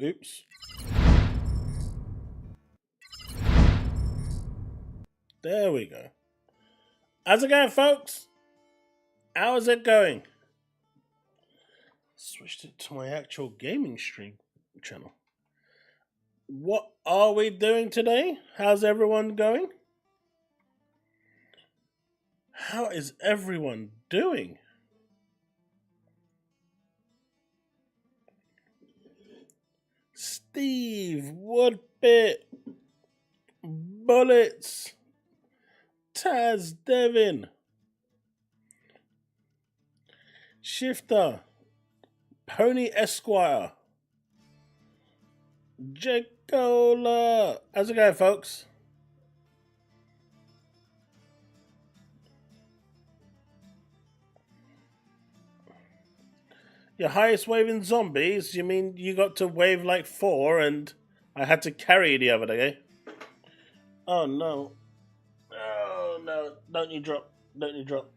Oops. There we go. How's it going, folks? How's it going? Switched it to my actual gaming stream channel. What are we doing today? How's everyone going? How is everyone doing? Steve, Woodbit, Bullets, Taz, Devin, Shifter, Pony Esquire, Jacola. How's it going, folks? Your highest waving zombies? You mean you got to wave like 4 and I had to carry the other day? Oh no. Oh no. Don't you drop. Don't you drop.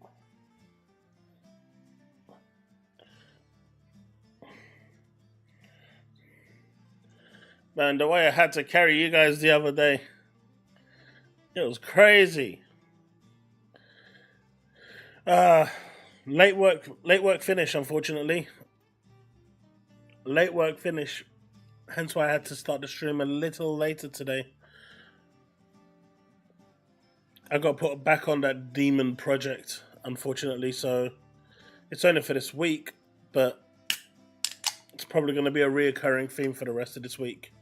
Man, the way I had to carry you guys the other day. It was crazy. Late work finish, unfortunately. Late work finish. Hence why I had to start the stream a little later today. I got put back on that demon project, unfortunately, so it's only for this week, but it's probably going to be a reoccurring theme for the rest of this week.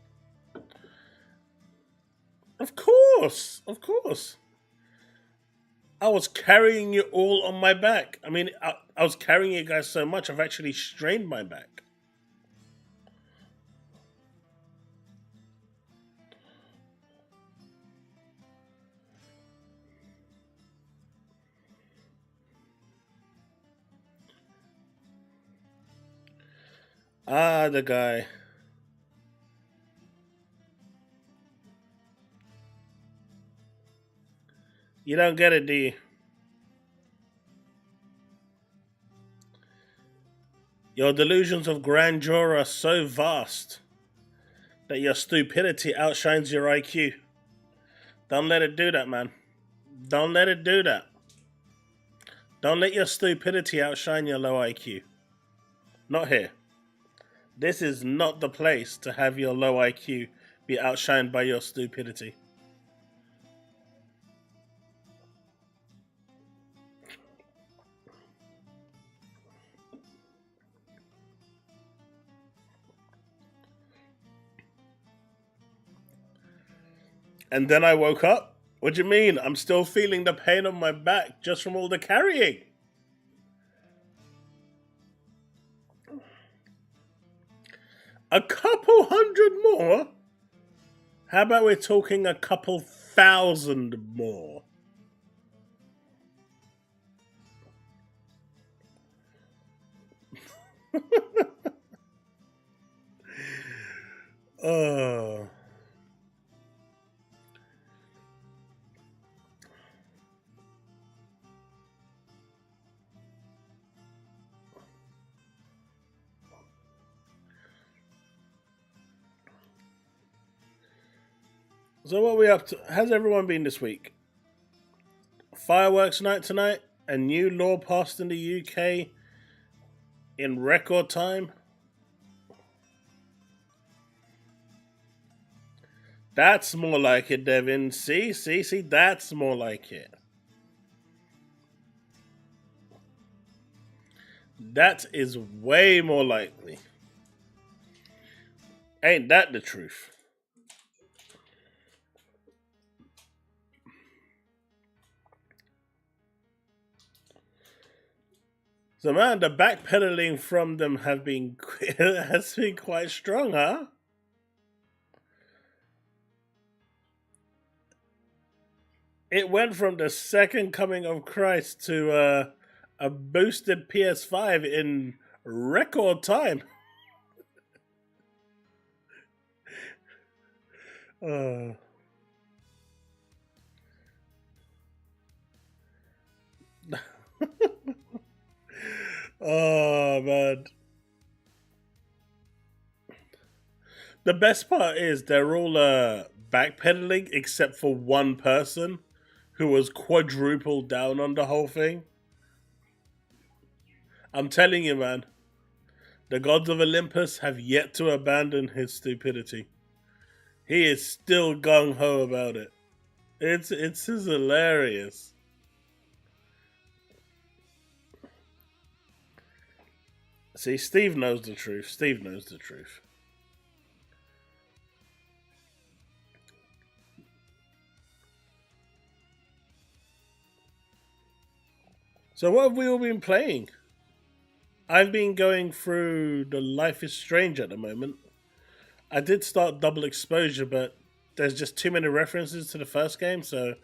Of course, of course. I was carrying you all on my back. I mean, I was carrying you guys so much, I've actually strained my back. Ah, the guy. You don't get it, do you? Your delusions of grandeur are so vast that your stupidity outshines your IQ. Don't let it do that, man. Don't let it do that. Don't let your stupidity outshine your low IQ. Not here. This is not the place to have your low IQ be outshined by your stupidity. And then I woke up. What do you mean? I'm still feeling the pain on my back just from all the carrying. A couple hundred more? How about we're talking a couple thousand more? Oh. So what are we up to? How's everyone been this week? Fireworks night tonight. A new law passed in the UK in record time. That's more like it, Devin. See, that's more like it. That is way more likely. Ain't that the truth? So man, the backpedaling from them has been quite strong, huh? It went from the second coming of Christ to a boosted PS5 in record time. Oh man. The best part is they're all backpedaling except for one person who was quadrupled down on the whole thing. I'm telling you, man, the gods of Olympus have yet to abandon his stupidity. He is still gung ho about it. It's hilarious. See, Steve knows the truth. Steve knows the truth. So what have we all been playing? I've been going through the Life is Strange at the moment. I did start Double Exposure, but there's just too many references to the first game, so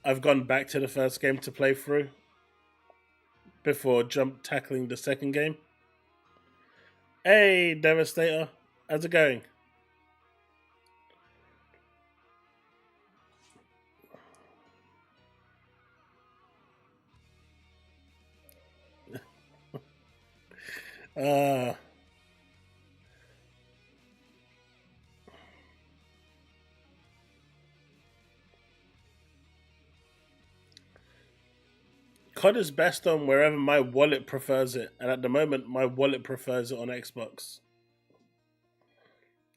I've gone back to the first game to play through before tackling the second game. Hey, Devastator. How's it going? COD is best on wherever my wallet prefers it, and at the moment, my wallet prefers it on Xbox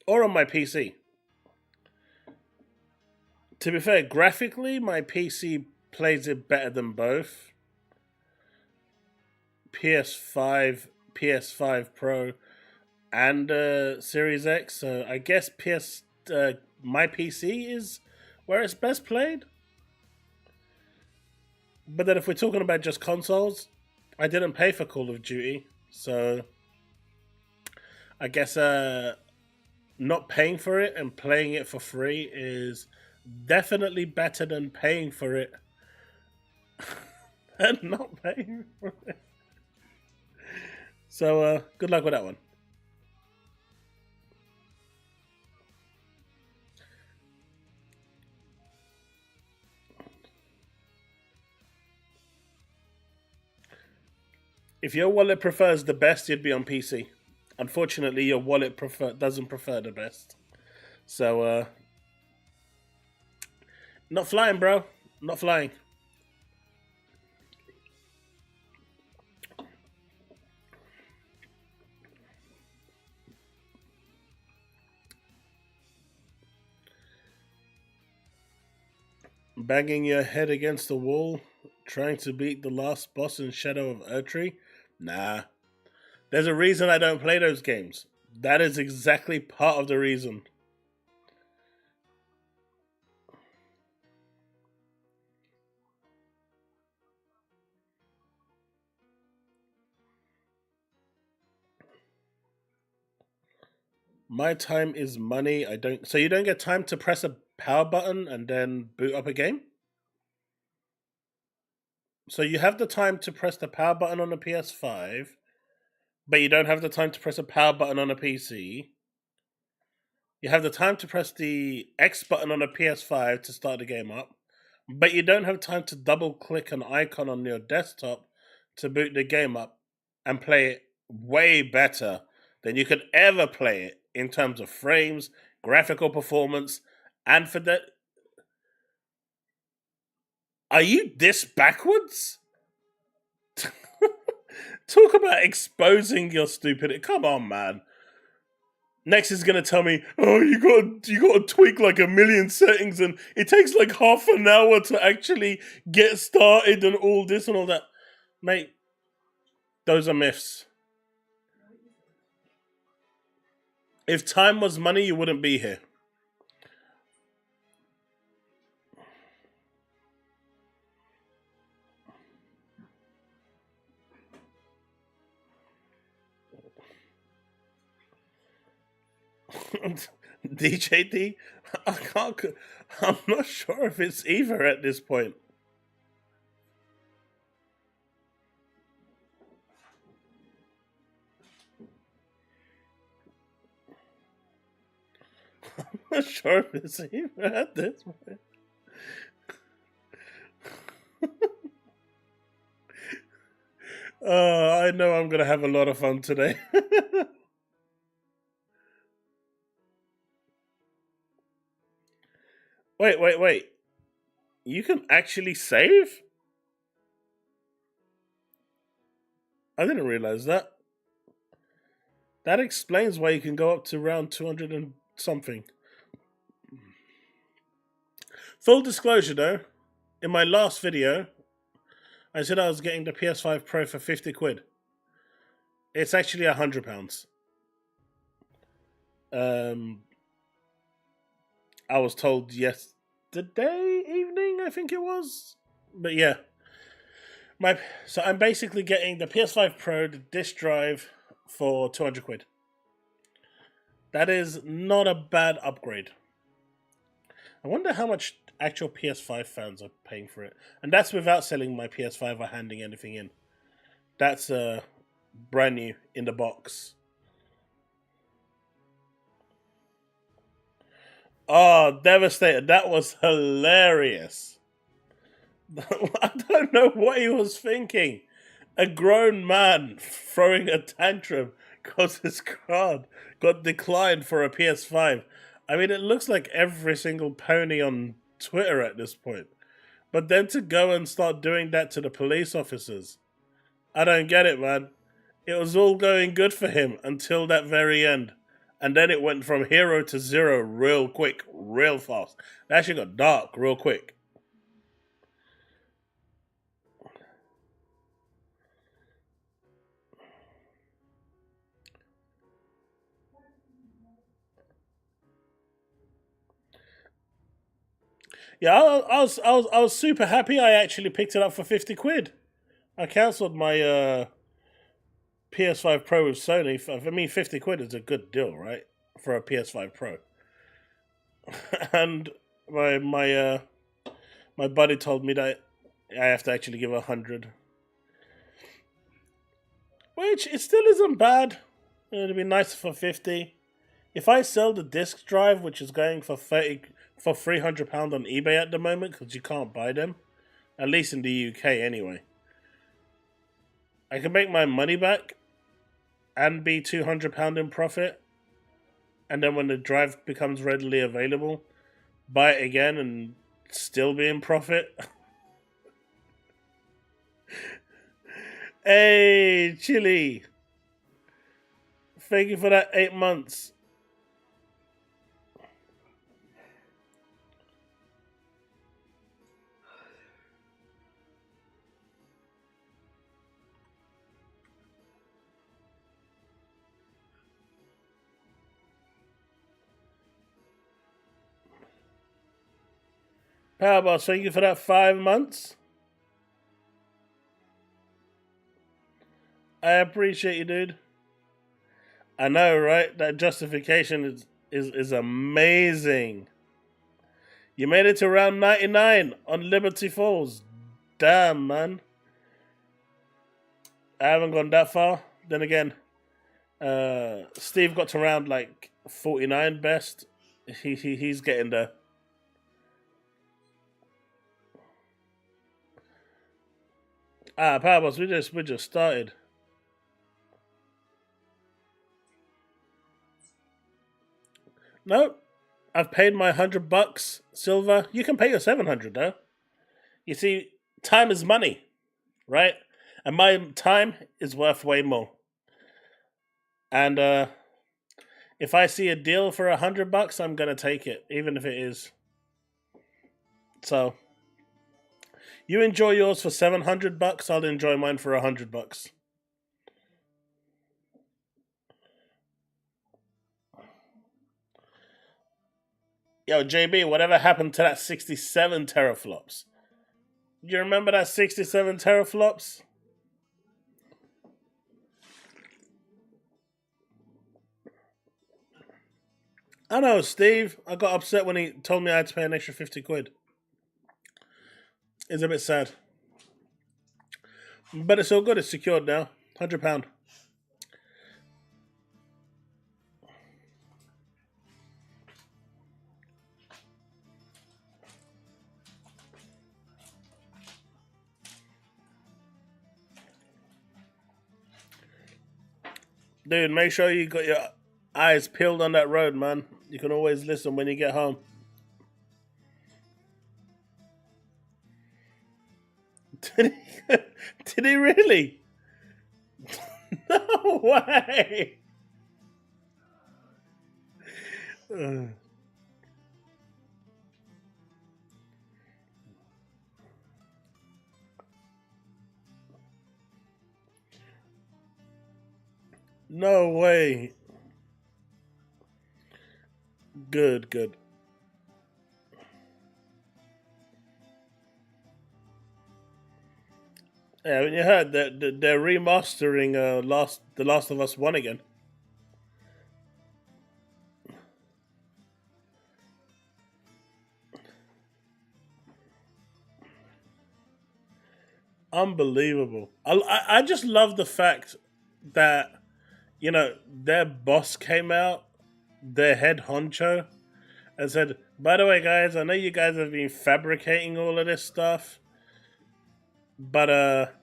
or on my PC. To be fair, graphically, my PC plays it better than both. PS5 Pro, and Series X. So I guess my PC is where it's best played. But then if we're talking about just consoles, I didn't pay for Call of Duty, so I guess not paying for it and playing it for free is definitely better than paying for it and not paying for it. So good luck with that one. If your wallet prefers the best, you'd be on PC. Unfortunately, your wallet doesn't prefer the best. So, not flying, bro. Not flying. Banging your head against the wall, trying to beat the last boss in Shadow of Erdtree? Nah. There's a reason I don't play those games. That is exactly part of the reason. My time is money. So you don't get time to press a power button and then boot up a game? So you have the time to press the power button on the PS5, but you don't have the time to press a power button on a PC. You have the time to press the X button on a PS5 to start the game up, but you don't have time to double click an icon on your desktop to boot the game up and play it way better than you could ever play it in terms of frames, graphical performance, and for that. Are you this backwards? Talk about exposing your stupidity. Come on, man. Next is gonna tell me, oh, you got to tweak like a million settings, and it takes like half an hour to actually get started, and all this and all that, mate. Those are myths. If time was money, you wouldn't be here. DJD, I can't. I'm not sure if it's either at this point. I'm not sure if it's either at this point. I know I'm gonna have a lot of fun today. Wait. You can actually save? I didn't realize that. That explains why you can go up to round 200 and something. Full disclosure though, in my last video, I said I was getting the PS5 Pro for 50 quid. It's actually £100. I was told yesterday evening, I think it was. But yeah. So I'm basically getting the PS5 Pro, the disc drive, for 200 quid. That is not a bad upgrade. I wonder how much actual PS5 fans are paying for it. And that's without selling my PS5 or handing anything in. That's brand new in the box. Oh, devastated. That was hilarious. I don't know what he was thinking. A grown man throwing a tantrum because his card got declined for a PS5. I mean, it looks like every single pony on Twitter at this point. But then to go and start doing that to the police officers, I don't get it, man. It was all going good for him until that very end. And then it went from hero to zero real quick, real fast. It actually got dark real quick. Yeah, I was super happy. I actually picked it up for 50 quid. I cancelled my PS5 Pro with Sony. I mean, 50 quid is a good deal, right? For a PS5 Pro. And my buddy told me that I have to actually give 100. Which, it still isn't bad. It'd be nice for 50. If I sell the disc drive, which is going for £300 on eBay at the moment, because you can't buy them, at least in the UK anyway, I can make my money back and be £200 in profit, and then when the drive becomes readily available, buy it again and still be in profit. Hey, Chille, thank you for that 8 months. Powerboss, thank you for that 5 months. I appreciate you, dude. I know, right? That justification is amazing. You made it to round 99 on Liberty Falls. Damn, man. I haven't gone that far. Then again, Steve got to round like 49 best. He's getting there. Powerboss, we just started. Nope. I've paid my $100 silver. You can pay your 700 though. You see, time is money, right? And my time is worth way more. And if I see a deal for $100, I'm gonna take it, even if it is. So you enjoy yours for $700. I'll enjoy mine for $100. Yo, JB, whatever happened to that 67 teraflops? You remember that 67 teraflops? I know, Steve. I got upset when he told me I had to pay an extra 50 quid. It's a bit sad. But it's all good. It's secured now. £100. Dude, make sure you got your eyes peeled on that road, man. You can always listen when you get home. Did he, did he really? No way! No way. Good, good. Yeah, when you heard that they're remastering The Last of Us 1 again. Unbelievable. I just love the fact that, you know, their boss came out, their head honcho, and said, by the way, guys, I know you guys have been fabricating all of this stuff, but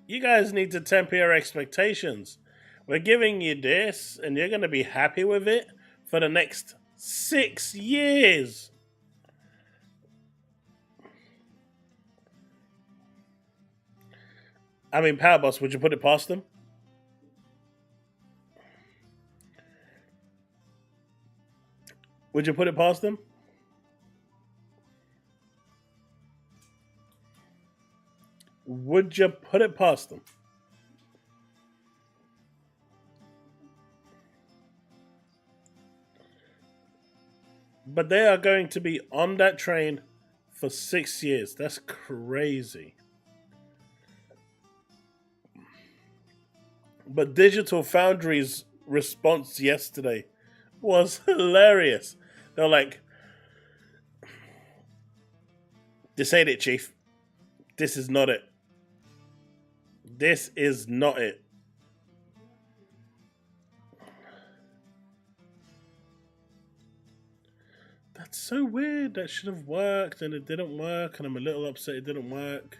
you guys need to temper your expectations. We're giving you this, and you're going to be happy with it for the next 6 years. I mean, Power Boss, would you put it past them? Would you put it past them? Would you put it past them? But they are going to be on that train for 6 years. That's crazy. But Digital Foundry's response yesterday was hilarious. They're like, this ain't it, Chief. This is not it. This is not it. That's so weird. That should have worked and it didn't work, and I'm a little upset it didn't work.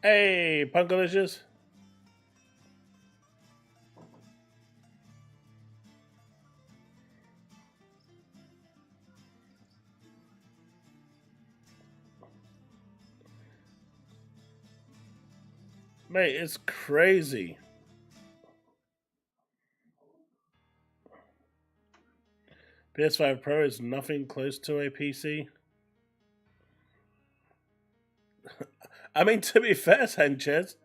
Hey, Punkalicious. Mate, it's crazy. PS5 Pro is nothing close to a PC. I mean, to be fair, Sanchez,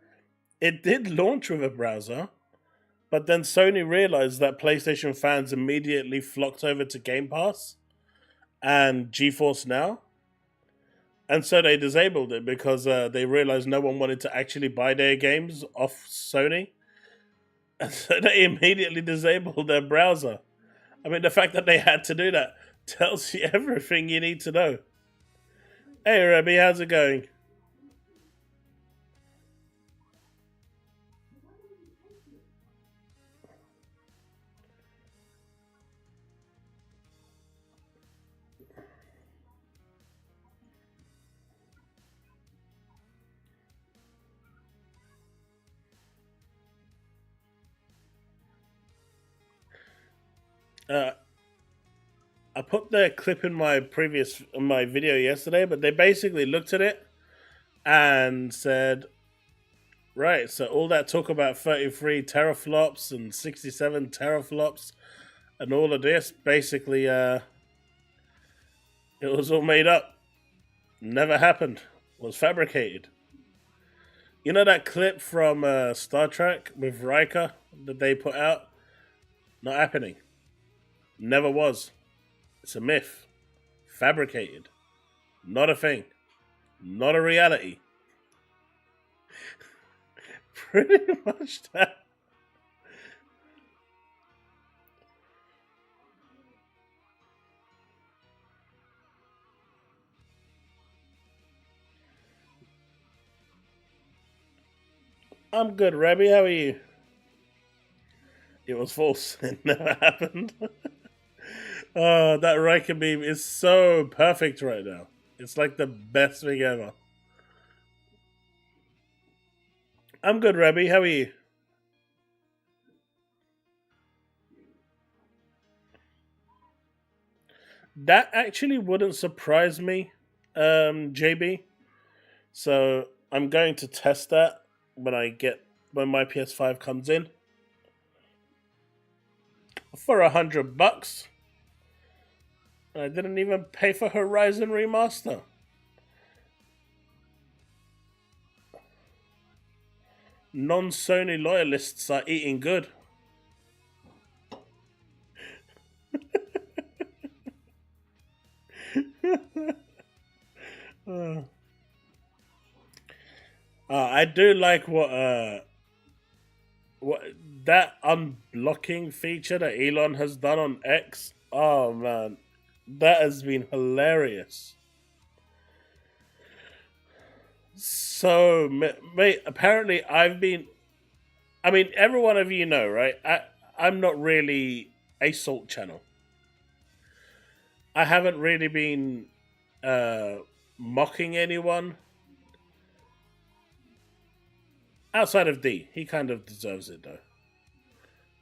it did launch with a browser, but then Sony realized that PlayStation fans immediately flocked over to Game Pass and GeForce Now. And so they disabled it because they realized no one wanted to actually buy their games off Sony. And so they immediately disabled their browser. I mean, the fact that they had to do that tells you everything you need to know. Hey, Remy, how's it going? I put the clip in my video yesterday, but they basically looked at it and said, right, so all that talk about 33 teraflops and 67 teraflops and all of this, basically, it was all made up. Never happened. Was fabricated. You know that clip from Star Trek with Riker that they put out? Not happening. Never was. It's a myth. Fabricated. Not a thing. Not a reality. Pretty much that. I'm good, Rebby. How are you? It was false. It never happened. Oh, that Riker beam is so perfect right now. It's like the best thing ever. I'm good, Rebby. How are you? That actually wouldn't surprise me, JB. So I'm going to test that when my PS5 comes in for $100. I didn't even pay for Horizon Remaster. Non-Sony loyalists are eating good. I do like what that unblocking feature that Elon has done on X. Oh man, that has been hilarious. So, mate, apparently I've been. I mean, every one of you know, right? I'm not really a salt channel. I haven't really been mocking anyone outside of D. He kind of deserves it though,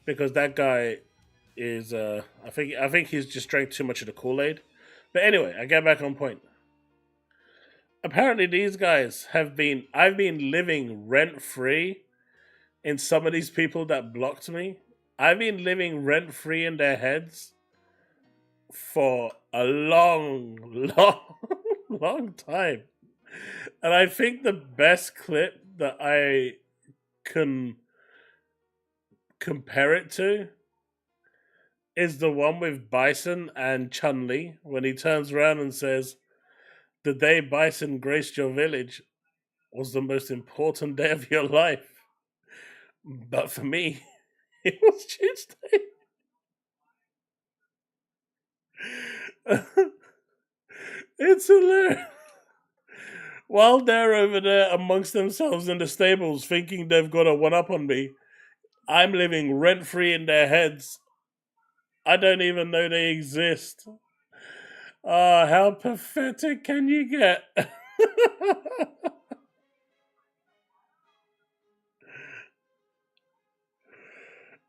because that guy is. I think he's just drank too much of the Kool-Aid. But anyway, I get back on point. Apparently, these guys have been. I've been living rent free in some of these people that blocked me. I've been living rent free in their heads for a long, long time. And I think the best clip that I can compare it to is the one with Bison and Chun-Li when he turns around and says, "The day Bison graced your village was the most important day of your life. But for me, it was Tuesday." It's hilarious. While they're over there amongst themselves in the stables thinking they've got a one up on me, I'm living rent free in their heads. I don't even know they exist. Ah, how pathetic can you get?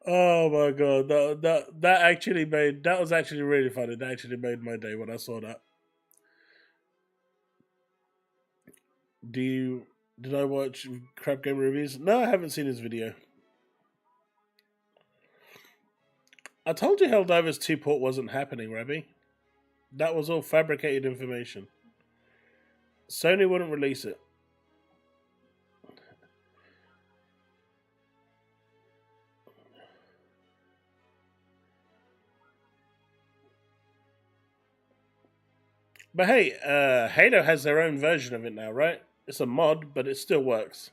Oh my god, that was actually really funny. That actually made my day when I saw that. Did I watch Crap Game Reviews? No, I haven't seen his video. I told you Helldivers 2 port wasn't happening, Rabbi. That was all fabricated information. Sony wouldn't release it. But hey, Halo has their own version of it now, right? It's a mod, but it still works.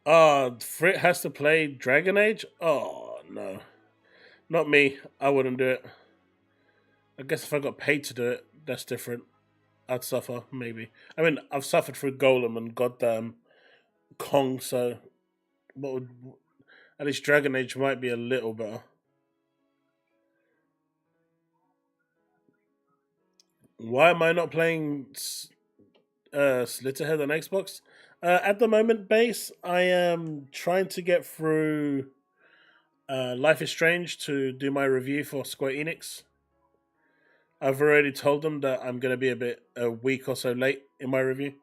Frit has to play Dragon Age? Oh, no. Not me. I wouldn't do it. I guess if I got paid to do it, that's different. I'd suffer, maybe. I mean, I've suffered through Golem and goddamn Kong, so what would at least Dragon Age might be a little better. Why am I not playing Slitterhead on Xbox? At the moment, base, I am trying to get through Life is Strange to do my review for Square Enix. I've already told them that I'm going to be a week or so late in my review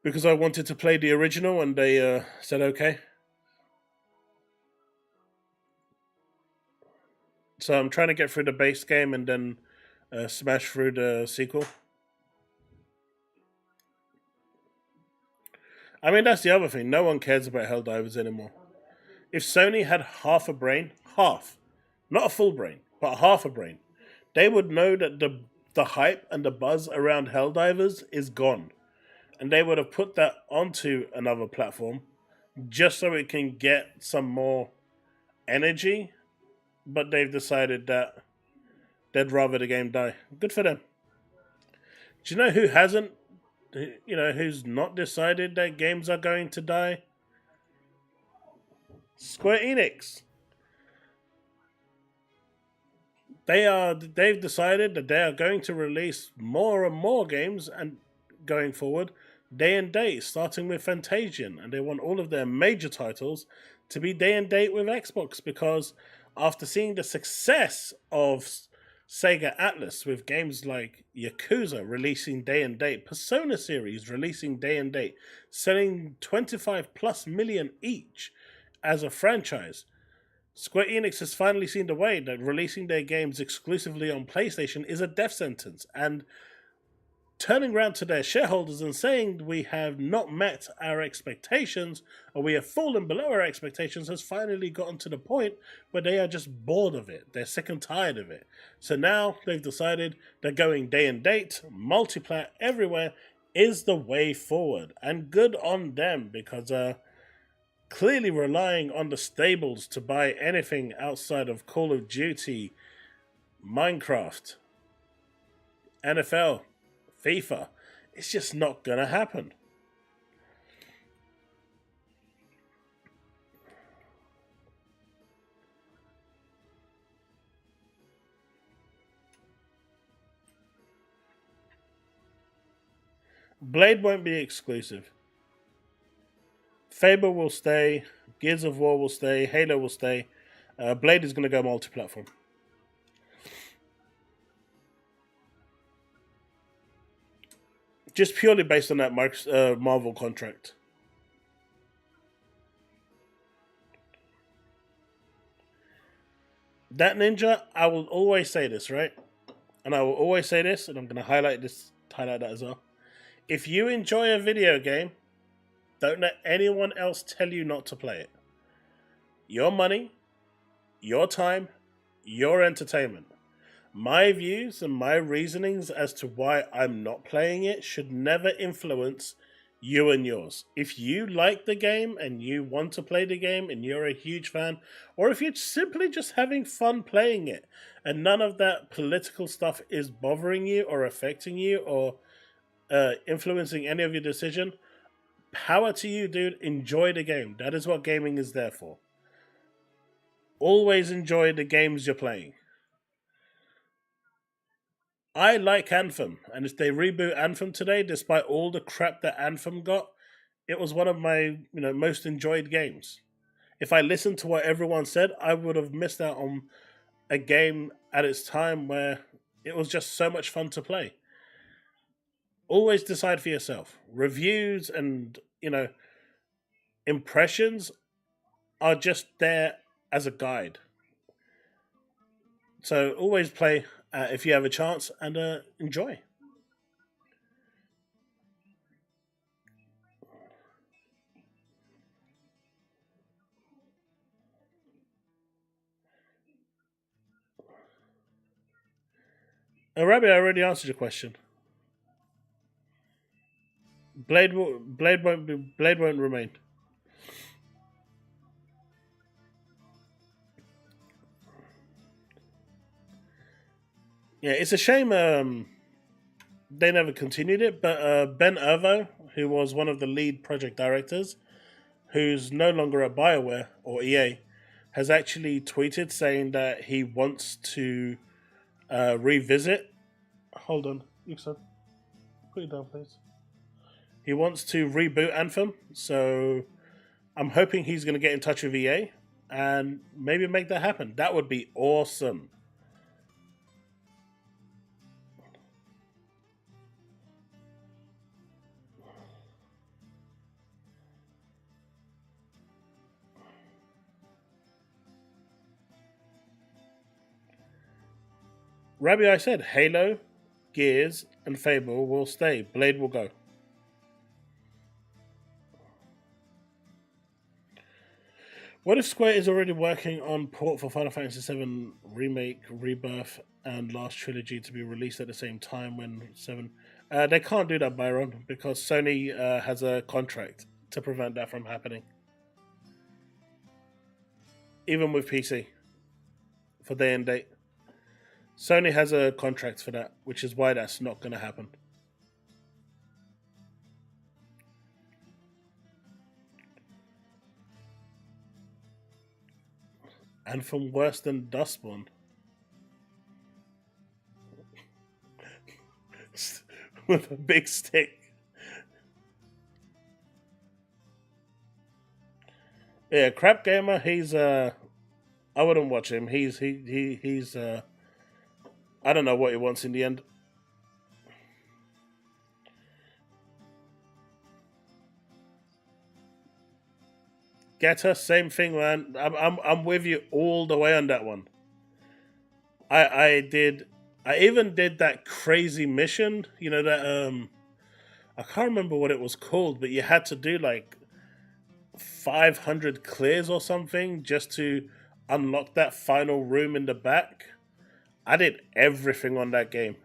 because I wanted to play the original and they said okay. So I'm trying to get through the base game and then smash through the sequel. I mean, that's the other thing. No one cares about Helldivers anymore. If Sony had half a brain, not a full brain, but half a brain, they would know that the hype and the buzz around Helldivers is gone. And they would have put that onto another platform just so it can get some more energy. But they've decided that they'd rather the game die. Good for them. Do you know who hasn't who's not decided that games are going to die? Square Enix. They've decided that they are going to release more and more games and going forward, day and date, starting with Fantasian, and they want all of their major titles to be day and date with Xbox because after seeing the success of Sega Atlas with games like Yakuza releasing day and date, Persona series releasing day and date, selling 25 plus million each as a franchise, Square Enix has finally seen the way that releasing their games exclusively on PlayStation is a death sentence, and turning around to their shareholders and saying we have not met our expectations or we have fallen below our expectations has finally gotten to the point where they are just bored of it. They're sick and tired of it. So now they've decided they're going day and date, multiplayer everywhere is the way forward. And good on them because clearly relying on the stables to buy anything outside of Call of Duty, Minecraft, NFL, FIFA, it's just not going to happen. Blade won't be exclusive. Fable will stay, Gears of War will stay, Halo will stay. Blade is going to go multi-platform. Just purely based on that Marvel contract. That Ninja, I will always say this, right? And I will always say this, and I'm going to highlight that as well. If you enjoy a video game, don't let anyone else tell you not to play it. Your money, your time, your entertainment. My views and my reasonings as to why I'm not playing it should never influence you and yours. If you like the game and you want to play the game and you're a huge fan, or if you're simply just having fun playing it and none of that political stuff is bothering you or affecting you or influencing any of your decision, power to you, dude. Enjoy the game. That is what gaming is there for. Always enjoy the games you're playing. I like Anthem, and if they reboot Anthem today, despite all the crap that Anthem got, it was one of my most enjoyed games. If I listened to what everyone said, I would have missed out on a game at its time where it was just so much fun to play. Always decide for yourself. Reviews and impressions are just there as a guide. So always play if you have a chance and enjoy. Rabbi, I already answered your question. Blade won't remain. Yeah, it's a shame they never continued it, but Ben Ervo, who was one of the lead project directors, who's no longer at BioWare or EA, has actually tweeted saying that he wants to revisit. Hold on, you said. Put it down, please. He wants to reboot Anthem, so I'm hoping he's going to get in touch with EA and maybe make that happen. That would be awesome. Rabbi, I said Halo, Gears, and Fable will stay. Blade will go. What if Square is already working on port for Final Fantasy VII Remake, Rebirth, and Last Trilogy to be released at the same time when 7... they can't do that, Byron, because Sony has a contract to prevent that from happening. Even with PC. For day and date. Sony has a contract for that, which is why that's not going to happen. Anthem worse than Dustborn. With a big stick. Yeah, Crap Gamer, he's I wouldn't watch him. He's I don't know what he wants in the end. Getter, same thing, man. I'm with you all the way on that one. I even did that crazy mission, you know, that I can't remember what it was called, but you had to do like 500 clears or something just to unlock that final room in the back. I did everything on that game.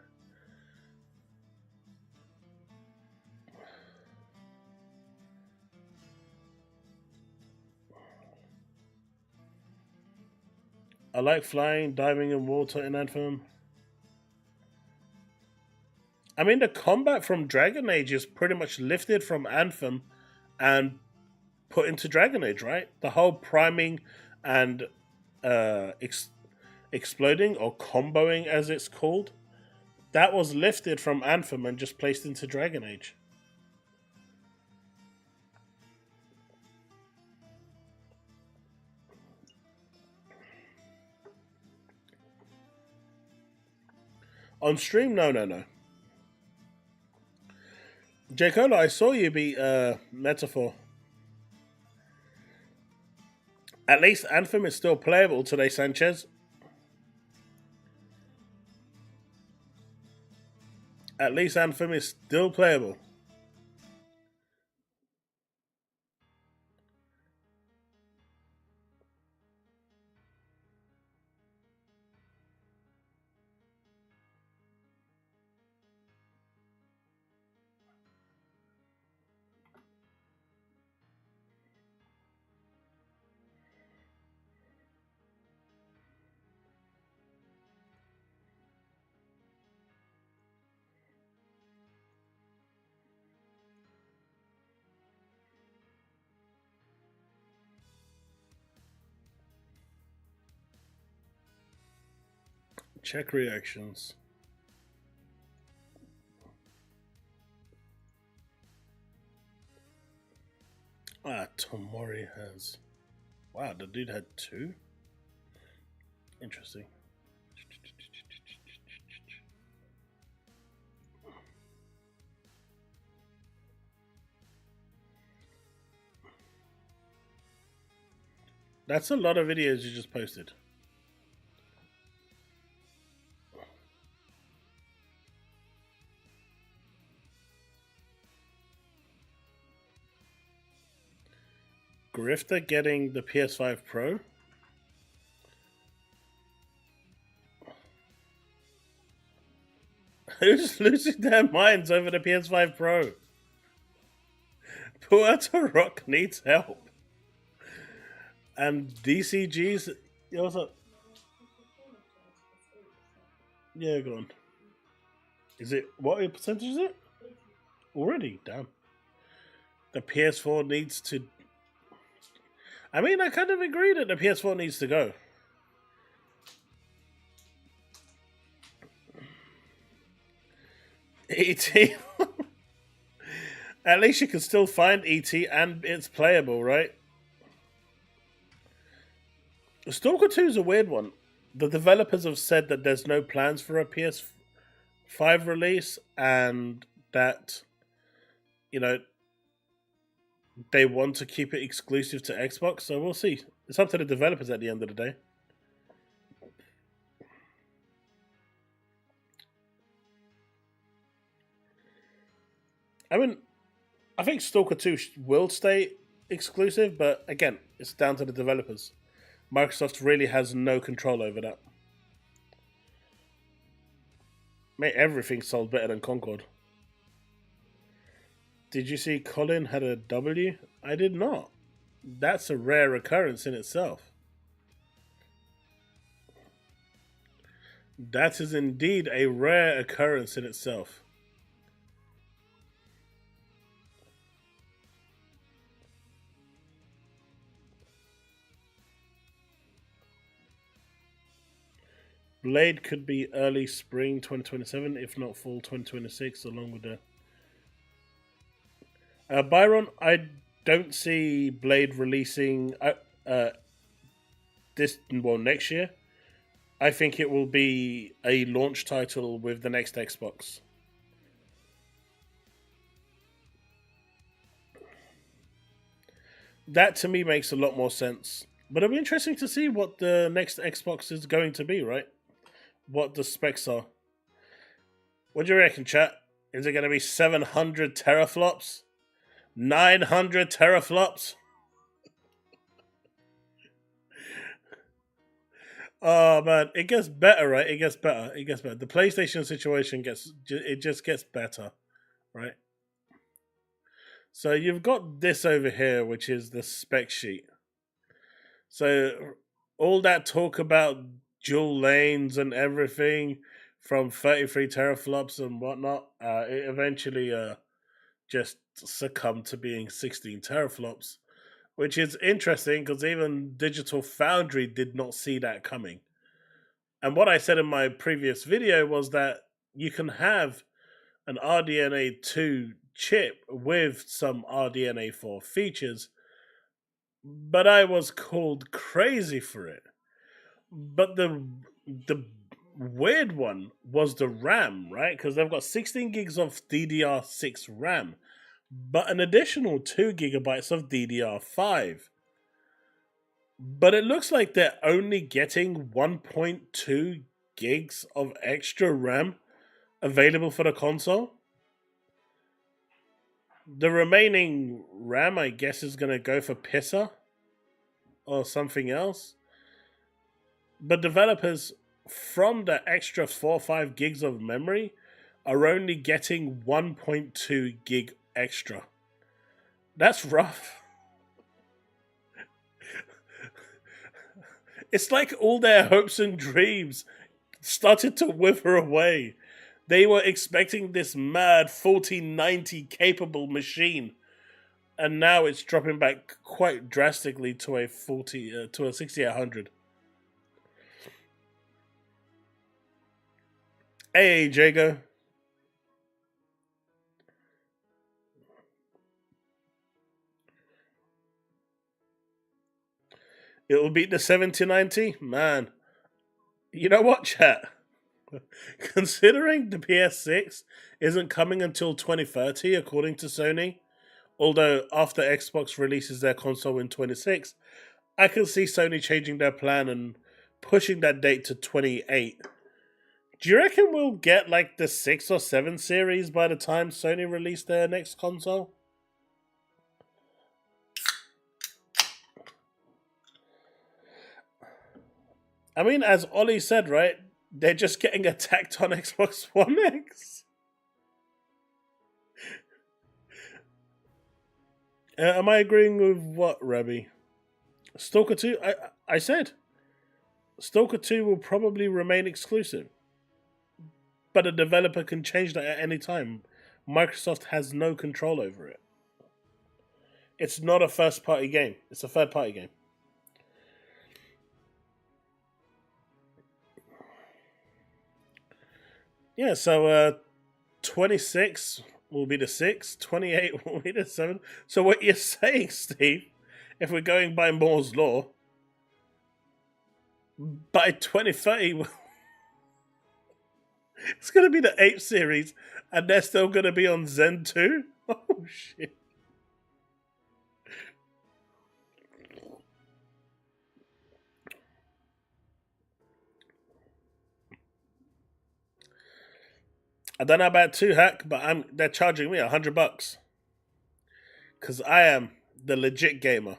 I like flying, diving in water in Anthem. I mean, the combat from Dragon Age is pretty much lifted from Anthem and put into Dragon Age, right? The whole priming and exploding or comboing, as it's called, that was lifted from Anthem and just placed into Dragon Age. On stream, no. Jacola, I saw you beat Metaphor. At least Anthem is still playable today, Sanchez. At least Anthem is still playable. Check reactions. Tomori has... Wow, the dude had 2? Interesting. That's a lot of videos you just posted. Grifter getting the PS5 Pro? Who's losing their minds over the PS5 Pro? Puerto Rock needs help. And DCG's... What's up? Yeah, go on. Is it... What percentage is it? Already? Damn. The PS4 needs to... I mean, I kind of agree that the PS4 needs to go. E.T. At least you can still find E.T. and it's playable, right? Stalker 2 is a weird one. The developers have said that there's no plans for a PS5 release and that, you know, they want to keep it exclusive to Xbox, so we'll see. It's up to the developers at the end of the day. I mean, I think Stalker 2 will stay exclusive, but again, it's down to the developers. Microsoft really has no control over that. Mate, everything sold better than Concord. Did you see Colin had a W? I did not. That's a rare occurrence in itself. That is indeed a rare occurrence in itself. Blade could be early spring 2027, if not fall 2026, along with the Byron. I don't see Blade releasing next year. I think it will be a launch title with the next Xbox. That to me makes a lot more sense. But it'll be interesting to see what the next Xbox is going to be, right? What the specs are. What do you reckon, chat? Is it going to be 700 teraflops? 900 teraflops? Oh man, it gets better, right? It gets better. The PlayStation situation just gets better, right? So you've got this over here, which is the spec sheet. So all that talk about dual lanes and everything from 33 teraflops and whatnot, it eventually just succumbed to being 16 teraflops, which is interesting because even Digital Foundry did not see that coming. And what I said in my previous video was that you can have an RDNA 2 chip with some RDNA 4 features, but I was called crazy for it. But the weird one was the RAM, right? Because they've got 16 gigs of DDR6 RAM, but an additional 2 gigabytes of DDR5. But it looks like they're only getting 1.2 gigs of extra RAM available for the console. The remaining RAM, I guess, is going to go for Pissa or something else. But developers from the extra 4 or 5 gigs of memory are only getting 1.2 gig extra. That's rough. It's like all their hopes and dreams started to wither away. They were expecting this mad 4090 capable machine, and now it's dropping back quite drastically to a 6800. Hey, Jago. It will beat the 7090? Man. You know what, chat? Considering the PS6 isn't coming until 2030, according to Sony, although after Xbox releases their console in 26, I can see Sony changing their plan and pushing that date to 28. Do you reckon we'll get like the 6 or 7 series by the time Sony release their next console? I mean, as Ollie said, right? They're just getting attacked on Xbox One X. Am I agreeing with what, Rebby? Stalker 2? I said. Stalker 2 will probably remain exclusive. But a developer can change that at any time. Microsoft has no control over it. It's not a first-party game. It's a third-party game. Yeah, so 26 will be the 6, 28 will be the 7. So what you're saying, Steve, if we're going by Moore's Law, by 2030, it's going to be the 8 series, and they're still going to be on Zen 2? Oh, shit. I don't know about 2Hack, but they're charging me $100. Because I am the legit gamer.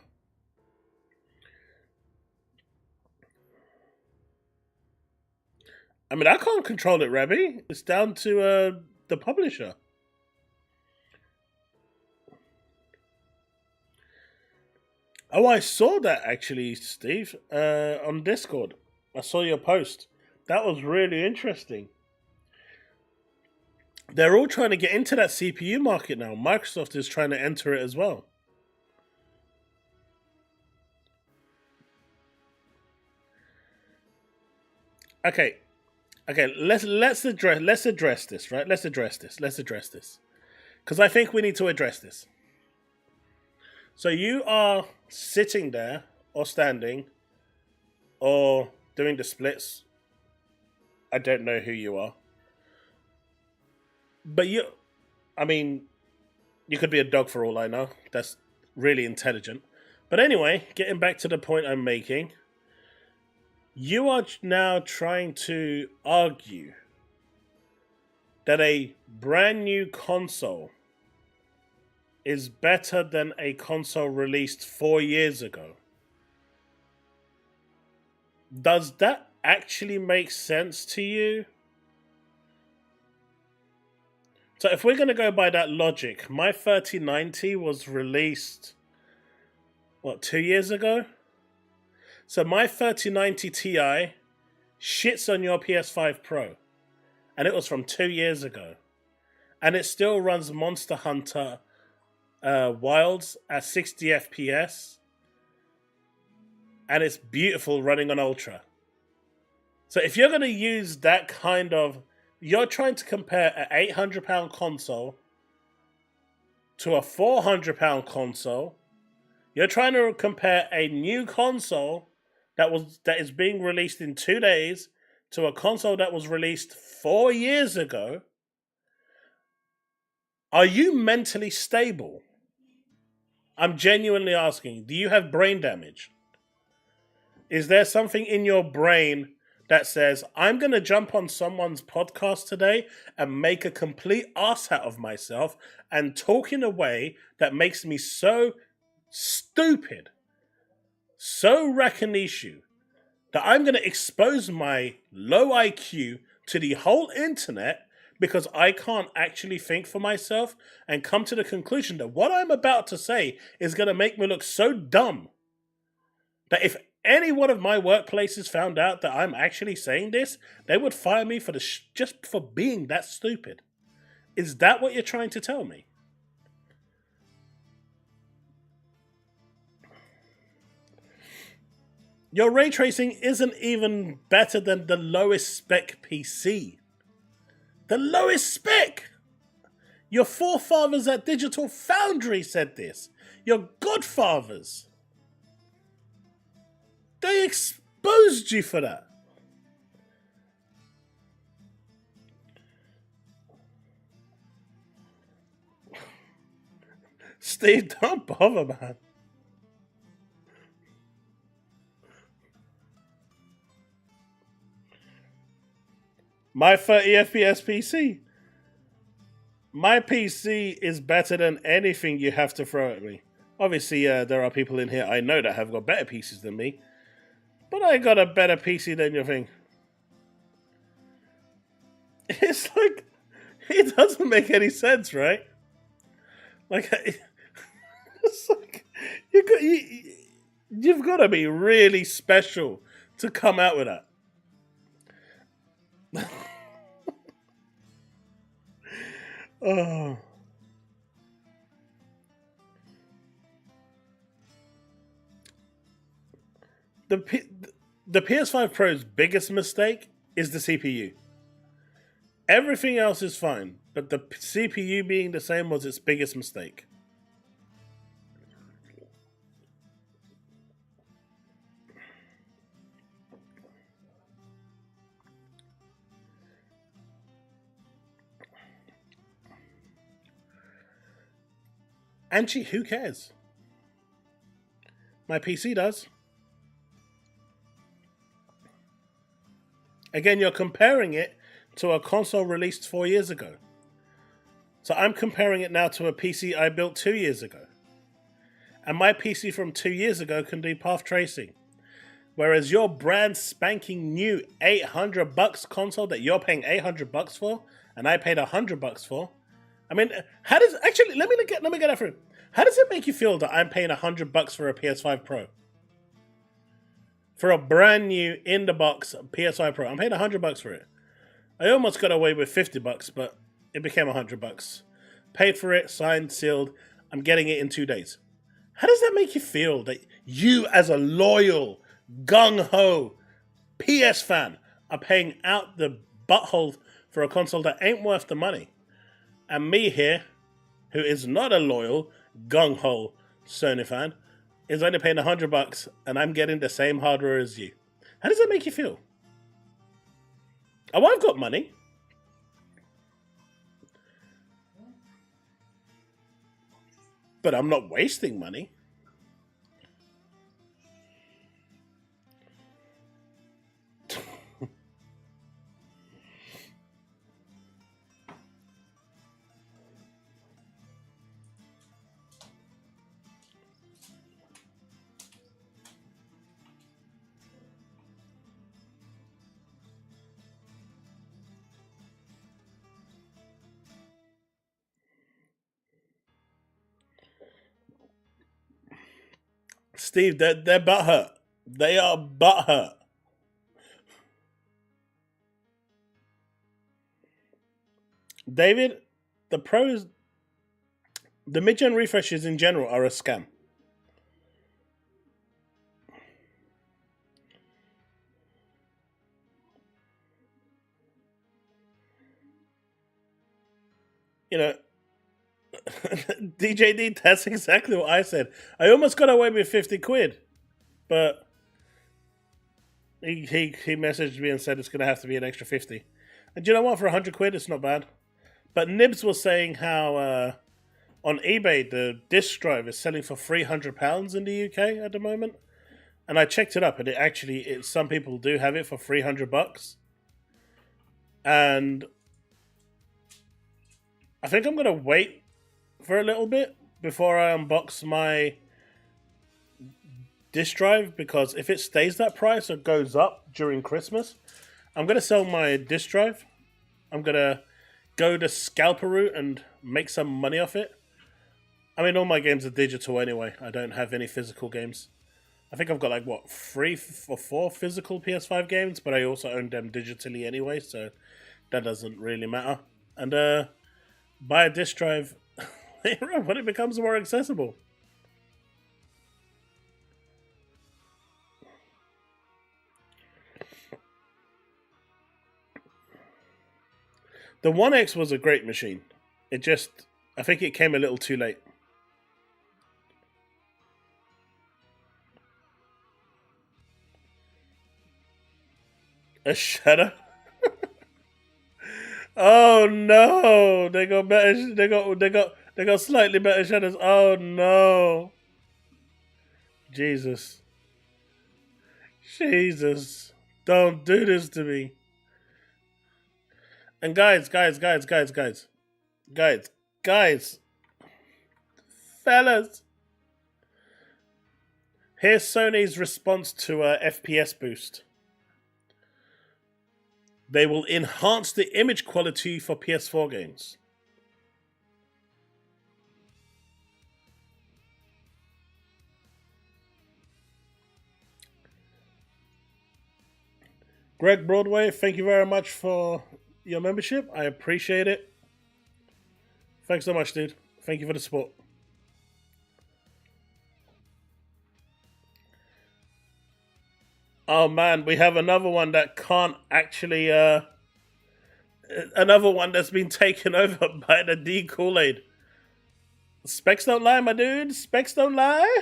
I mean, I can't control it, Rabbi. It's down to the publisher. Oh, I saw that actually, Steve, on Discord. I saw your post. That was really interesting. They're all trying to get into that CPU market now. Microsoft is trying to enter it as well. Okay, Okay, let's address this, right? Let's address this. Because I think we need to address this. So you are sitting there, or standing, or doing the splits. I don't know who you are. But you could be a dog for all I know. That's really intelligent. But anyway, getting back to the point I'm making, you are now trying to argue that a brand new console is better than a console released 4 years ago. Does that actually make sense to you? So if we're going to go by that logic, my 3090 was released, 2 years ago? So my 3090 Ti shits on your PS5 Pro. And it was from 2 years ago. And it still runs Monster Hunter Wilds at 60 FPS. And it's beautiful running on Ultra. So if you're going to use that kind of... You're trying to compare an £800 console to a £400 console. You're trying to compare a new console that is being released in 2 days to a console that was released 4 years ago. Are you mentally stable? I'm genuinely asking, do you have brain damage? Is there something in your brain that says, I'm going to jump on someone's podcast today and make a complete ass out of myself and talk in a way that makes me so stupid, so Rakinishu, that I'm going to expose my low IQ to the whole internet because I can't actually think for myself and come to the conclusion that what I'm about to say is going to make me look so dumb that if any one of my workplaces found out that I'm actually saying this, they would fire me for just for being that stupid. Is that what you're trying to tell me? Your ray tracing isn't even better than the lowest spec PC. The lowest spec! Your forefathers at Digital Foundry said this. Your godfathers. They exposed you for that. Steve, don't bother, man. My 30 FPS PC. My PC is better than anything you have to throw at me. Obviously, there are people in here I know that have got better PCs than me. But I got a better PC than your thing. It's like, it doesn't make any sense, right? Like, it's like, you've got to be really special to come out with that. Oh. The PS5 Pro's biggest mistake is the CPU. Everything else is fine, but the CPU being the same was its biggest mistake. And who cares? My PC does. Again, you're comparing it to a console released 4 years ago. So I'm comparing it now to a PC I built 2 years ago. And my PC from 2 years ago can do path tracing. Whereas your brand spanking new $800 console that you're paying $800 for, and I paid $100 for. I mean, how does actually let me get that through. How does it make you feel that I'm paying $100 for a PS5 Pro? For a brand new in the box PS5 Pro, I'm paying $100 for it. I almost got away with $50, but it became $100. Paid for it, signed, sealed. I'm getting it in 2 days. How does that make you feel that you, as a loyal, gung-ho PS fan, are paying out the butthole for a console that ain't worth the money. And me here, who is not a loyal, gung-ho Sony fan, is only paying $100 and I'm getting the same hardware as you. How does that make you feel? Oh, I've got money. But I'm not wasting money. Steve, they're butthurt. They are butthurt. David, the pros, the mid-gen refreshes in general are a scam. You know, DJD, that's exactly what I said. I almost got away with 50 quid, but he messaged me and said it's going to have to be an extra 50. And do you know what? For 100 quid, it's not bad. But Nibs was saying how on eBay the disc drive is selling for £300 in the UK at the moment, and I checked it up, and some people do have it for $300, and I think I'm gonna wait for a little bit before I unbox my disc drive, because if it stays that price or goes up during Christmas, I'm gonna sell my disc drive. I'm gonna go the scalper route and make some money off it. I mean, all my games are digital anyway. I don't have any physical games. I think I've got 3 or 4 physical PS5 games, but I also own them digitally anyway, so that doesn't really matter. And buy a disc drive when it becomes more accessible. The 1X was a great machine. I think it came a little too late. A shadow? Oh no! They got better. They got slightly better shadows. Oh no! Jesus! Don't do this to me. And guys, fellas, here's Sony's response to FPS boost. They will enhance the image quality for PS4 games. Greg Broadway, thank you very much for your membership. I appreciate it. Thanks so much, dude. Thank you for the support. Oh man, we have another one that can't actually another one that's been taken over by the D Kool-Aid. Specs don't lie, my dude. Specs don't lie.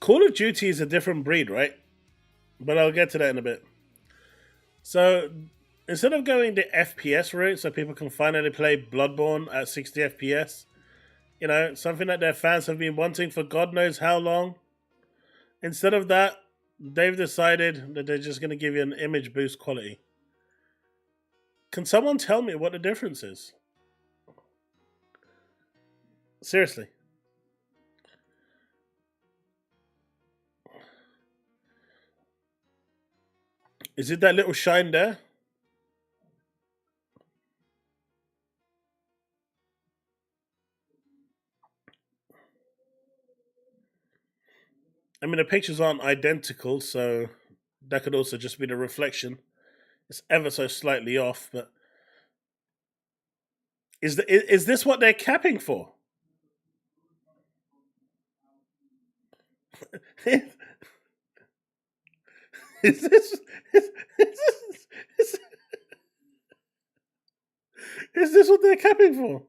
Call of Duty is a different breed, right? But I'll get to that in a bit. So, instead of going the FPS route so people can finally play Bloodborne at 60 FPS, you know, something that their fans have been wanting for God knows how long, instead of that, they've decided that they're just going to give you an image boost quality. Can someone tell me what the difference is? Seriously. Is it that little shine there? I mean, the pictures aren't identical, so that could also just be the reflection. It's ever so slightly off, but is this what they're capping for? Is this is this what they're capping for?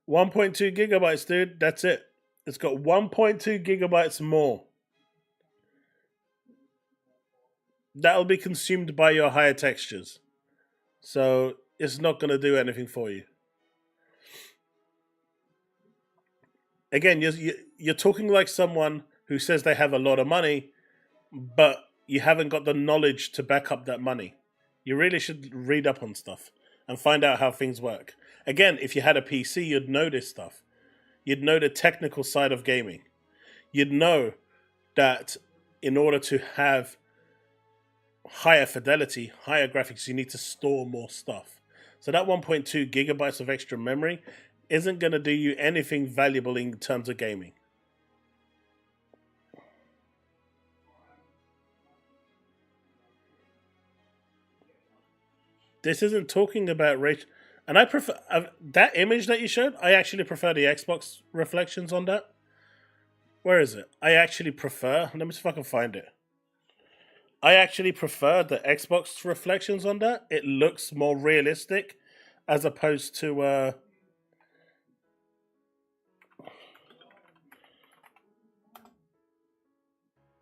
1.2 gigabytes, dude. That's it. It's got 1.2 gigabytes more. That'll be consumed by your higher textures. So it's not going to do anything for you. Again, you're talking like someone who says they have a lot of money, but you haven't got the knowledge to back up that money. You really should read up on stuff and find out how things work. Again, if you had a PC, you'd know this stuff. You'd know the technical side of gaming. You'd know that in order to have higher fidelity, higher graphics, you need to store more stuff. So that 1.2 gigabytes of extra memory isn't going to do you anything valuable in terms of gaming. This isn't talking about rate. And I prefer that image that you showed. I actually prefer the Xbox reflections on that. Where is it? I actually prefer. Let me see if I can find it. I actually prefer the Xbox reflections on that. It looks more realistic as opposed to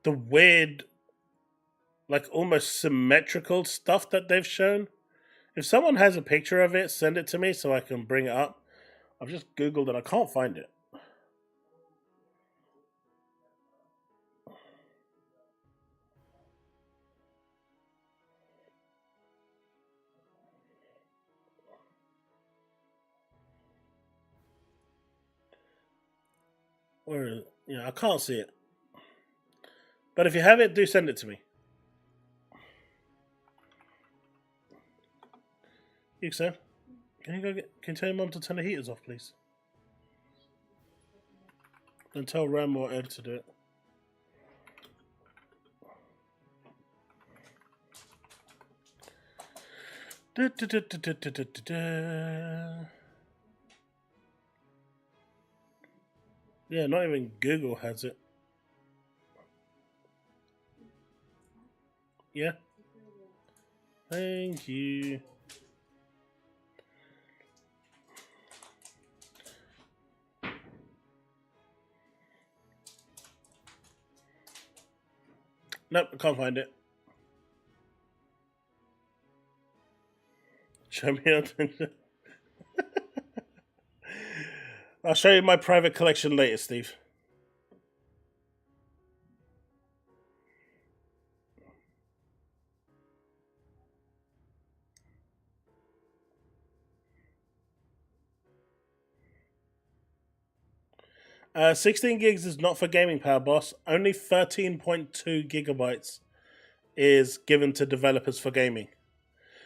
the weird, like almost symmetrical stuff that they've shown. If someone has a picture of it, send it to me so I can bring it up. I've just Googled and I can't find it. Where is it? Yeah, I can't see it. But if you have it, do send it to me. You, sir. Can you tell your mum to turn the heaters off, please? And tell Ram or Ed to do it. Yeah, not even Google has it. Yeah. Thank you. Nope, I can't find it. Show me on. I'll show you my private collection later, Steve. Uh, 16 gigs is not for gaming power, boss. Only 13.2 gigabytes is given to developers for gaming.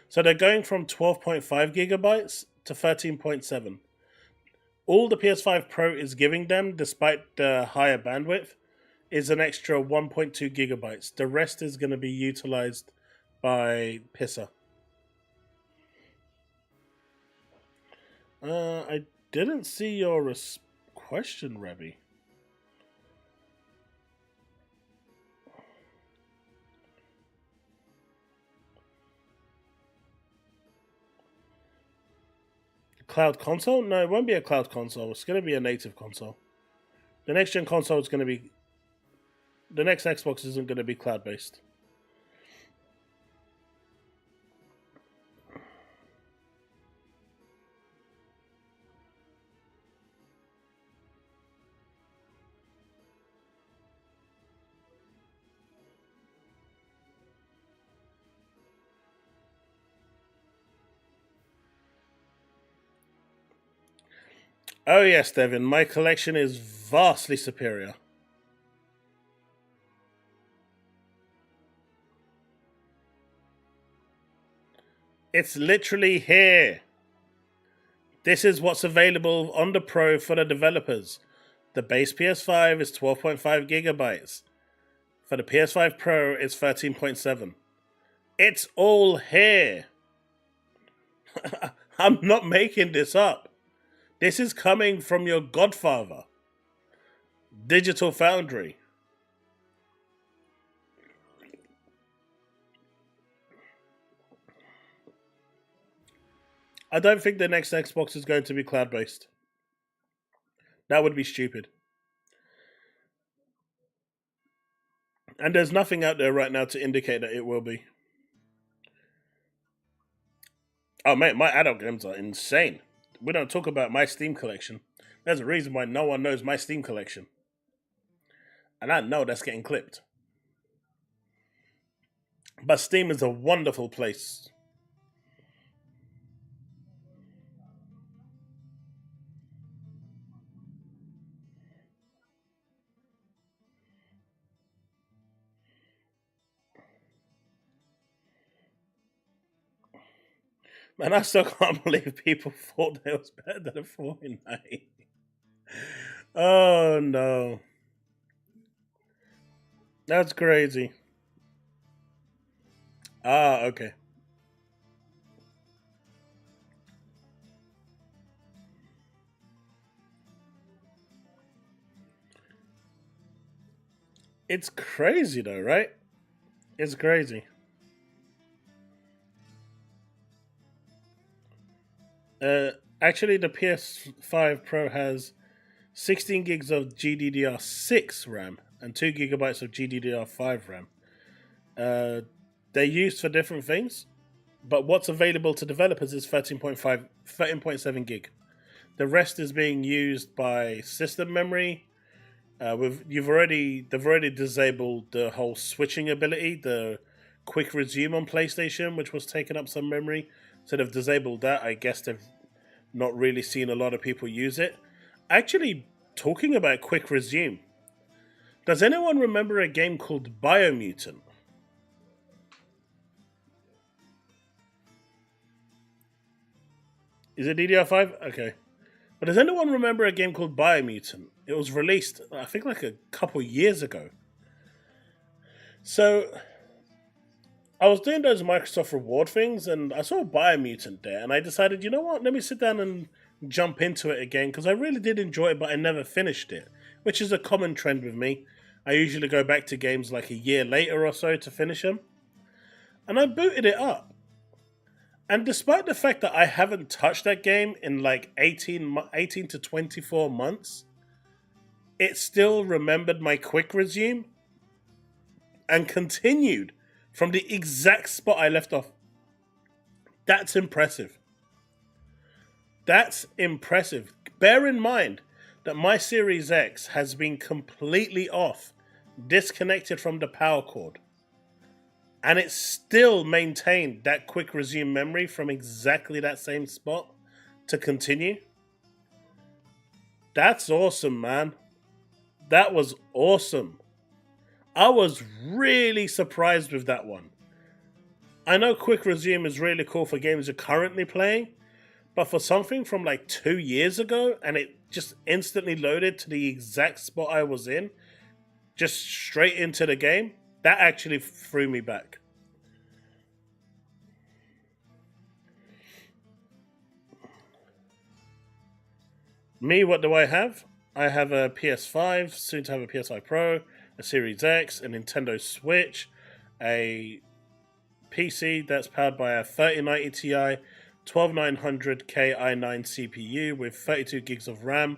So they're going from 12.5 gigabytes to 13.7. All the PS5 Pro is giving them, despite the higher bandwidth, is an extra 1.2 gigabytes. The rest is going to be utilized by Pisser. I didn't see your question, Rebby. Cloud console? No, it won't be a cloud console. It's going to be a native console. The next gen console is going to be. The next Xbox isn't going to be cloud based. Oh, yes, Devin. My collection is vastly superior. It's literally here. This is what's available on the Pro for the developers. The base PS5 is 12.5 gigabytes. For the PS5 Pro, it's 13.7. It's all here. I'm not making this up. This is coming from your godfather, Digital Foundry. I don't think the next Xbox is going to be cloud-based. That would be stupid. And there's nothing out there right now to indicate that it will be. Oh, mate, my adult games are insane. We don't talk about my Steam collection. There's a reason why no one knows my Steam collection. And I know that's getting clipped. But Steam is a wonderful place. Man, I still can't believe people thought that was better than a 49. Oh, no. That's crazy. Ah, okay. It's crazy, though, right? It's crazy. Actually, the PS5 Pro has 16 gigs of GDDR6 RAM and 2 gigabytes of GDDR5 RAM. They're used for different things, but what's available to developers is 13.7 gig. The rest is being used by system memory. They've already disabled the whole switching ability, the quick resume on PlayStation, which was taking up some memory. So they've disabled that. I guess they've not really seen a lot of people use it. Actually, talking about quick resume, does anyone remember a game called Biomutant? Is it DDR5? Okay. But does anyone remember a game called Biomutant? It was released, I think, like a couple years ago. So, I was doing those Microsoft reward things, and I saw Biomutant there, and I decided, you know what, let me sit down and jump into it again, because I really did enjoy it, but I never finished it, which is a common trend with me. I usually go back to games like a year later or so to finish them. And I booted it up. And despite the fact that I haven't touched that game in like 18 to 24 months, it still remembered my quick resume and continued from the exact spot I left off. That's impressive. That's impressive. Bear in mind that my Series X has been completely off, disconnected from the power cord. And it still maintained that quick resume memory from exactly that same spot to continue. That's awesome, man. That was awesome. I was really surprised with that one. I know quick resume is really cool for games you're currently playing, but for something from like 2 years ago and it just instantly loaded to the exact spot I was in, just straight into the game, that actually threw me back. Me, what do I have? I have a PS5, soon to have a PS5 Pro, a Series X, a Nintendo Switch, a PC that's powered by a 3090 Ti 12900K i9 CPU with 32 gigs of RAM.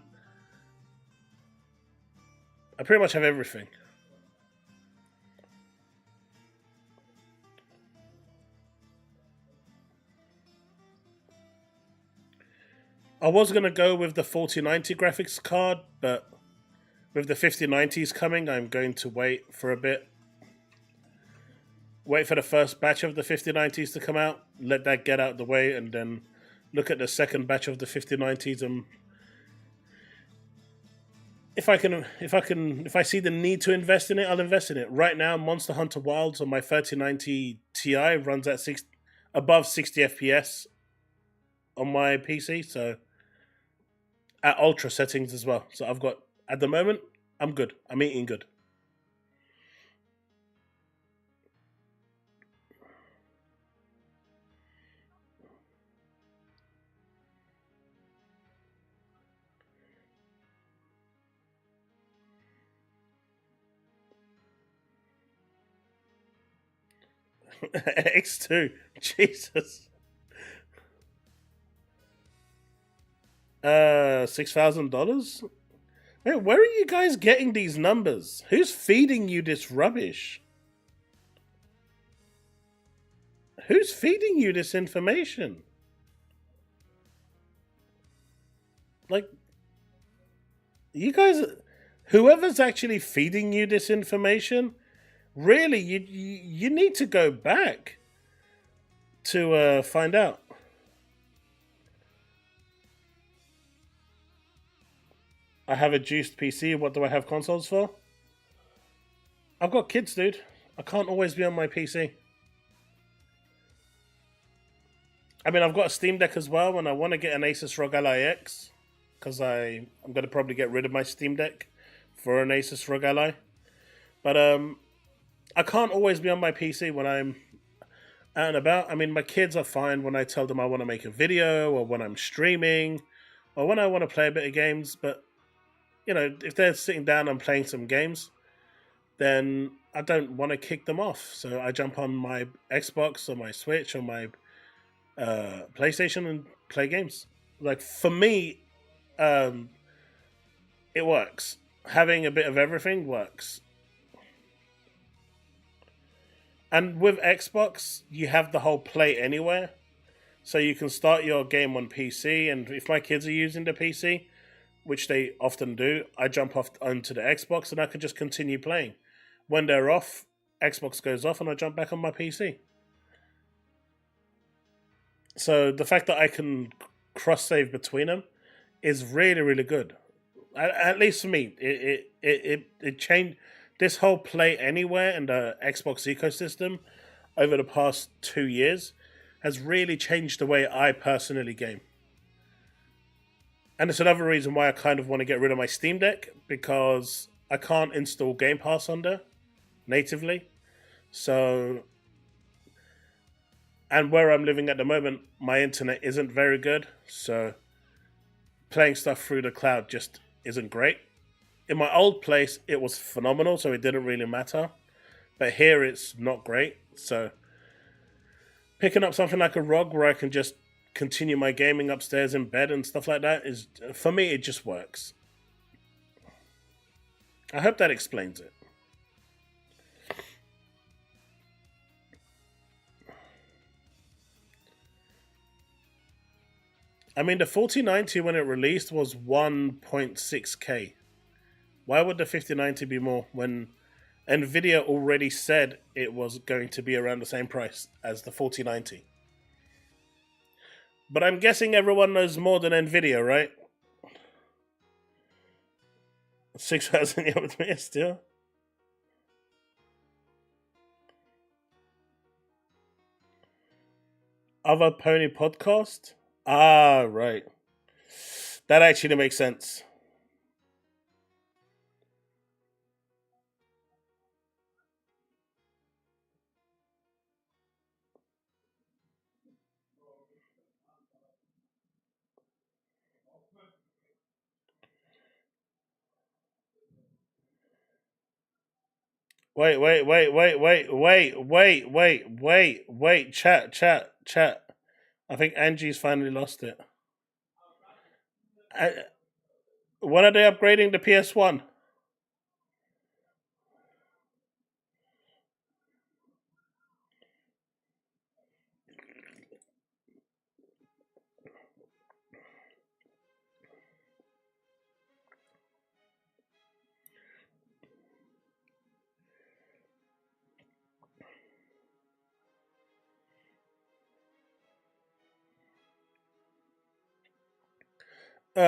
I pretty much have everything. I was going to go with the 4090 graphics card, but with the 5090s coming, I'm going to wait for a bit. Wait for the first batch of the 5090s to come out, let that get out of the way, and then look at the second batch of the 5090s. And if I see the need to invest in it, I'll invest in it. Right now, Monster Hunter Wilds on my 3090 Ti runs at above 60 FPS on my PC, so at ultra settings as well. So I've got at the moment, I'm good. I'm eating good. X2. Jesus. $6,000? Wait, where are you guys getting these numbers? Who's feeding you this rubbish? Who's feeding you this information? Like, you guys, whoever's actually feeding you this information, really, you need to go back to find out. I have a juiced PC. What do I have consoles for? I've got kids, dude. I can't always be on my PC. I mean, I've got a Steam Deck as well, and I want to get an Asus ROG Ally X because I'm going to probably get rid of my Steam Deck for an Asus ROG Ally. But I can't always be on my PC when I'm out and about. I mean, my kids are fine when I tell them I want to make a video or when I'm streaming or when I want to play a bit of games. But, you know, if they're sitting down and playing some games, then I don't want to kick them off. So I jump on my Xbox or my Switch or my PlayStation and play games. Like, for me, it works. Having a bit of everything works. And with Xbox, you have the whole play anywhere. So you can start your game on PC, and if my kids are using the PC, which they often do, I jump off onto the Xbox and I can just continue playing. When they're off, Xbox goes off and I jump back on my PC. So the fact that I can cross-save between them is really, really good. At least for me, it changed this whole play anywhere and the Xbox ecosystem over the past 2 years has really changed the way I personally game. And it's another reason why I kind of want to get rid of my Steam Deck, because I can't install Game Pass on there natively. So, and where I'm living at the moment, my internet isn't very good. So playing stuff through the cloud just isn't great. In my old place, it was phenomenal, so it didn't really matter. But here, it's not great. So picking up something like a ROG where I can just continue my gaming upstairs in bed and stuff like that is, for me, it just works. I hope that explains it. I mean, the 4090 when it released was 1.6K. Why would the 5090 be more when Nvidia already said it was going to be around the same price as the 4090? But I'm guessing everyone knows more than Nvidia, right? 6,000 with me still. Other Pony podcast? Ah, right. That actually makes sense. Wait, chat. I think Angie's finally lost it. When are they upgrading the PS1?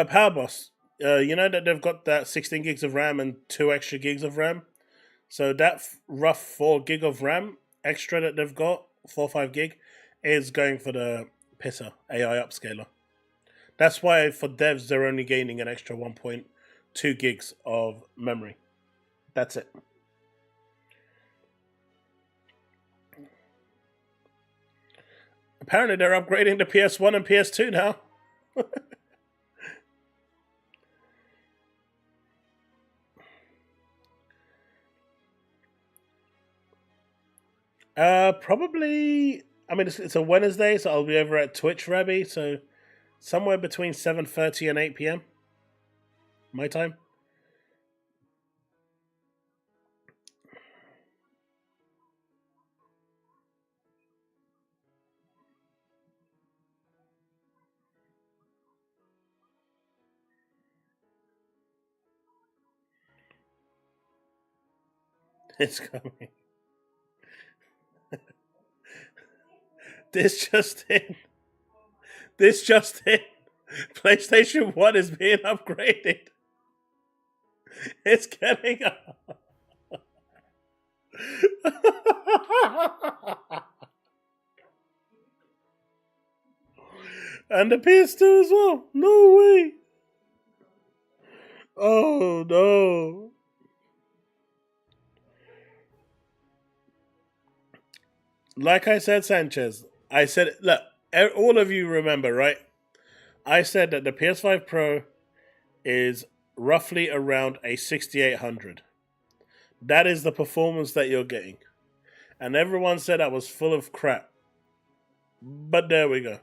Power Boss. You know that they've got that 16 gigs of RAM and 2 extra gigs of RAM? So that rough 4 gig of RAM extra that they've got, 4 or 5 gig, is going for the Pisser AI upscaler. That's why for devs they're only gaining an extra 1.2 2 gigs of memory. That's it. Apparently they're upgrading to PS1 and PS2 now. Probably. I mean, it's a Wednesday, so I'll be over at Twitch, Rabbi. So somewhere between 7:30 and 8 p.m. my time. It's coming. This just in. This just in. PlayStation 1 is being upgraded. It's getting up. And the PS2 as well. No way. Oh no. Like I said, Sanchez, I said, look, all of you remember, right? I said that the PS5 Pro is roughly around a 6800. That is the performance that you're getting. And everyone said I was full of crap. But there we go.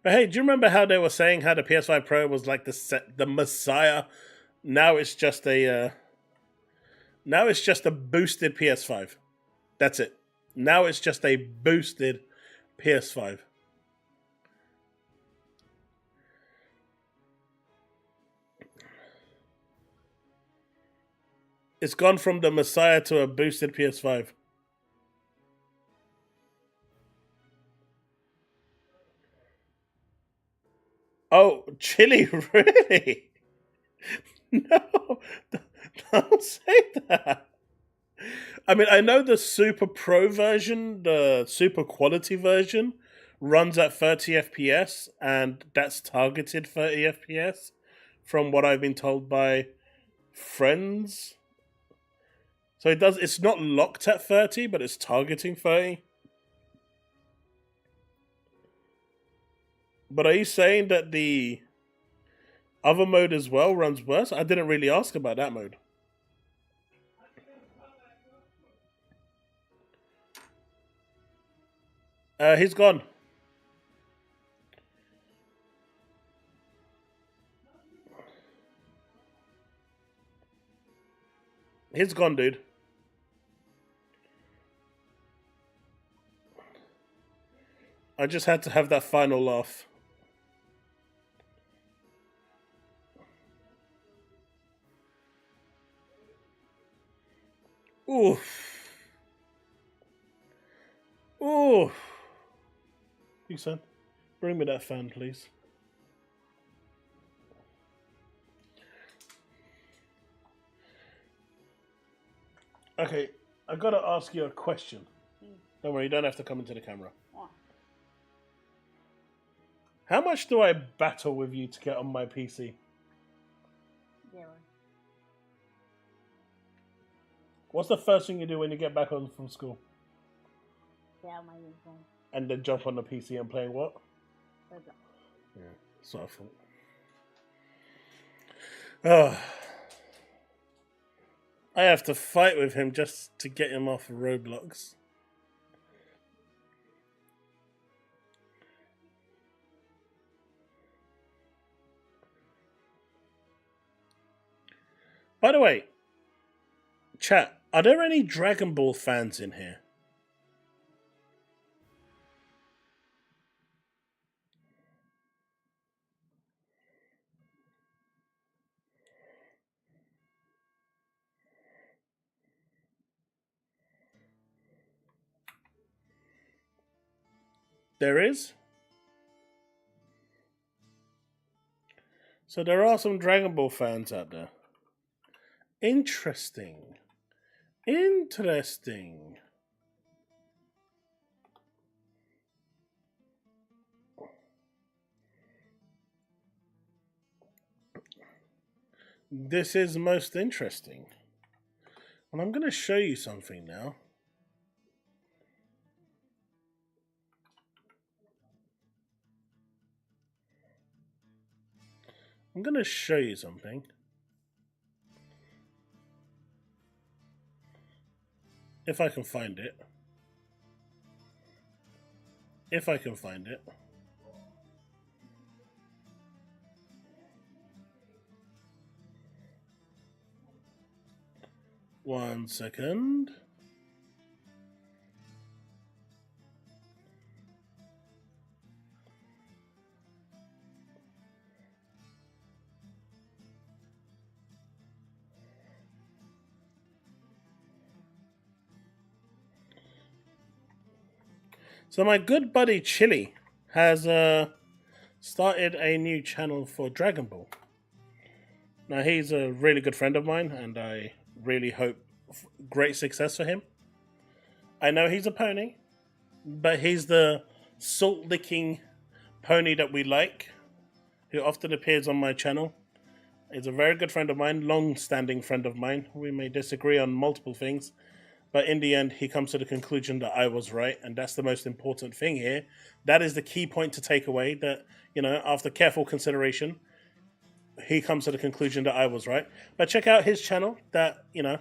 But hey, do you remember how they were saying how the PS5 Pro was like the messiah? Now it's just a boosted PS5. That's it. Now it's just a boosted PS5. It's gone from the messiah to a boosted PS5. Oh, Chille, really? No, don't say that. I mean, I know the Super Pro version, the Super Quality version, runs at 30 FPS, and that's targeted 30 FPS, from what I've been told by friends. So it does. It's not locked at 30, but it's targeting 30. But are you saying that the other mode as well runs worse? I didn't really ask about that mode. He's gone. He's gone, dude. I just had to have that final laugh. Oof. Oof. You son, bring me that fan, please. Okay, I gotta ask you a question. Don't worry, you don't have to come into the camera. How much do I battle with you to get on my PC? 0. What's the first thing you do when you get back home from school? Get out my uniform. And then jump on the PC and playing what? Roblox. Yeah, that's what I thought. Oh. I have to fight with him just to get him off of Roblox. By the way, chat, are there any Dragon Ball fans in here? There is? So there are some Dragon Ball fans out there. Interesting. Interesting. This is most interesting. And I'm going to show you something now. I'm going to show you something. If I can find it. If I can find it. One second. So my good buddy Chille has started a new channel for Dragon Ball. Now he's a really good friend of mine, and I really hope great success for him. I know he's a pony, but he's the salt-licking pony that we like, who often appears on my channel. He's a very good friend of mine, long-standing friend of mine. We may disagree on multiple things, but in the end, he comes to the conclusion that I was right, and that's the most important thing here. That is the key point to take away, that, you know, after careful consideration, he comes to the conclusion that I was right. But check out his channel, that, you know,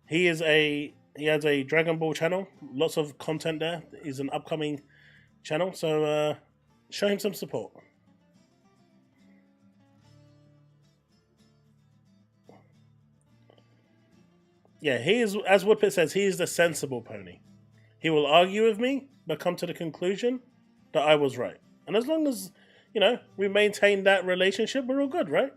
he has a Dragon Ball channel, lots of content there. He's an upcoming channel, so show him some support. Yeah, he is, as Woodpit says, he is the sensible pony. He will argue with me, but come to the conclusion that I was right. And as long as, you know, we maintain that relationship, we're all good, right?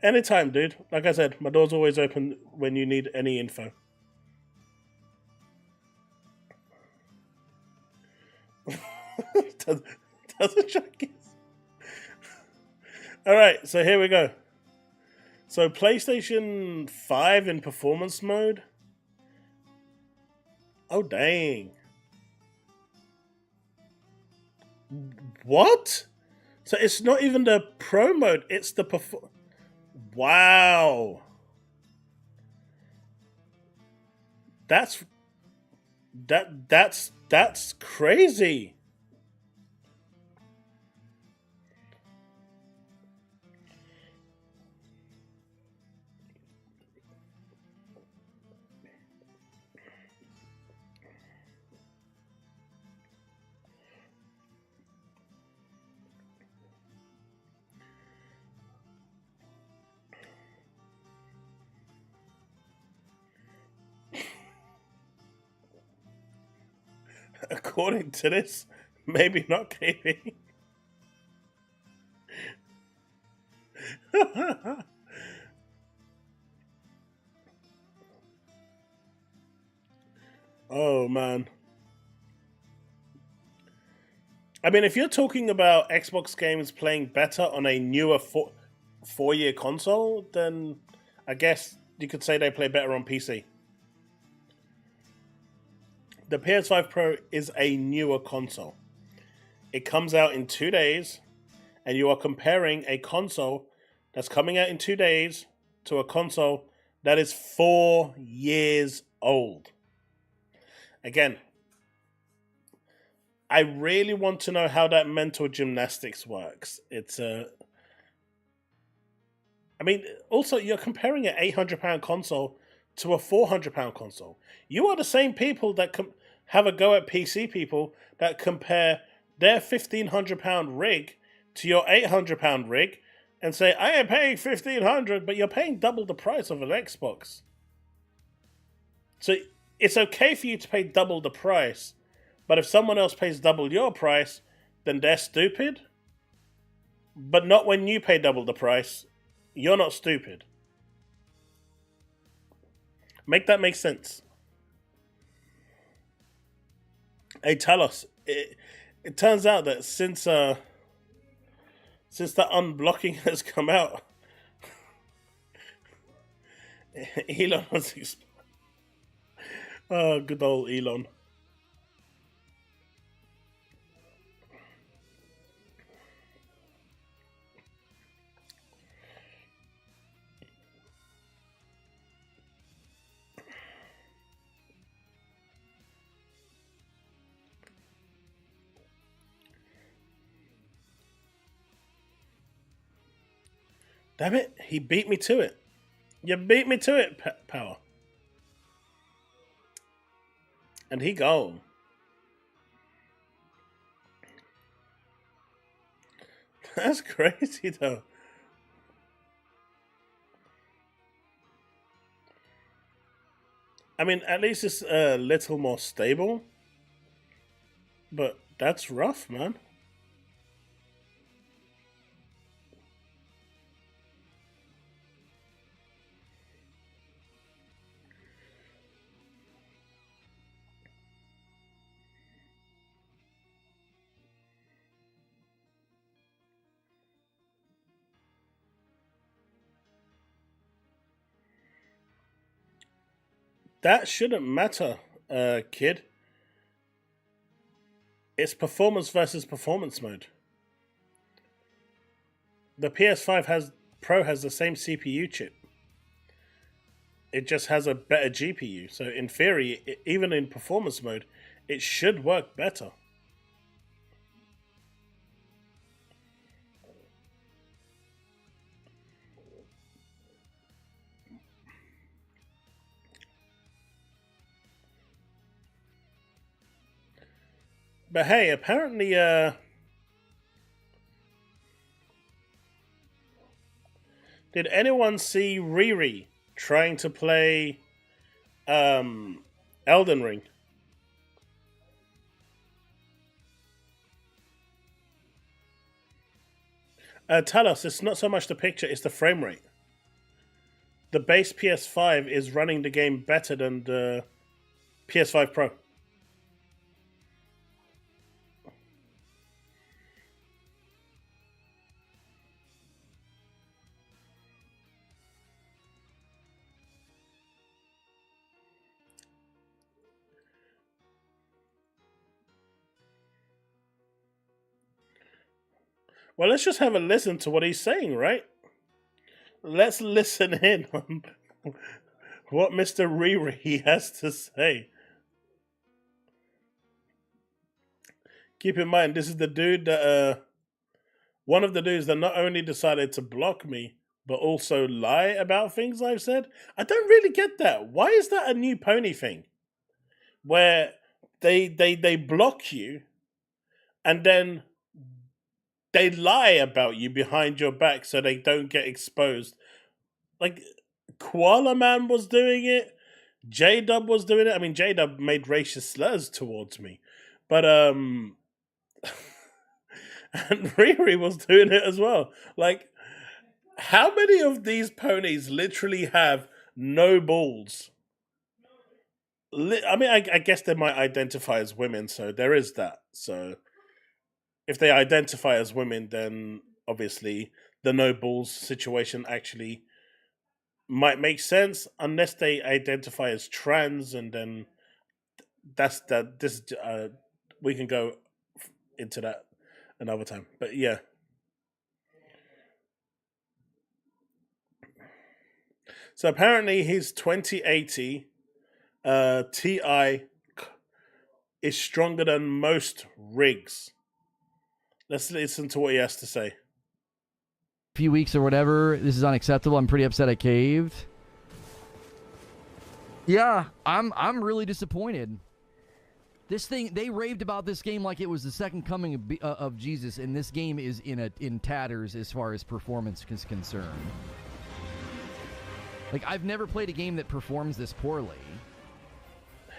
Anytime, dude. Like I said, my door's always open when you need any info. Doesn't check it. Alright, so here we go. So PlayStation 5 in performance mode. Oh, dang. What? So it's not even the Pro mode, it's the Wow. That's crazy. According to this, maybe not KB. Oh, man. I mean, if you're talking about Xbox games playing better on a newer four-year console, then I guess you could say they play better on PC. The PS5 Pro is a newer console. It comes out in 2 days, and you are comparing a console that's coming out in 2 days to a console that is 4 years old. Again, I really want to know how that mental gymnastics works. I mean, also, you're comparing an £800 console to a £400 console. You are the same people that have a go at PC people that compare their £1,500 rig to your £800 rig and say, I am paying $1,500, but you're paying double the price of an Xbox. So it's okay for you to pay double the price, but if someone else pays double your price, then they're stupid. But not when you pay double the price. You're not stupid. Make that make sense. Hey, Talos, it turns out that since that unblocking has come out, Elon was... Oh, good old Elon. Damn it, he beat me to it. You beat me to it, Power. And he gone. That's crazy, though. I mean, at least it's a little more stable. But that's rough, man. That shouldn't matter, kid. It's performance versus performance mode. The PS5 Pro has the same CPU chip. It just has a better GPU. So in theory, even in performance mode, it should work better. But hey, apparently, did anyone see Riri trying to play Elden Ring? Talos, it's not so much the picture, it's the frame rate. The base PS5 is running the game better than the PS5 Pro. Well, let's just have a listen to what he's saying, right? Let's listen in on what Mr. Riri has to say. Keep in mind, this is the dude that, one of the dudes that not only decided to block me, but also lie about things I've said. I don't really get that. Why is that a new pony thing? Where they block you, and then they lie about you behind your back so they don't get exposed. Like, Koala Man was doing it. J-Dub was doing it. I mean, J-Dub made racist slurs towards me. But, and Riri was doing it as well. Like, how many of these ponies literally have no balls? I mean, I guess they might identify as women, so there is that. So if they identify as women, then obviously the no balls situation actually might make sense, unless they identify as trans, and then that's that. This we can go into that another time. But yeah. So apparently his 2080 Ti is stronger than most rigs. Let's listen to what he has to say. Few weeks or whatever, this is unacceptable. I'm pretty upset I caved. Yeah, I'm really disappointed. This thing, they raved about this game like it was the second coming of Jesus, and this game is in tatters as far as performance is concerned. Like, I've never played a game that performs this poorly.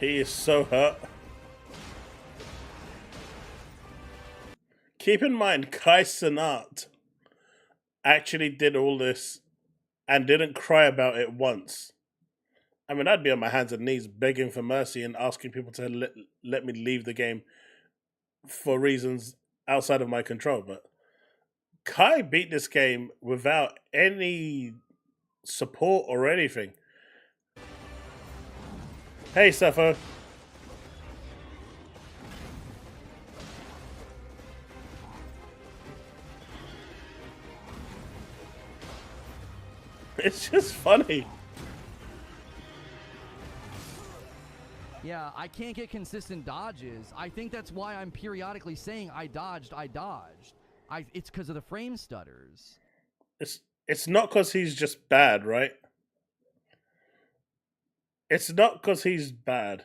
He is so hurt. Keep in mind, Kai Cenat actually did all this and didn't cry about it once. I mean, I'd be on my hands and knees begging for mercy and asking people to let me leave the game for reasons outside of my control. But Kai beat this game without any support or anything. Hey, Sefo. It's just funny. Yeah, I can't get consistent dodges. I think that's why I'm periodically saying I dodged. It's because of the frame stutters. It's not because he's just bad, right? It's not because he's bad.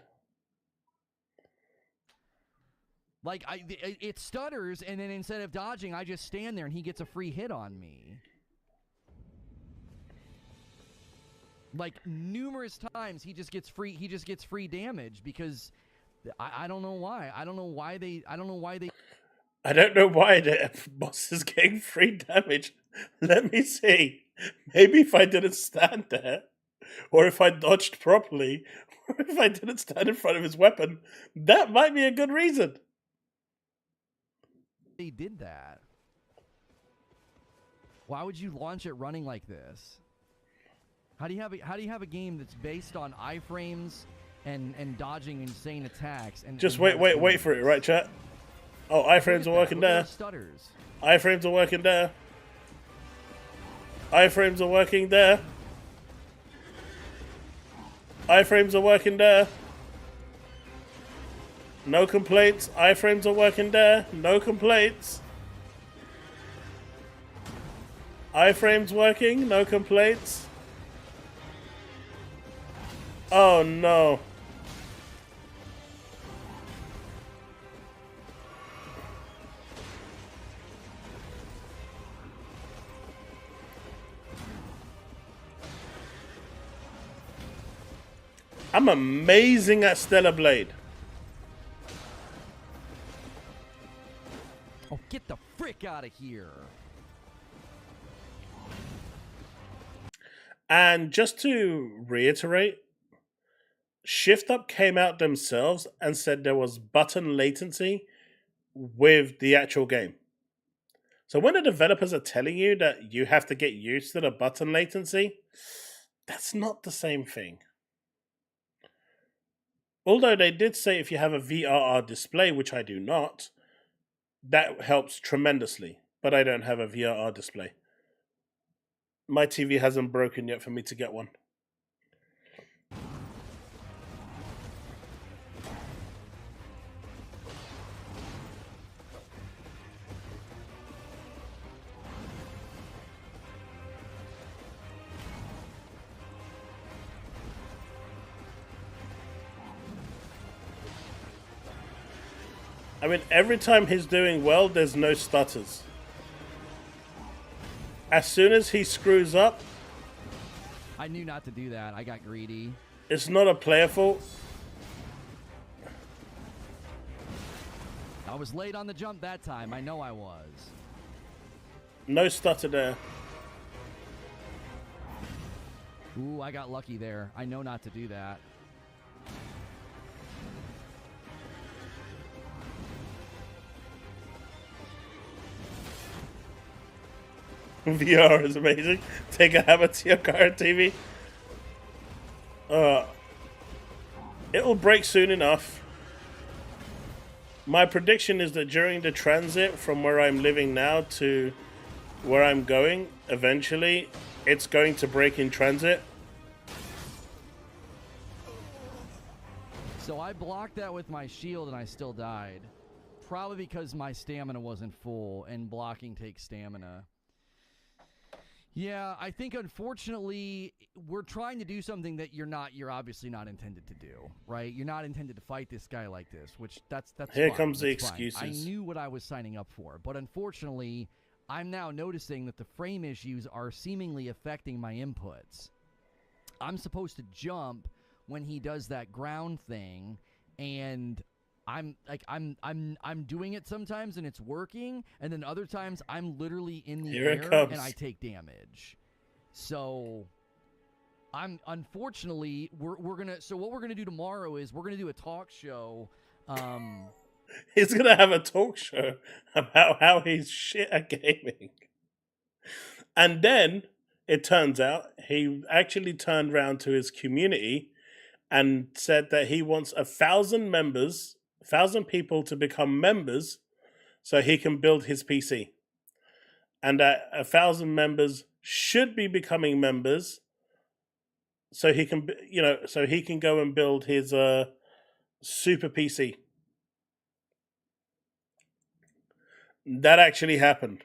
Like, it stutters, and then instead of dodging, I just stand there, and he gets a free hit on me. Like, numerous times, he just gets free damage, because I don't know why. I don't know why they... I don't know why the boss is getting free damage. Let me see. Maybe if I didn't stand there, or if I dodged properly, or if I didn't stand in front of his weapon, that might be a good reason. They did that. Why would you launch it running like this? How do you have a game that's based on iframes and dodging insane attacks? And just wait for it, right, chat? Oh, iframes are working there. Stutters. Iframes are working there. Iframes are working there. Iframes are working there. No complaints. Iframes are working there. No complaints. Iframes working. No complaints. Oh no. I'm amazing at Stellar Blade. Oh, get the frick out of here. And just to reiterate, Shift Up came out themselves and said there was button latency with the actual game. So when the developers are telling you that you have to get used to the button latency, that's not the same thing. Although they did say if you have a VRR display, which I do not, that helps tremendously. But I don't have a VRR display. My TV hasn't broken yet for me to get one. I mean, every time he's doing well, there's no stutters. As soon as he screws up... I knew not to do that. I got greedy. It's not a player fault. I was late on the jump that time. I know I was. No stutter there. Ooh, I got lucky there. I know not to do that. VR is amazing. Take a hammer to your current TV. It will break soon enough. My prediction is that during the transit from where I'm living now to where I'm going, eventually, it's going to break in transit. So I blocked that with my shield and I still died. Probably because my stamina wasn't full, and blocking takes stamina. Yeah, I think unfortunately we're trying to do something that you're obviously not intended to do, right? You're not intended to fight this guy like this, which that's Here fine, comes the that's fine. excuses. I knew what I was signing up for, but unfortunately I'm now noticing that the frame issues are seemingly affecting my inputs. I'm supposed to jump when he does that ground thing, and I'm doing it sometimes and it's working, and then other times I'm literally in the air and I take damage. So I'm unfortunately we're gonna so what we're gonna do tomorrow is we're gonna do a talk show. He's gonna have a talk show about how he's shit at gaming. And then it turns out he actually turned around to his community and said that he wants 1,000 members, 1,000 people to become members so he can build his PC. And that 1,000 members should be becoming members so he can, so he can go and build his super PC. That actually happened.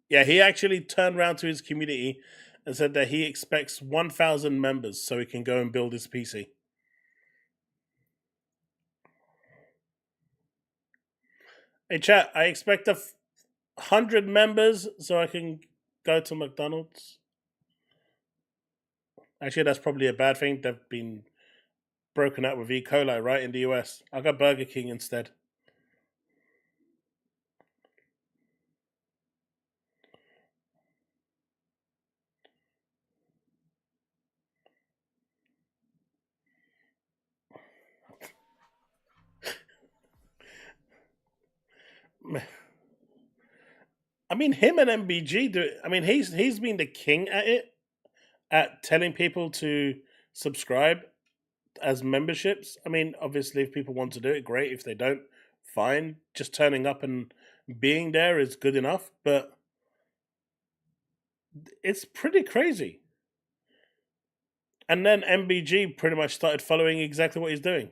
Yeah, he actually turned around to his community and said that he expects 1,000 members so he can go and build his PC. Hey, chat, I expect 100 members so I can go to McDonald's. Actually, that's probably a bad thing. They've been broken out with E. coli, right, in the US. I got Burger King instead. I mean, him and MBG do it. I mean, he's been the king at it, at telling people to subscribe as memberships. I mean, obviously, if people want to do it, great. If they don't, fine. Just turning up and being there is good enough. But it's pretty crazy. And then MBG pretty much started following exactly what he's doing.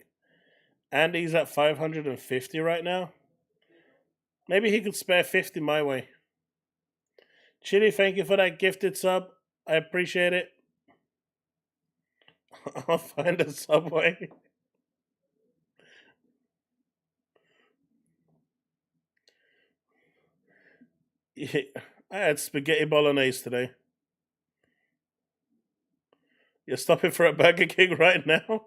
And he's at 550 right now. Maybe he could spare 50 my way. Chille, thank you for that gifted sub. I appreciate it. I'll find a Subway. Yeah, I had spaghetti bolognese today. You're stopping for a Burger King right now?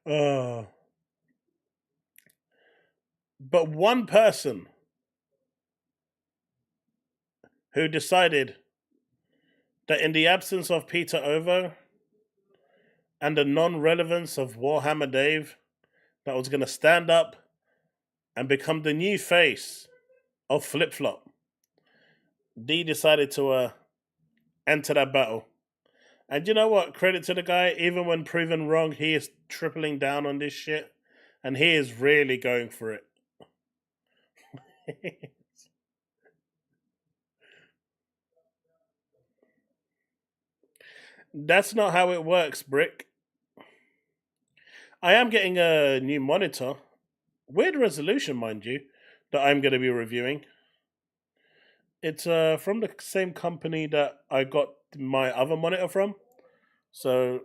Oh. But one person who decided that in the absence of Peter Ovo and the non-relevance of Warhammer Dave, that was going to stand up and become the new face of Flip Flop, D decided to enter that battle. And you know what? Credit to the guy. Even when proven wrong, he is tripling down on this shit. And he is really going for it. That's not how it works, Brick. I am getting a new monitor. Weird resolution, mind you, that I'm going to be reviewing. It's from the same company that I got my other monitor from. So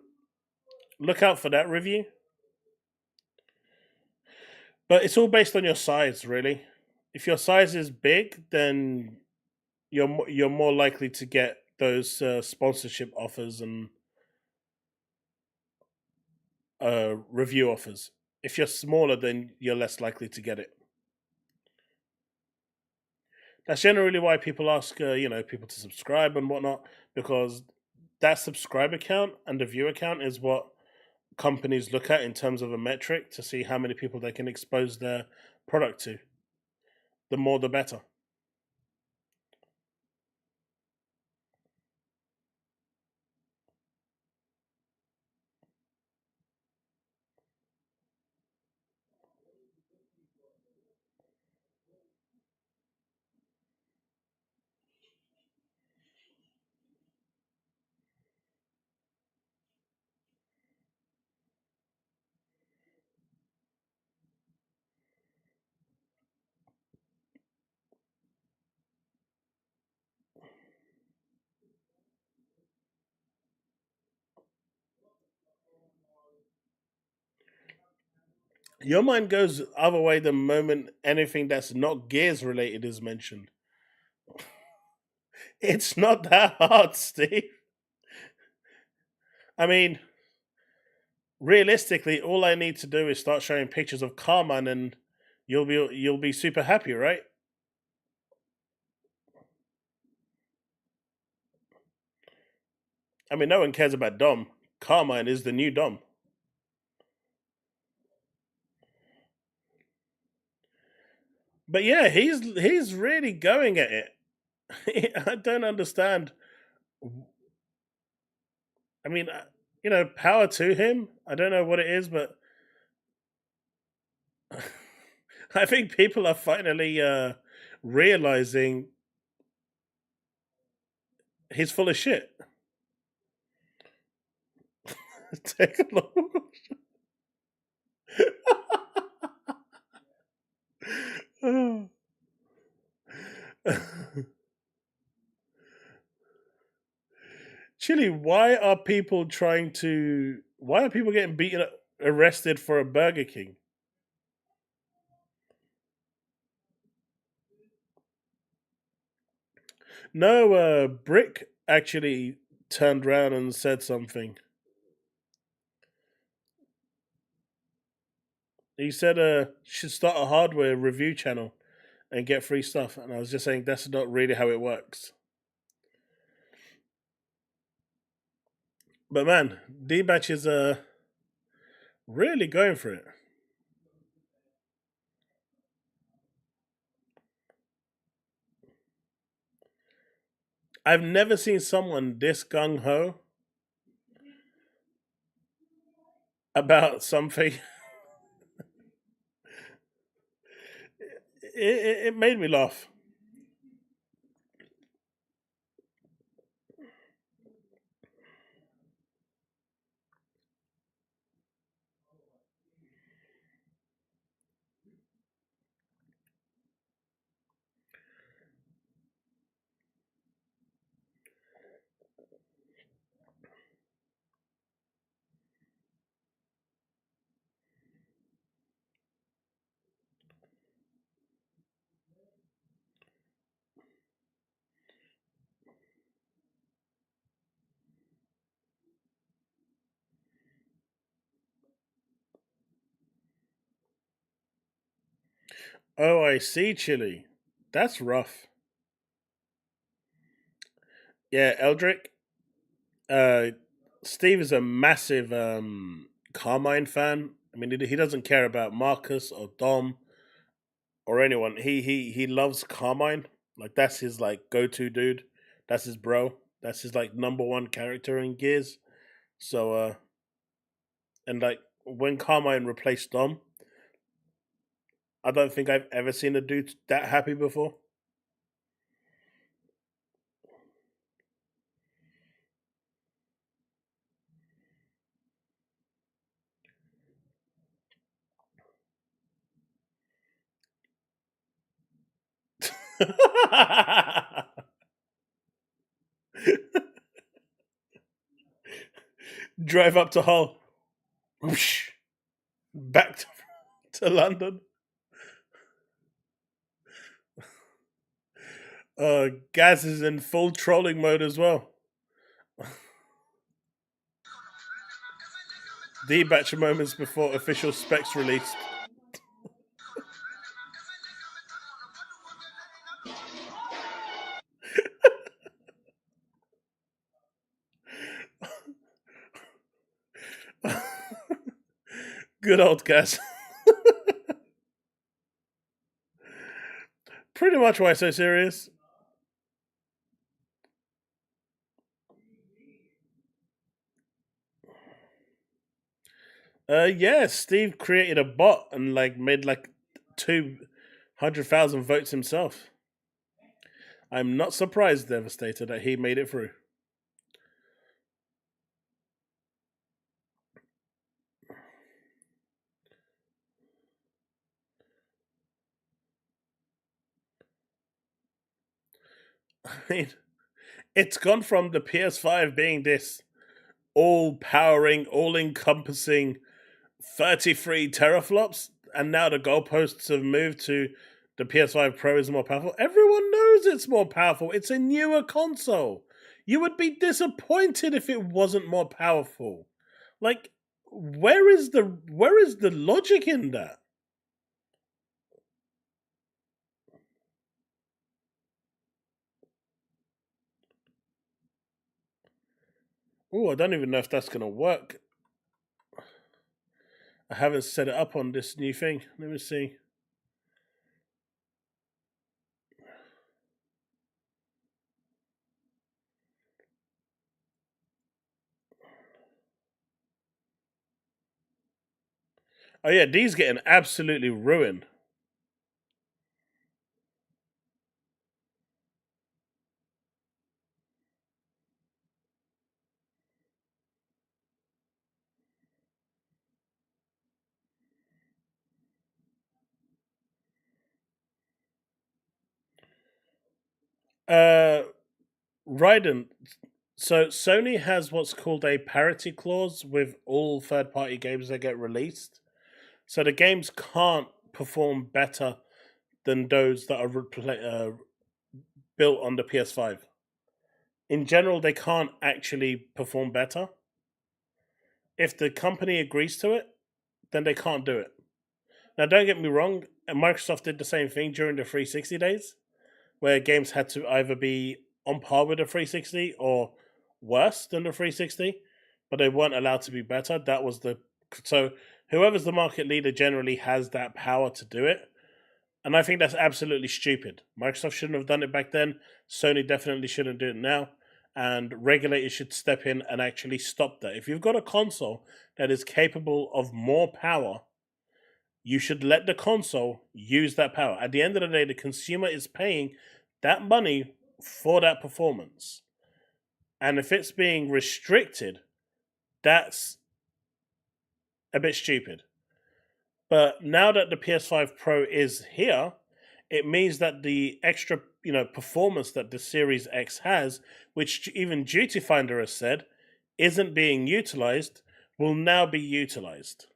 look out for that review. But it's all based on your size, really. If your size is big, then you're more likely to get those sponsorship offers and review offers. If you're smaller, then you're less likely to get it. That's generally why people ask, people to subscribe and whatnot, because that subscriber count and the viewer count is what companies look at in terms of a metric to see how many people they can expose their product to. The more, the better. Your mind goes the other way the moment anything that's not Gears related is mentioned. It's not that hard, Steve. I mean, realistically, all I need to do is start showing pictures of Carmine, and you'll be super happy, right? I mean, no one cares about Dom. Carmine is the new Dom. But yeah, he's really going at it. I don't understand. I mean, power to him. I don't know what it is, but I think people are finally realizing he's full of shit. Take a look. Chille, why are people getting arrested for a Burger King? No, Brick actually turned around and said something. He said, should start a hardware review channel and get free stuff. And I was just saying, that's not really how it works. But man, D-Batch is really going for it. I've never seen someone this gung-ho about something. It made me laugh. Oh, I see, Chille. That's rough. Yeah, Eldrick. Uh, Steve is a massive Carmine fan. I mean, he doesn't care about Marcus or Dom or anyone. He loves Carmine. Like that's his like go to dude. That's his bro. That's his like number one character in Gears. So and like when Carmine replaced Dom, I don't think I've ever seen a dude that happy before. Drive up to Hull. Whoosh, back to London. Gaz is in full trolling mode as well. The batch of moments before official specs released. Good old Gaz. Pretty much why so serious. Yeah, Steve created a bot and like made like 200,000 votes himself. I'm not surprised, Devastator, that he made it through. I mean, it's gone from the PS5 being this all powering, all encompassing 33 teraflops, and now the goalposts have moved to the PS5 Pro is more powerful. Everyone knows it's more powerful. It's a newer console. You would be disappointed if it wasn't more powerful. Like, where is the logic in that? Oh, I don't even know if that's gonna work. I haven't set it up on this new thing. Let me see. Oh yeah, D's getting absolutely ruined. Raiden. So Sony has what's called a parity clause with all third-party games that get released. So the games can't perform better than those that are built on the PS5. In general, they can't actually perform better. If the company agrees to it, then they can't do it. Now, don't get me wrong, Microsoft did the same thing during the 360 days, where games had to either be on par with the 360 or worse than the 360, but they weren't allowed to be better. That was so whoever's the market leader generally has that power to do it. And I think that's absolutely stupid. Microsoft shouldn't have done it back then. Sony definitely shouldn't do it now. And regulators should step in and actually stop that. If you've got a console that is capable of more power, you should let the console use that power. At the end of the day, the consumer is paying that money for that performance. And if it's being restricted, that's a bit stupid. But now that the PS5 Pro is here, it means that the extra, performance that the Series X has, which even Duty Finder has said isn't being utilized, will now be utilized.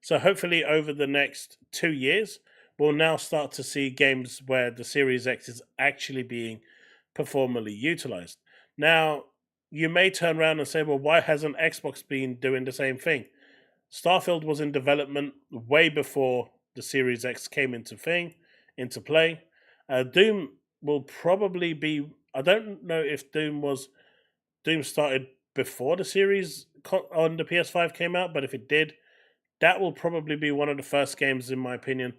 So hopefully over the next 2 years, we'll now start to see games where the Series X is actually being performantly utilized. Now, you may turn around and say, well, why hasn't Xbox been doing the same thing? Starfield was in development way before the Series X came into play. Doom will probably be. I don't know if Doom started before the series on the PS5 came out, but if it did, that will probably be one of the first games, in my opinion,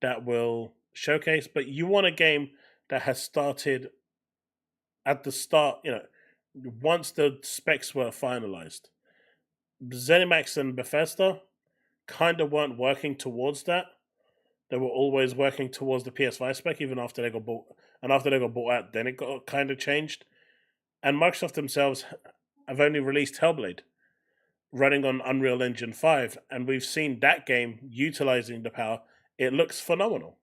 that will showcase. But you want a game that has started at the start, once the specs were finalized. ZeniMax and Bethesda kind of weren't working towards that. They were always working towards the PS5 spec, even after they got bought. And after they got bought out, then it got kind of changed. And Microsoft themselves have only released Hellblade, running on Unreal Engine 5, and we've seen that game utilizing the power. It looks phenomenal.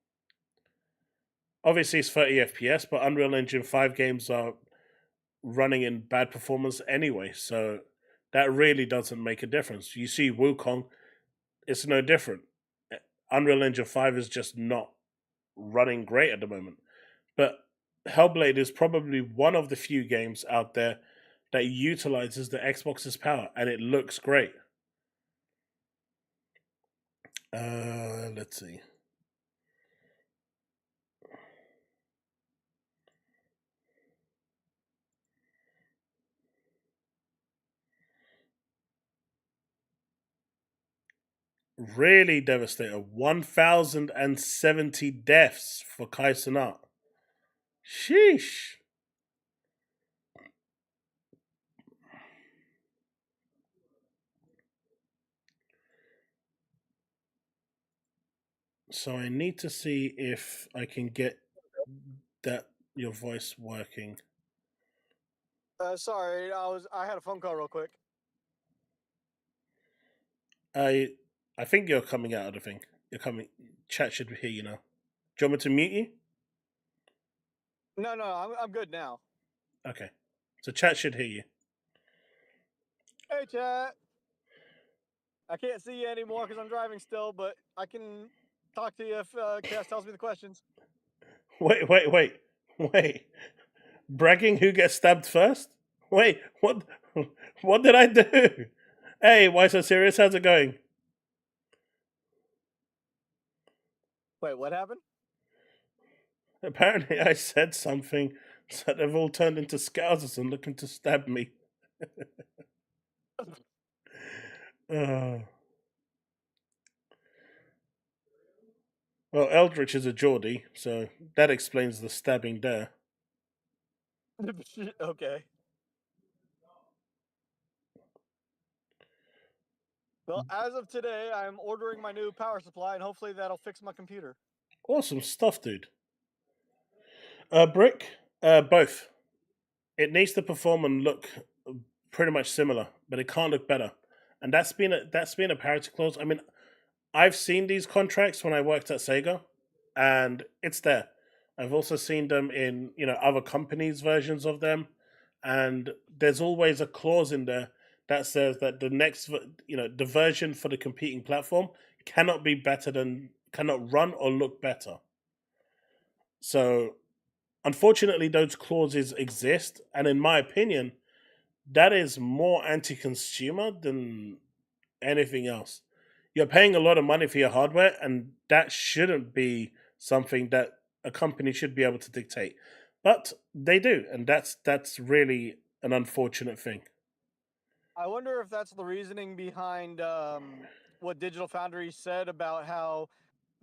Obviously, it's 30 FPS, but Unreal Engine 5 games are running in bad performance anyway, so that really doesn't make a difference. You see Wukong, it's no different. Unreal Engine 5 is just not running great at the moment. But Hellblade is probably one of the few games out there that utilizes the Xbox's power, and it looks great. Let's see. Really devastating. 1,070 deaths for Kai Cenat. Sheesh. So I need to see if I can get that your voice working. Sorry, I had a phone call real quick. I think you're coming out of the thing. You're coming. Chat should hear you now. Do you want me to mute you? No, I'm good now. Okay. So chat should hear you. Hey, chat. I can't see you anymore because I'm driving still, but I can talk to you if Cass tells me the questions. Wait. Bragging who gets stabbed first? Wait, what? What did I do? Hey, why so serious? How's it going? Wait, what happened? Apparently I said something, so they've all turned into scousers and looking to stab me. Well, Eldritch is a Geordie, so that explains the stabbing there. Okay. Well, as of today, I'm ordering my new power supply, and hopefully that'll fix my computer. Awesome stuff, dude. Brick, both. It needs to perform and look pretty much similar, but it can't look better. And that's been a parity clause. I mean, I've seen these contracts when I worked at Sega, and it's there. I've also seen them in, other companies' versions of them, and there's always a clause in there that says that the next, the version for the competing platform cannot run or look better. So, unfortunately, those clauses exist, and in my opinion, that is more anti-consumer than anything else. You're paying a lot of money for your hardware, and that shouldn't be something that a company should be able to dictate. But they do, and that's really an unfortunate thing. I wonder if that's the reasoning behind what Digital Foundry said about how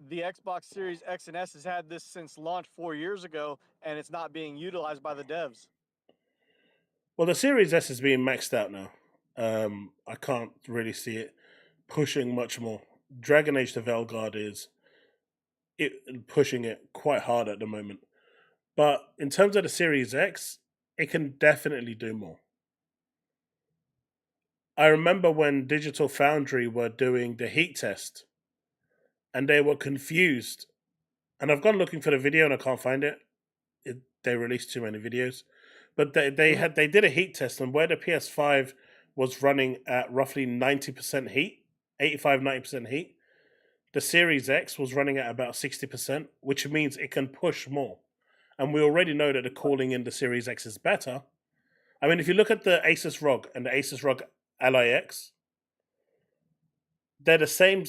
the Xbox Series X and S has had this since launch 4 years ago, and it's not being utilized by the devs. Well, the Series S is being maxed out now. I can't really see it pushing much more. Dragon Age the Veilguard is pushing it quite hard at the moment. But in terms of the Series X, it can definitely do more. I remember when Digital Foundry were doing the heat test and they were confused. And I've gone looking for the video and I can't find it. They released too many videos. But they did a heat test, and where the PS5 was running at roughly 90% heat, 85-90% heat, the Series X was running at about 60%, which means it can push more. And we already know that the cooling in the Series X is better. I mean, if you look at the Asus ROG and the Asus ROG Ally X, they're the same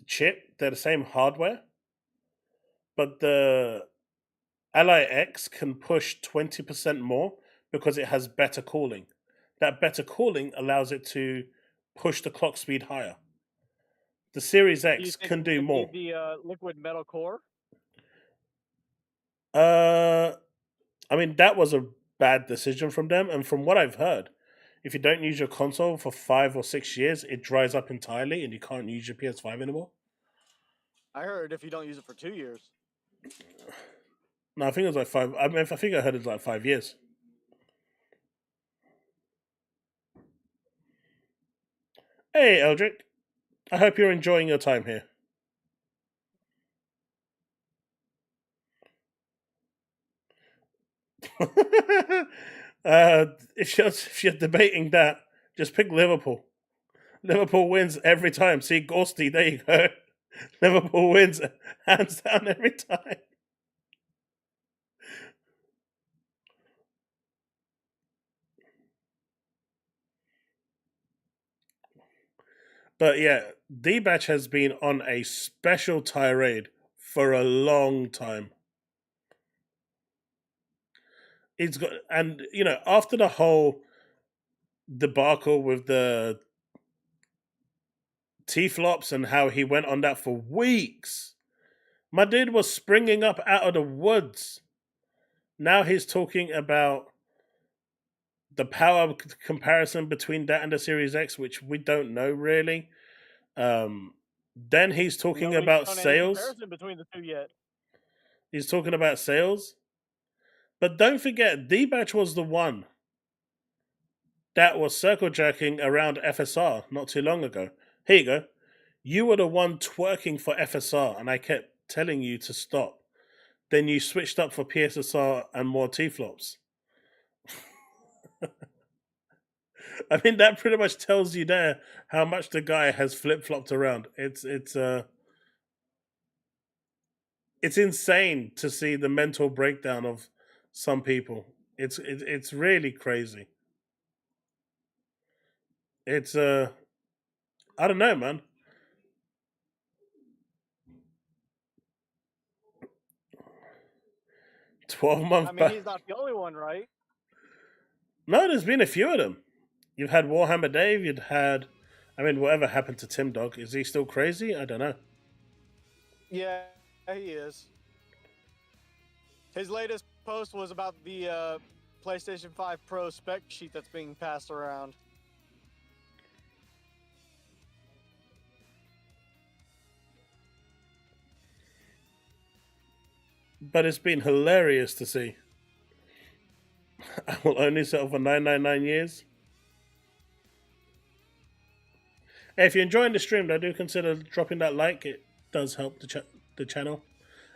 chip, they're the same hardware, but the Ally X can push 20% more because it has better cooling. That better cooling allows it to push the clock speed higher. The Series X can do more. The liquid metal core? I mean, that was a bad decision from them, and from what I've heard, if you don't use your console for 5 or 6 years, it dries up entirely and you can't use your PS5 anymore. I heard if you don't use it for 2 years. No, I think it was like 5. I mean, I think I heard it's like 5 years. Hey, Eldrick. I hope you're enjoying your time here. If you're debating that, just pick Liverpool. Liverpool wins every time. See, Ghosty, there you go. Liverpool wins hands down every time. But yeah, D-Batch has been on a special tirade for a long time. It's got, and after the whole debacle with the T-flops and how he went on that for weeks, my dude was springing up out of the woods. Now he's talking about the power comparison between that and the Series X, which we don't know really. Then he's talking about sales. Comparison between the two yet. He's talking about sales. But don't forget, D-Batch was the one that was circle jerking around FSR not too long ago. Here you go. You were the one twerking for FSR, and I kept telling you to stop. Then you switched up for PSSR and more T-flops. I mean, that pretty much tells you there how much the guy has flip-flopped around. It's insane to see the mental breakdown of some people. It's really crazy. It's I don't know, man. $12-month. I mean, he's not the only one, right? No, there's been a few of them. You've had Warhammer Dave. You'd had, I mean, whatever happened to Tim Dog? Is he still crazy? I don't know. Yeah, he is. His latest post was about the PlayStation 5 Pro spec sheet that's being passed around. But it's been hilarious to see. I will only settle for 999 years. Hey, if you're enjoying the stream, I do consider dropping that like. It does help the channel.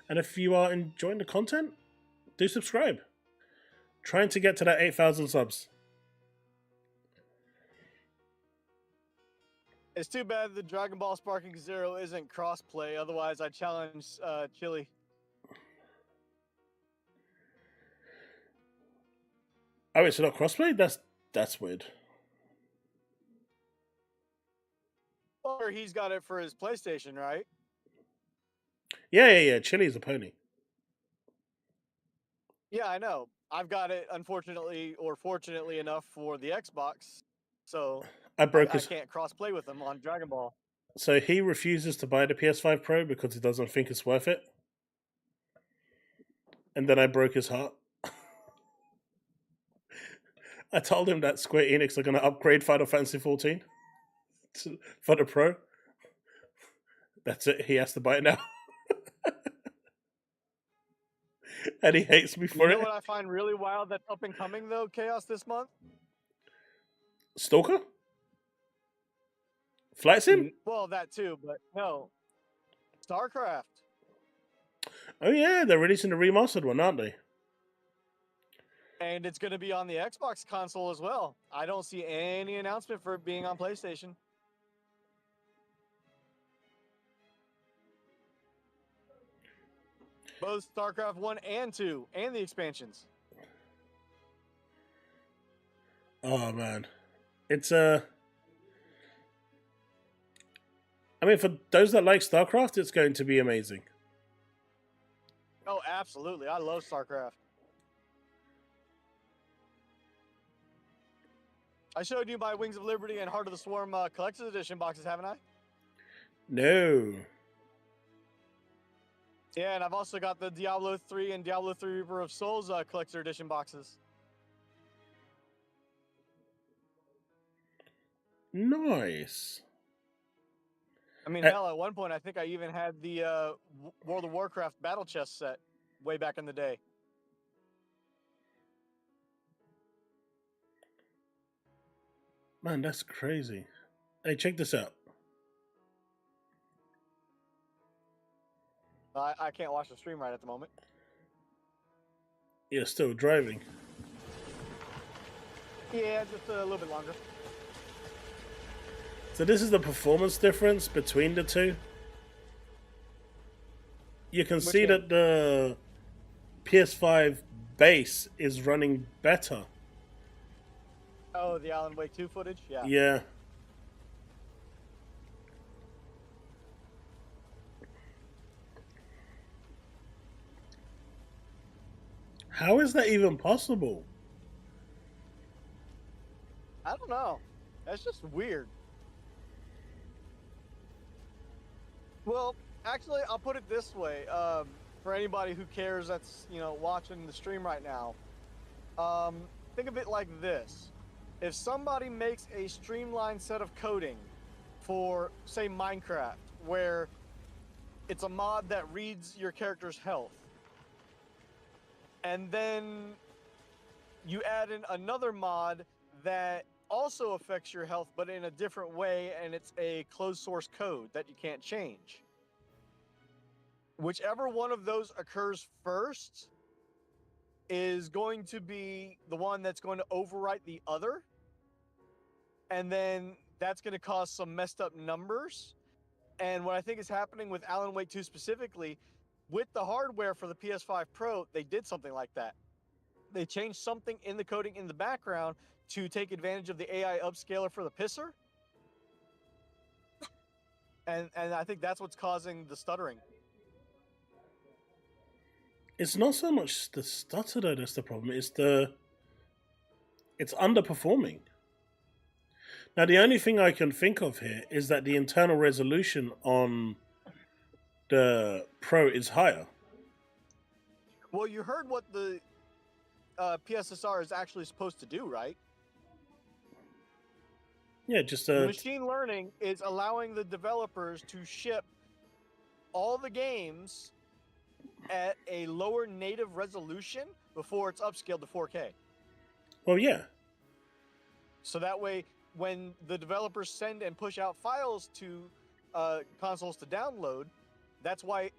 And if you are enjoying the content, do subscribe. Trying to get to that 8,000 subs. It's too bad the Dragon Ball Sparking Zero isn't crossplay. Otherwise, I challenge Chille. Oh, it's not crossplay? That's weird. Or he's got it for his PlayStation, right? Yeah. Chille's a pony. Yeah, I know. I've got it, unfortunately or fortunately enough, for the Xbox. So I I can't cross-play with him on Dragon Ball. So he refuses to buy the PS5 Pro because he doesn't think it's worth it. And then I broke his heart. I told him that Square Enix are going to upgrade Final Fantasy 14 for the Pro. That's it. He has to buy it now. And he hates me for it. You know what I find really wild that's up and coming, though, Chaos, this month? Stalker? Flight Sim? Well, that too, but no. StarCraft. Oh yeah, they're releasing the remastered one, aren't they? And it's going to be on the Xbox console as well. I don't see any announcement for it being on PlayStation. Both StarCraft 1 and 2, and the expansions. Oh man. It's I mean, for those that like StarCraft, it's going to be amazing. Oh, absolutely. I love StarCraft. I showed you my Wings of Liberty and Heart of the Swarm Collector's Edition boxes, haven't I? No. Yeah, and I've also got the Diablo 3 and Diablo 3 Reaper of Souls Collector's Edition boxes. Nice. I mean, hell, at one point, I think I even had the World of Warcraft Battle Chest set way back in the day. Man, that's crazy. Hey, check this out. I can't watch the stream right at the moment. You're still driving. Yeah, just a little bit longer. So this is the performance difference between the two. You can see game? that the PS5 base is running better. Oh, the Alan Wake 2 footage? Yeah. Yeah. How is that even possible? I don't know. That's just weird. Well, actually, I'll put it this way. For anybody who cares that's, watching the stream right now, think of it like this. If somebody makes a streamlined set of coding for, say, Minecraft, where it's a mod that reads your character's health, and then you add in another mod that also affects your health, but in a different way, and it's a closed source code that you can't change. Whichever one of those occurs first is going to be the one that's going to overwrite the other, and then that's going to cause some messed up numbers. And what I think is happening with Alan Wake 2 specifically, with the hardware for the PS5 Pro, they did something like that. They changed something in the coding in the background to take advantage of the AI upscaler for the pisser. And I think that's what's causing the stuttering. It's not so much the stutter though that's the problem. It's underperforming. Now the only thing I can think of here is that the internal resolution on the Pro is higher. Well, you heard what the PSSR is actually supposed to do, right? Yeah, just the machine learning is allowing the developers to ship all the games at a lower native resolution before it's upscaled to 4K. Well, yeah. So that way, when the developers send and push out files to consoles to download, that's why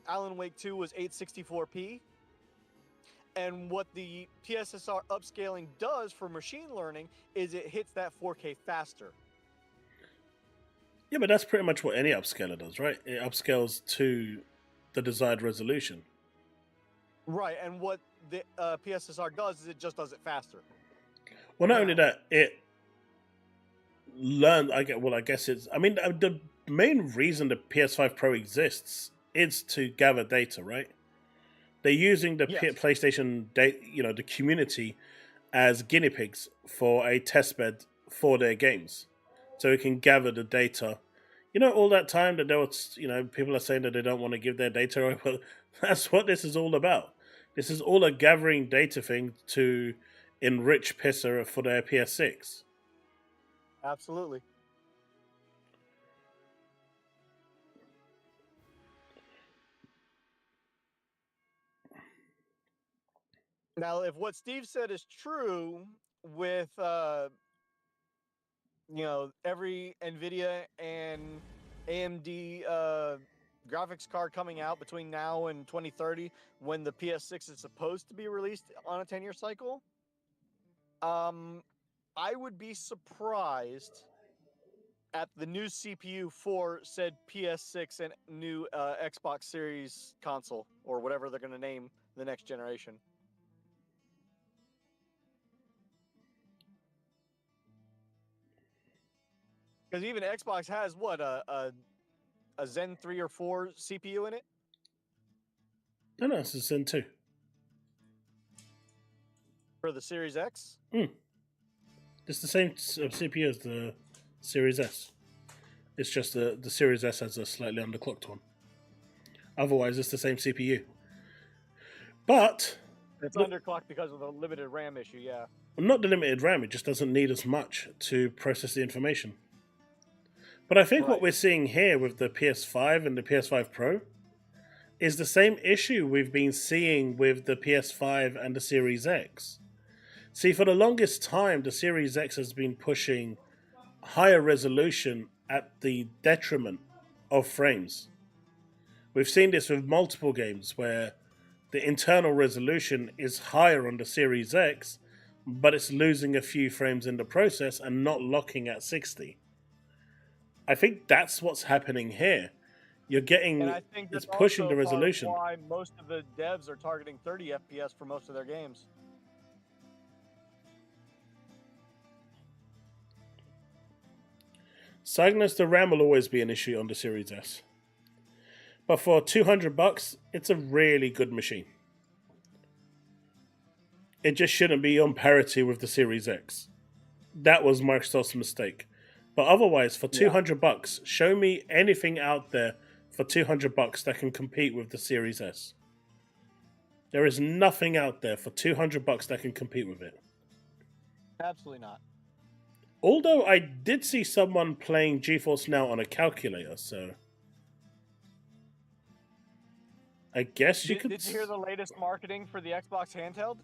Alan Wake 2 was 864p. And what the PSSR upscaling does for machine learning is it hits that 4K faster. Yeah, but that's pretty much what any upscaler does, right? It upscales to the desired resolution. Right, and what the PSSR does is it just does it faster. Well, not only that, it learned. I guess it's. I mean, the main reason the PS5 Pro exists is to gather data, right? They're using the Yes. PlayStation, the community, as guinea pigs for a testbed for their games, so it can gather the data. All that time that there was, people are saying that they don't want to give their data away, but that's what this is all about. This is all a gathering data thing to enrich Pisser for their PS6. Absolutely. Now, if what Steve said is true with, every NVIDIA and AMD graphics card coming out between now and 2030, when the PS6 is supposed to be released on a 10-year cycle, I would be surprised at the new CPU for said PS6 and new Xbox Series console, or whatever they're going to name the next generation. Because even Xbox has what, a Zen 3 or 4 CPU in it? No, it's a Zen 2. For the Series X? It's the same CPU as the Series S. It's just the Series S has a slightly underclocked one. Otherwise, it's the same CPU. But It's underclocked because of the limited RAM issue, yeah. Not the limited RAM, it just doesn't need as much to process the information. But I think what we're seeing here with the PS5 and the PS5 Pro is the same issue we've been seeing with the PS5 and the Series X. See, for the longest time, the Series X has been pushing higher resolution at the detriment of frames. We've seen this with multiple games where the internal resolution is higher on the Series X, but it's losing a few frames in the process and not locking at 60. I think that's what's happening here. You're getting, and I think it's that's pushing also the resolution. Part of why most of the devs are targeting 30 FPS for most of their games. Cygnus, the RAM will always be an issue on the Series S. But for $200, it's a really good machine. It just shouldn't be on parity with the Series X. That was Microsoft's mistake. But otherwise, for $200, show me anything out there for $200 that can compete with the Series S. There is nothing out there for $200 that can compete with it. Absolutely not. Although I did see someone playing GeForce Now on a calculator, so I guess you could. Did you hear the latest marketing for the Xbox handheld?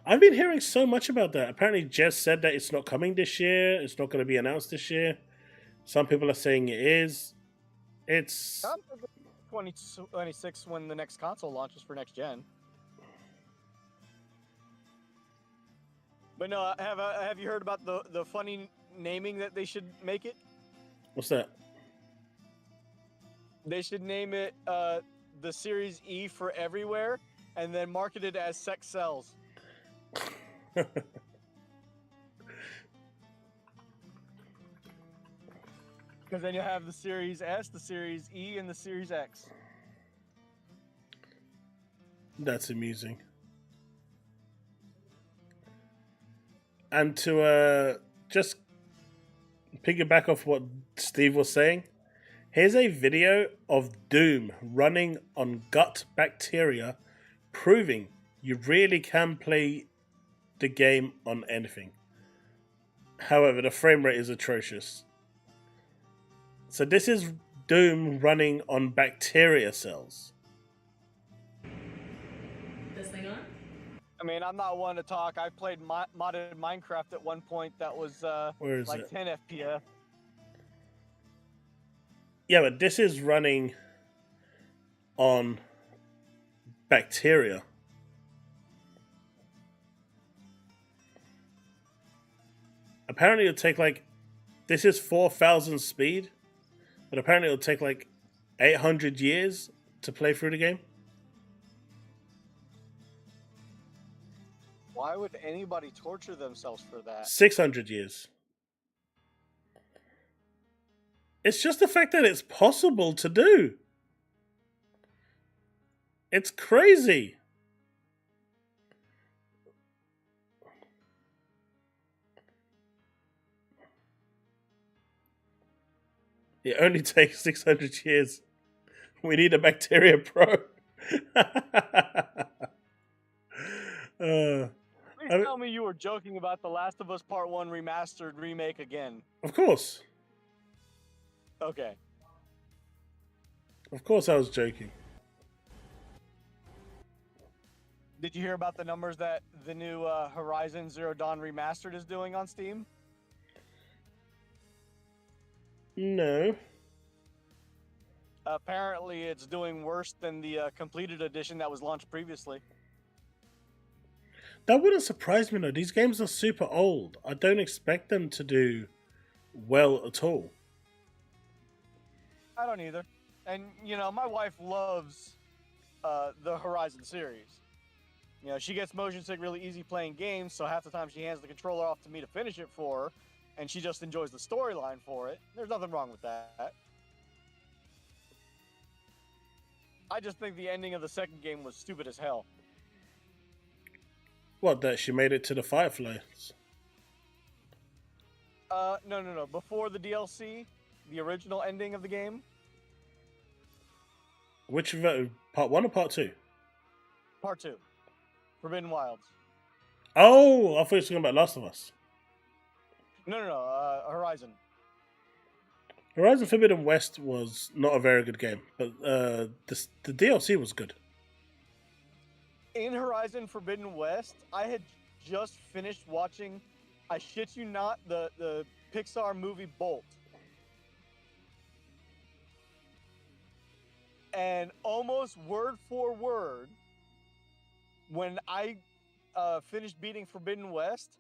I've been hearing so much about that. Apparently, Jez said that it's not coming this year. It's not going to be announced this year. Some people are saying it is. It's 2026 when the next console launches for next gen. But no, have you heard about the funny naming that they should make it? What's that? They should name it the Series E for everywhere, and then market it as sex sells. Because then you have the Series S, the Series E, and the Series X. That's amusing. And to just piggyback off what Steve was saying, here's a video of Doom running on gut bacteria, proving you really can play the game on anything. However, the frame rate is atrocious. So this is Doom running on bacteria cells. This thing on? I mean, I'm not one to talk. I played modded Minecraft at one point that was Where is like it? 10 FPS. Yeah, but this is running on bacteria. Apparently it'll take like, this is 4,000 speed, but apparently it'll take like 800 years to play through the game. Why would anybody torture themselves for that? 600 years. It's just the fact that it's possible to do. It's crazy. It only takes 600 years. We need a Bacteria Pro. Please tell me you were joking about The Last of Us Part 1 remastered remake again. Of course. Okay. Of course I was joking. Did you hear about the numbers that the new Horizon Zero Dawn Remastered is doing on Steam? No. Apparently it's doing worse than the completed edition that was launched previously. That wouldn't surprise me though. These games are super old. I don't expect them to do well at all. I don't either. And, you know, my wife loves the Horizon series. You know, she gets motion sick really easy playing games, so half the time she hands the controller off to me to finish it for her, and she just enjoys the storyline for it. There's nothing wrong with that. I just think the ending of the second game was stupid as hell. What, that she made it to the Fireflies? No. Before the DLC, the original ending of the game. Which part 1 or part 2? Part 2. Forbidden Wilds. Oh, I thought you were talking about Last of Us. No. Horizon. Horizon Forbidden West was not a very good game, but the DLC was good. In Horizon Forbidden West, I had just finished watching, I shit you not, the Pixar movie Bolt. And almost word for word, when I finished beating Forbidden West,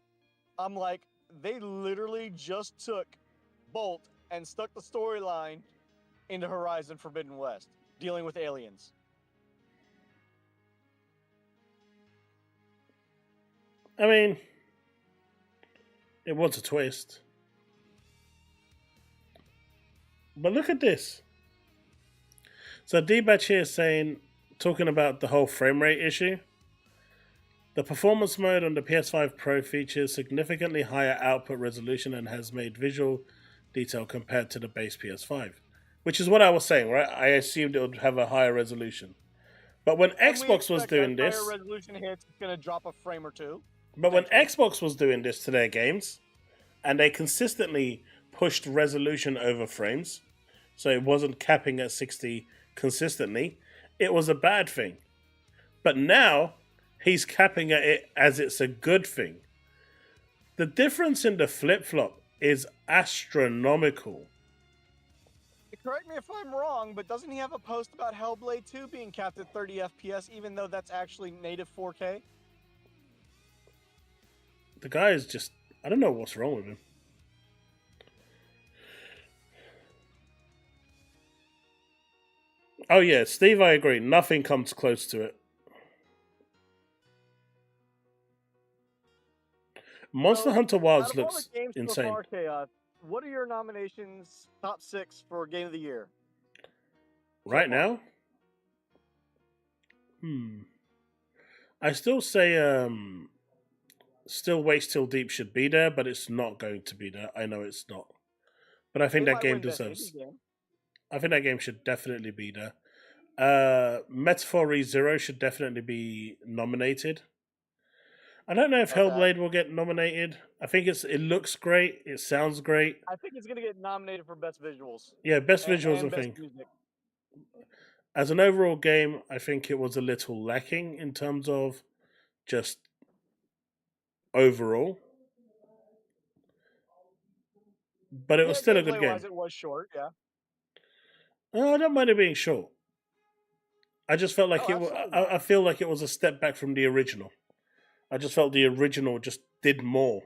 I'm like, they literally just took Bolt and stuck the storyline into Horizon Forbidden West, dealing with aliens. I mean, it was a twist. But look at this. So D-Batch here is saying, talking about the whole frame rate issue. The performance mode on the PS5 Pro features significantly higher output resolution and has made visual detail compared to the base PS5. Which is what I was saying, right? I assumed it would have a higher resolution. But when Xbox was doing this... higher resolution hits, it's going to drop a frame or two. But when Xbox was doing this to their games, and they consistently pushed resolution over frames, so it wasn't capping at 60 consistently, it was a bad thing. But now, he's capping at it as it's a good thing. The difference in the flip-flop is astronomical. Correct me if I'm wrong, but doesn't he have a post about Hellblade 2 being capped at 30 FPS, even though that's actually native 4K? The guy is just... I don't know what's wrong with him. Oh yeah, Steve, I agree. Nothing comes close to it. Monster Hunter Wilds looks insane. So far, what are your nominations, top 6 for Game of the Year? Right now? I still say Still Waits Till Deep should be there, but it's not going to be there. I know it's not. But I think that game deserves... I think that game should definitely be there. Metaphor ReZero should definitely be nominated. I don't know if Hellblade will get nominated. I think it looks great. It sounds great. I think it's going to get nominated for Best Visuals. Yeah, Best Visuals, and I think. Music. As an overall game, I think it was a little lacking in terms of just overall. But it was still a good game. It was short, yeah. I don't mind it being short. I just felt like I feel like it was a step back from the original. I just felt the original just did more.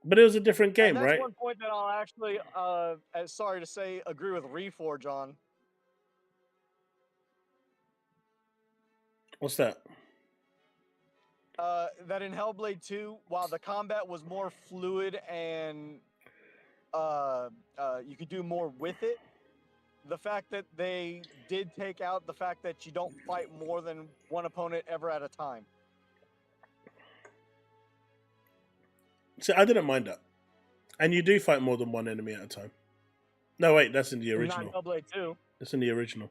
But it was a different game, And that's right? one point that I'll actually, sorry to say, agree with Reforge on. What's that? That in Hellblade 2, while the combat was more fluid and you could do more with it, the fact that they did take out the fact that you don't fight more than one opponent ever at a time. See, I didn't mind that. And you do fight more than one enemy at a time. No, wait, that's in the original. Not in Hellblade 2. That's in the original.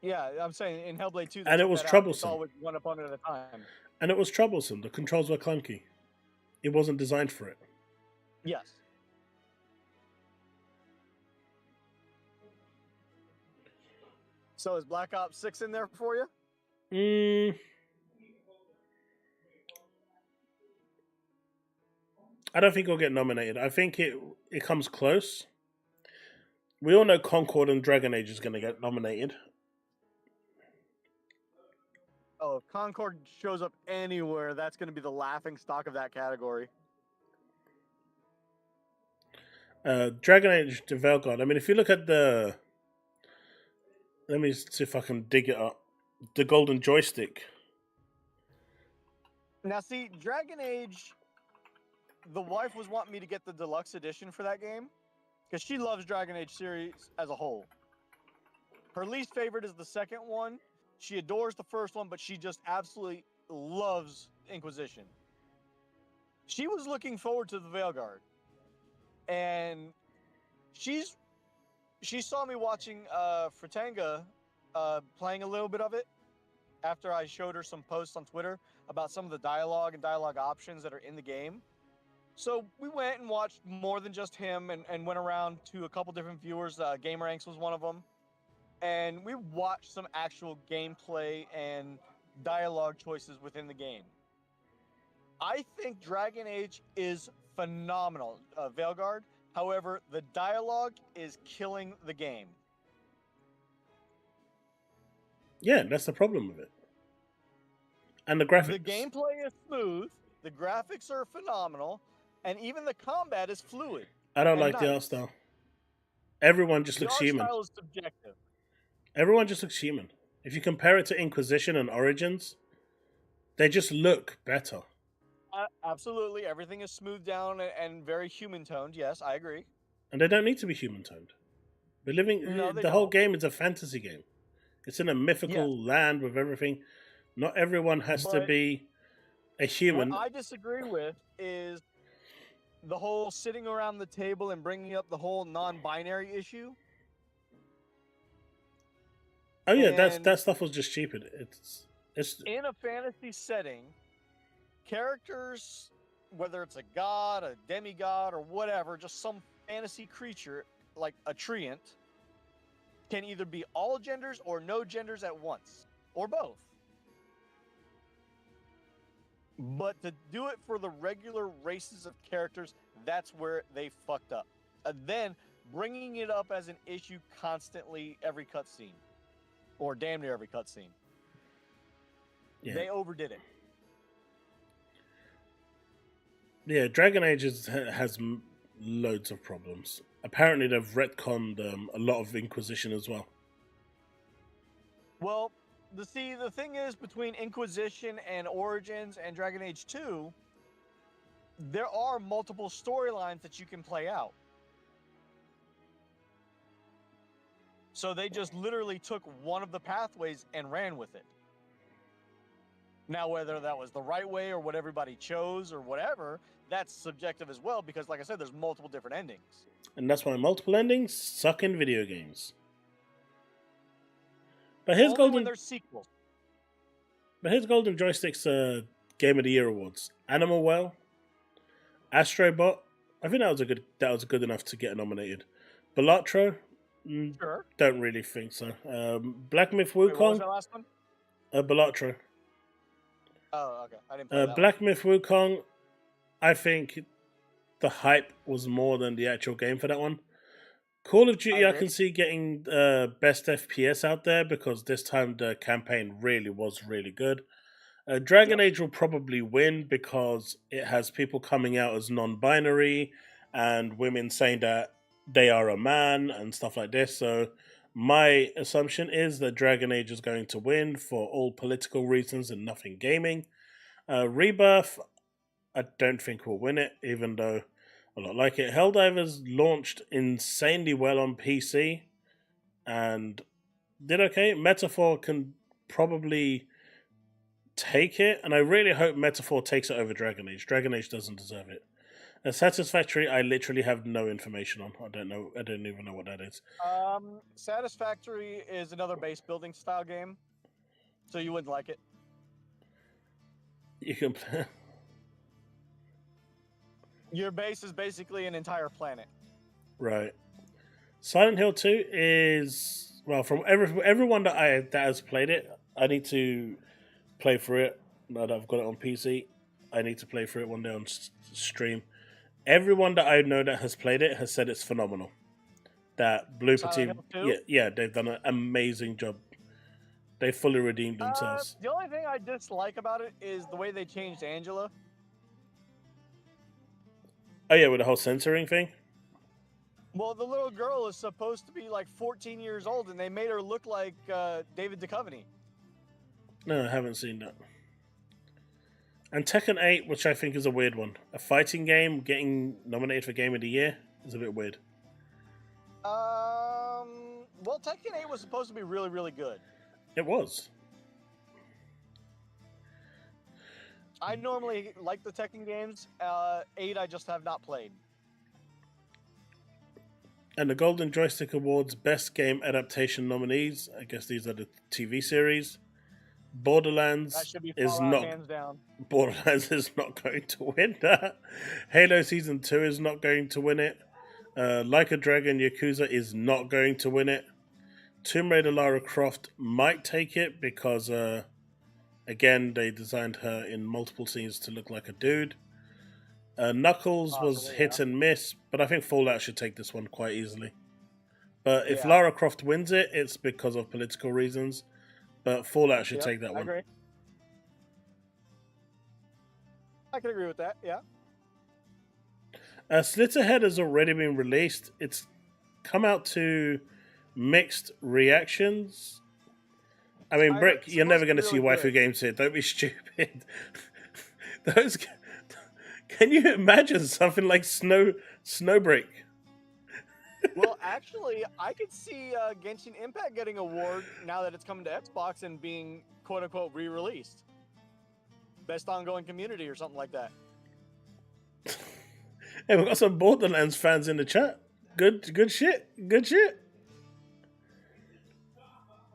Yeah, I'm saying in Hellblade 2, And it was troublesome. It's always one opponent at a time. And it was troublesome. The controls were clunky. It wasn't designed for it. Yes. So is Black Ops 6 in there for you? I don't think it'll get nominated. I think it comes close. We all know Concord and Dragon Age is going to get nominated. Oh, if Concord shows up anywhere, that's going to be the laughing stock of that category. Dragon Age to Veilguard. I mean, if you look at the... Let me see if I can dig it up. The golden joystick. Now, see, Dragon Age... The wife was wanting me to get the deluxe edition for that game because she loves Dragon Age series as a whole. Her least favorite is the second one. She adores the first one, but she just absolutely loves Inquisition. She was looking forward to the Veilguard, and she saw me watching Fratanga playing a little bit of it after I showed her some posts on Twitter about some of the dialogue and dialogue options that are in the game. So we went and watched more than just him and went around to a couple different viewers. GameRanks was one of them. And we watched some actual gameplay and dialogue choices within the game. I think Dragon Age is phenomenal, Veilguard. However, the dialogue is killing the game. Yeah, that's the problem with it. And the graphics. The gameplay is smooth. The graphics are phenomenal. And even the combat is fluid. I don't like the art style. Everyone just looks human. The art style is subjective. Everyone just looks human. If you compare it to Inquisition and Origins, they just look better. Absolutely. Everything is smoothed down and very human toned. Yes, I agree. And they don't need to be human toned. The whole game is a fantasy game. It's in a mythical land with everything. Not everyone has to be a human. What I disagree with is the whole sitting around the table and bringing up the whole non-binary issue. Oh yeah, that stuff was just stupid. It's in a fantasy setting, characters, whether it's a god, a demigod, or whatever, just some fantasy creature like a treant, can either be all genders or no genders at once, or both. But to do it for the regular races of characters, that's where they fucked up. And then bringing it up as an issue constantly every cutscene, or damn near every cutscene. Yeah. They overdid it. Yeah, Dragon Age has loads of problems. Apparently, they've retconned a lot of Inquisition as well. Well, the thing is, between Inquisition and Origins and Dragon Age 2, there are multiple storylines that you can play out. So they just literally took one of the pathways and ran with it. Now, whether that was the right way or what everybody chose or whatever, that's subjective as well, because like I said, there's multiple different endings. And that's why multiple endings suck in video games. But here's when there's sequels. But here's Golden Joystick's Game of the Year awards: Animal Well, Astrobot. I think that was good enough to get nominated. Balatro. Sure. Don't really think so. Black Myth Wukong. Wait, what was that last one? Balatro. Oh, okay. I didn't play that Black Myth Wukong. I think the hype was more than the actual game for that one. Call of Duty, I can see getting best FPS out there because this time the campaign really was really good. Dragon Age will probably win because it has people coming out as non-binary and women saying that they are a man and stuff like this. So my assumption is that Dragon Age is going to win for all political reasons and nothing gaming. Rebirth, I don't think will win it, even though I don't like it. Helldivers launched insanely well on PC and did okay. Metaphor can probably take it, and I really hope Metaphor takes it over Dragon Age. Dragon Age doesn't deserve it. Satisfactory, I literally have no information on. I don't know. I don't even know what that is. Satisfactory is another base building style game, so you wouldn't like it. You can play. Your base is basically an entire planet. Right. Silent Hill 2 is, well, from everyone that has played it, I need to play through it. Now that I've got it on PC, I need to play through it one day on stream. Everyone that I know that has played it has said it's phenomenal. That Blooper team, yeah, they've done an amazing job. They fully redeemed themselves. The only thing I dislike about it is the way they changed Angela. Oh yeah, with the whole censoring thing. Well, the little girl is supposed to be like 14 years old, and they made her look like David Duchovny. No, I haven't seen that. And Tekken 8, which I think is a weird one. A fighting game getting nominated for Game of the Year is a bit weird. Well, Tekken 8 was supposed to be really, really good. It was. I normally like the Tekken games. 8 I just have not played. And the Golden Joystick Awards Best Game Adaptation nominees, I guess these are the TV series. Borderlands is not hands down. Borderlands is not going to win that. Halo Season 2 is not going to win it. Like a Dragon Yakuza is not going to win it. Tomb Raider Lara Croft might take it because again they designed her in multiple scenes to look like a dude. Knuckles was hit and miss, but I think Fallout should take this one quite easily. But if Lara Croft wins it, it's because of political reasons. But Fallout should take that one. Agree. I can agree with that, yeah. Slitterhead has already been released. It's come out to mixed reactions. I mean, Brick, you're never going to see waifu games here. Don't be stupid. Those... Can you imagine something like Snowbreak? Well, actually, I could see Genshin Impact getting an award now that it's coming to Xbox and being quote-unquote re-released. Best ongoing community or something like that. Hey, we've got some Borderlands fans in the chat. Good shit. Good shit.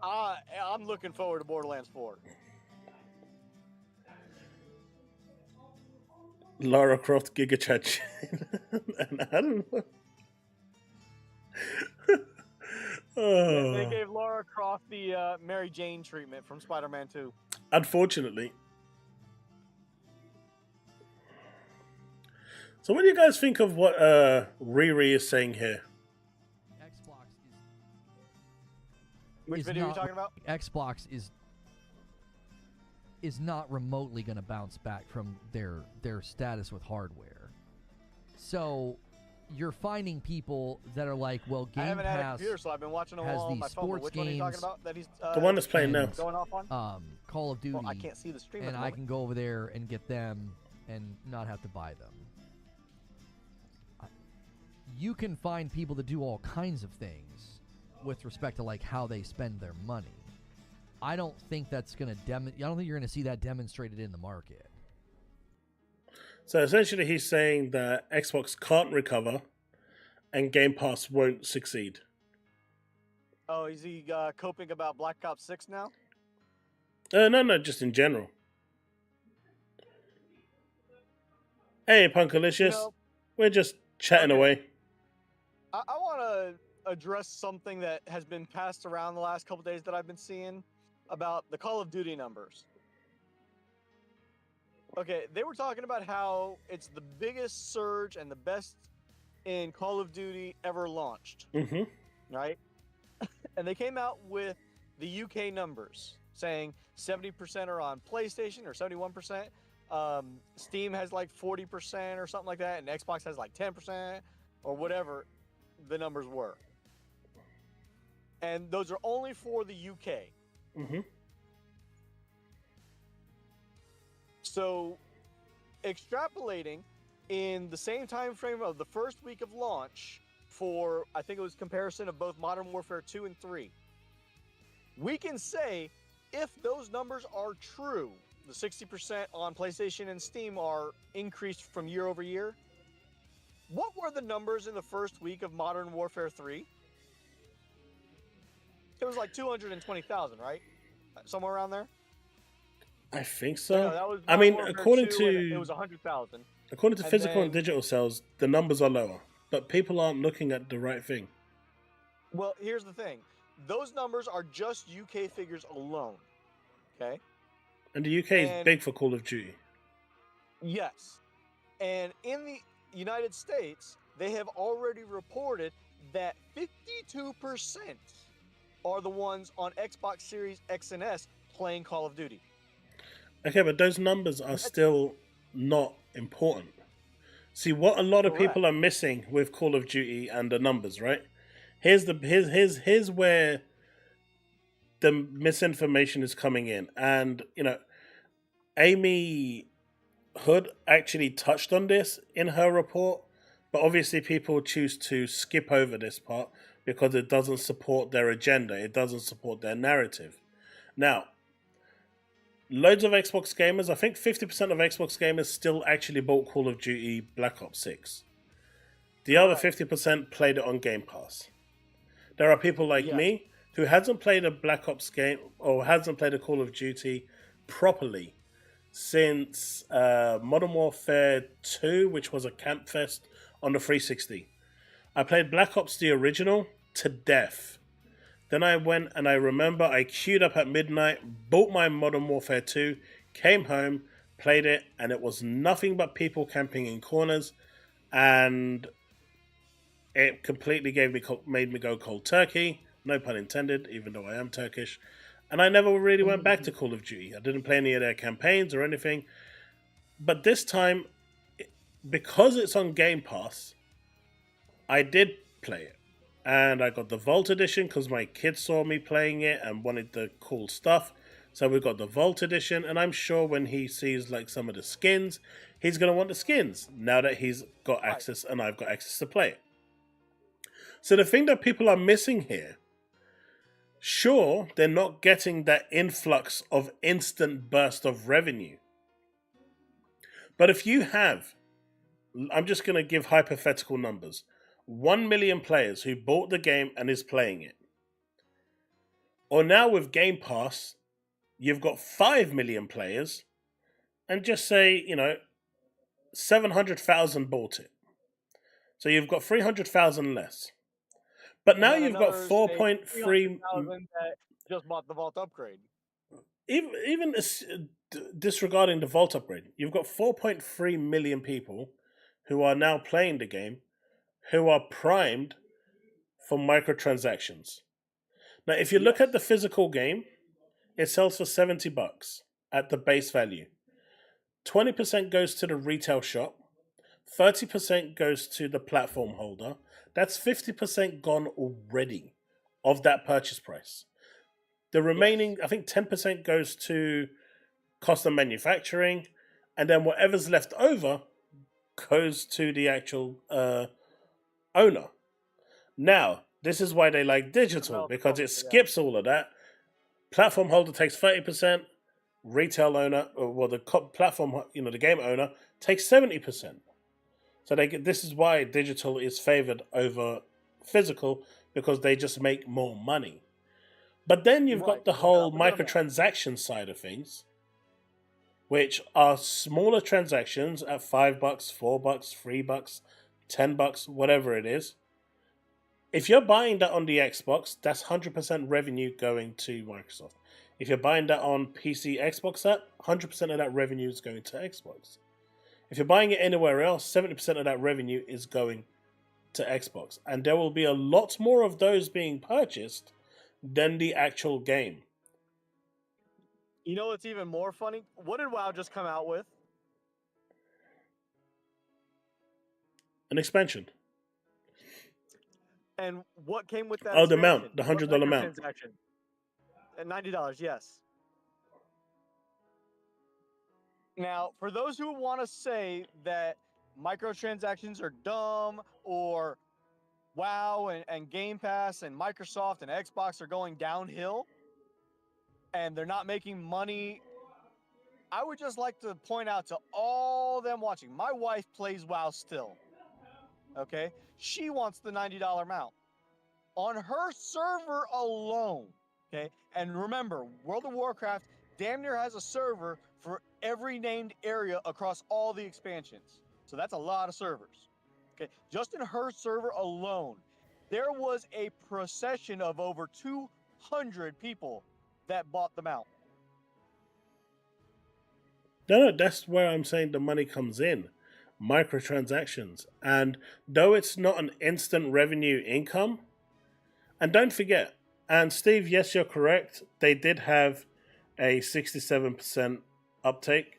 I'm looking forward to Borderlands 4. Lara Croft Giga Chat. And I don't know. Yeah, they gave Lara Croft the Mary Jane treatment from Spider-Man 2. Unfortunately. So what do you guys think of what Riri is saying here? Xbox Which video are you talking about? Xbox is not remotely going to bounce back from their status with hardware. So you're finding people that are like, well, Game I haven't Pass had a computer, so I've been watching them has all on these my phone. But which one are you talking about? That he's The one that's playing now. going off on? Call of Duty. Well, I can't see the stream. And I can go over there and get them and not have to buy them. You can find people that do all kinds of things with respect to like how they spend their money. I don't think that's going to I don't think you're going to see that demonstrated in the market. So essentially he's saying that Xbox can't recover and Game Pass won't succeed. Oh, is he coping about Black Ops 6 now? No, just in general. Hey, Punkalicious. We're just chatting away. I want to address something that has been passed around the last couple days that I've been seeing about the Call of Duty numbers. Okay, they were talking about how it's the biggest surge and the best in Call of Duty ever launched. Mm-hmm. Right? And they came out with the UK numbers. saying 70% are on PlayStation or 71%. Steam has like 40% or something like that, and Xbox has like 10% or whatever the numbers were. And those are only for the UK. Mm-hmm. So, extrapolating in the same time frame of the first week of launch for, I think it was comparison of both Modern Warfare 2 and 3, we can say if those numbers are true, the 60% on PlayStation and Steam are increased from year over year. What were the numbers in the first week of Modern Warfare 3? It was like 220,000, right? Somewhere around there? I think so. No, that was I mean, Warfare according 2, to and it was 100,000. According to And physical and then- digital sales, the numbers are lower, but people aren't looking at the right thing. Well, here's the thing. Those numbers are just UK figures alone. Okay? And the UK is And- big for Call of Duty. Yes. And in the United States, they have already reported that 52% are the ones on Xbox Series X and S playing Call of Duty. Okay, but those numbers are still not important. See, what a lot of people are missing with Call of Duty and the numbers, right? Here's where the misinformation is coming in. And, Amy Hood actually touched on this in her report, but obviously people choose to skip over this part because it doesn't support their agenda. It doesn't support their narrative. Now, loads of Xbox gamers, I think 50% of Xbox gamers still actually bought Call of Duty Black Ops 6. The other 50% played it on Game Pass. There are people like me who hasn't played a Black Ops game or hasn't played a Call of Duty properly since Modern Warfare 2, which was a camp fest on the 360. I played Black Ops the original to death. Then I went and I remember I queued up at midnight, bought my Modern Warfare 2, came home, played it, and it was nothing but people camping in corners, and it completely made me go cold turkey, no pun intended, even though I am Turkish, and I never really went back to Call of Duty. I didn't play any of their campaigns or anything, but this time, because it's on Game Pass, I did play it. And I got the Vault Edition because my kids saw me playing it and wanted the cool stuff. So we got the Vault Edition, and I'm sure when he sees like some of the skins, he's going to want the skins now that he's got access and I've got access to play it. So the thing that people are missing here, sure, they're not getting that influx of instant burst of revenue. But if you have, I'm just going to give hypothetical numbers, 1 million players who bought the game and is playing it. Or now with Game Pass, you've got 5 million players and just say, 700,000 bought it. So you've got 300,000 less. But now you've got 4.3 that just bought the Vault upgrade. Even disregarding the Vault upgrade, you've got 4.3 million people who are now playing the game who are primed for microtransactions. Now, if you look at the physical game, it sells for $70 at the base value. 20% goes to the retail shop. 30% goes to the platform holder. That's 50% gone already of that purchase price. The remaining, I think 10% goes to cost of manufacturing, and then whatever's left over goes to the actual owner. Now, this is why they like digital, because it skips all of that. Platform holder takes 30%, retail owner, or the platform, the game owner takes 70%. So this is why digital is favored over physical, because they just make more money. But then you've got the whole microtransaction side of things, which are smaller transactions at $5, $4, $3, $10, whatever it is. If you're buying that on the Xbox, that's 100% revenue going to Microsoft. If you're buying that on PC Xbox app, 100% of that revenue is going to Xbox. If you're buying it anywhere else, 70% of that revenue is going to Xbox. And there will be a lot more of those being purchased than the actual game. You know what's even more funny? What did WoW just come out with? An expansion. And what came with that? Oh, the expansion? mount, the What $100 mount. microtransaction? At $90, yes. Now, for those who want to say that microtransactions are dumb, or WoW and Game Pass and Microsoft and Xbox are going downhill and they're not making money, I would just like to point out to all them watching, my wife plays WoW still. Okay? She wants the $90 mount. On her server alone, okay? And remember, World of Warcraft damn near has a server for every named area across all the expansions. So that's a lot of servers. Okay, just in her server alone, there was a procession of over 200 people that bought them out. No, that's where I'm saying the money comes in. Microtransactions. And though it's not an instant revenue income, and don't forget, and Steve, yes, you're correct, they did have a 67% uptake.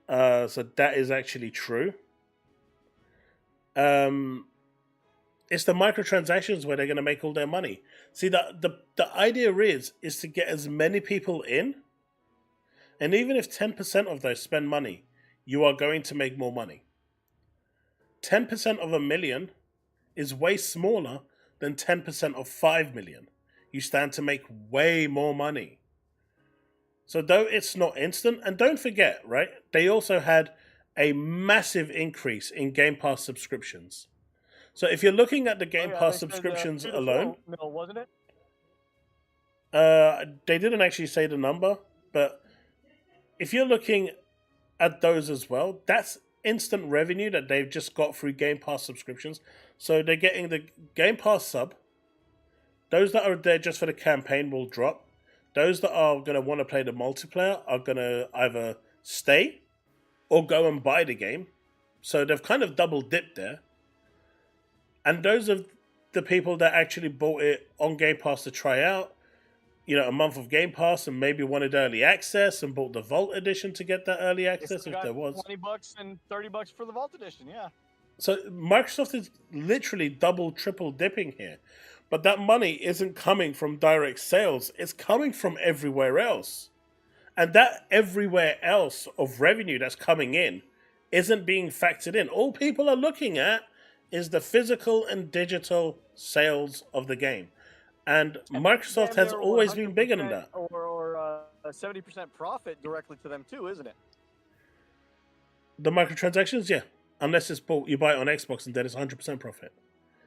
So that is actually true. It's the microtransactions where they're going to make all their money. See, the idea is to get as many people in, and even if 10% of those spend money, you are going to make more money. 10% of 1 million is way smaller than 10% of 5 million. You stand to make way more money. So though it's not instant, and don't forget, right, they also had a massive increase in Game Pass subscriptions. So if you're looking at the Game Pass subscriptions alone, no, wasn't it? they didn't actually say the number, but if you're looking at those as well, that's instant revenue that they've just got through Game Pass subscriptions. So they're getting the Game Pass sub. Those that are there just for the campaign will drop. Those that are going to want to play the multiplayer are going to either stay or go and buy the game. So they've kind of double dipped there. And those are the people that actually bought it on Game Pass to try out, you know, a month of Game Pass, and maybe wanted early access and bought the Vault Edition to get that early access if there was. $20 and $30 for the Vault Edition, yeah. So Microsoft is literally double, triple dipping here. But that money isn't coming from direct sales. It's coming from everywhere else. And that everywhere else of revenue that's coming in isn't being factored in. All people are looking at is the physical and digital sales of the game. And Microsoft has always been bigger than that. Or a 70% profit directly to them too, isn't it? The microtransactions, yeah. Unless it's bought, you buy it on Xbox and then it's 100% profit.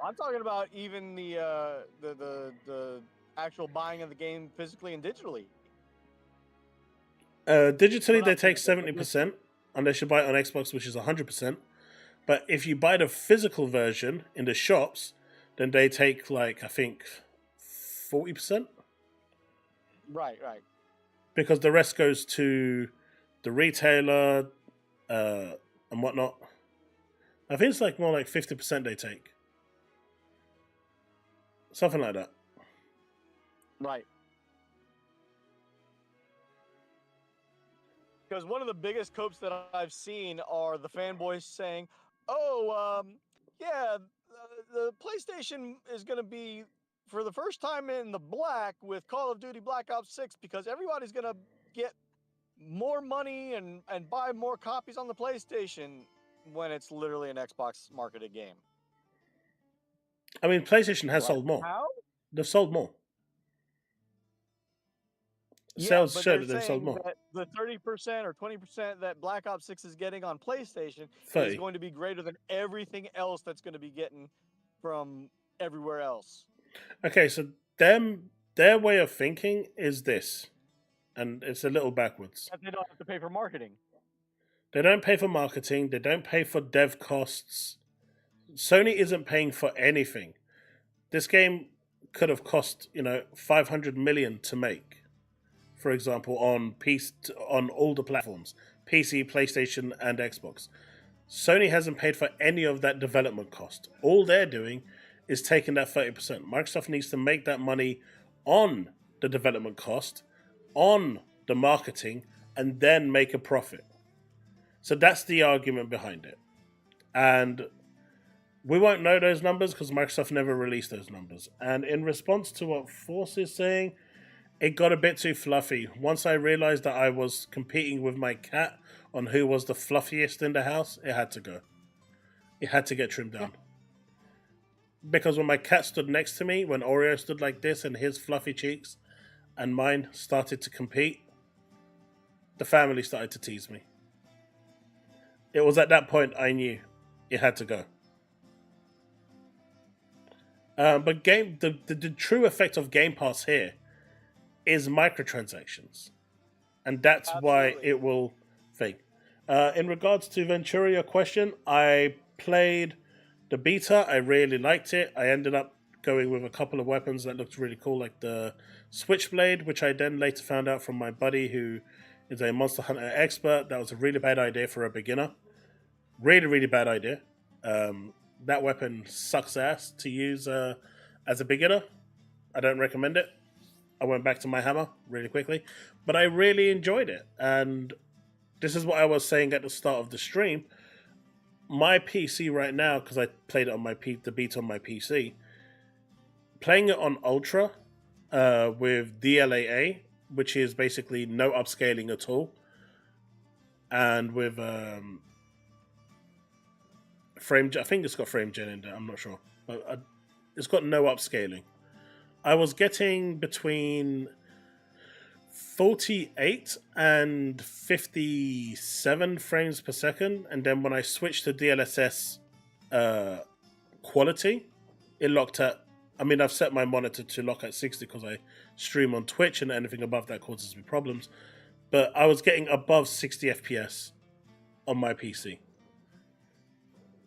I'm talking about even the actual buying of the game physically and digitally. Digitally, they take 70%, unless you buy it on Xbox, which is 100%. But if you buy the physical version in the shops, then they take, like, I think, 40%. Right. Because the rest goes to the retailer and whatnot. I think it's like more like 50% they take. Something like that. Right. Because one of the biggest copes that I've seen are the fanboys saying, yeah, the PlayStation is going to be, for the first time, in the black with Call of Duty Black Ops 6 because everybody's going to get more money and buy more copies on the PlayStation when it's literally an Xbox marketed game. I mean, PlayStation has sold more. How? They've sold more. Sales show that they've sold more. That the 30% or 20% that Black Ops 6 is getting on PlayStation 30. is going to be greater than everything else that's going to be getting from everywhere else. Okay, so their way of thinking is this, and it's a little backwards. That they don't have to pay for marketing. They don't pay for marketing. They don't pay for dev costs. Sony isn't paying for anything. This game could have cost, $500 million to make, for example, on all the platforms, PC, PlayStation, and Xbox. Sony hasn't paid for any of that development cost. All they're doing is taking that 30%. Microsoft needs to make that money on the development cost on the marketing and then make a profit. So that's the argument behind it. And we won't know those numbers because Microsoft never released those numbers. And in response to what Force is saying, it got a bit too fluffy. Once I realized that I was competing with my cat on who was the fluffiest in the house, it had to go. It had to get trimmed down. Because when my cat stood next to me, when Oreo stood like this and his fluffy cheeks and mine started to compete, the family started to tease me. It was at that point I knew it had to go. But the true effect of Game Pass here is microtransactions. And that's why it will fake. In regards to Ventura, your question, I played the beta. I really liked it. I ended up going with a couple of weapons that looked really cool, like the Switchblade, which I then later found out from my buddy who is a Monster Hunter expert. That was a really bad idea for a beginner. Really, really bad idea. That weapon sucks ass to use as a beginner. I don't recommend it. I went back to my hammer really quickly. But I really enjoyed it. And this is what I was saying at the start of the stream. My PC right now, because I played it on the beta on my PC, playing it on Ultra with DLAA, which is basically no upscaling at all, and with I think it's got frame gen in there, I'm not sure, but it's got no upscaling. I was getting between 48 and 57 frames per second, and then when I switched to DLSS quality, it locked at, I mean, I've set my monitor to lock at 60 because I stream on Twitch and anything above that causes me problems, but I was getting above 60 FPS on my PC.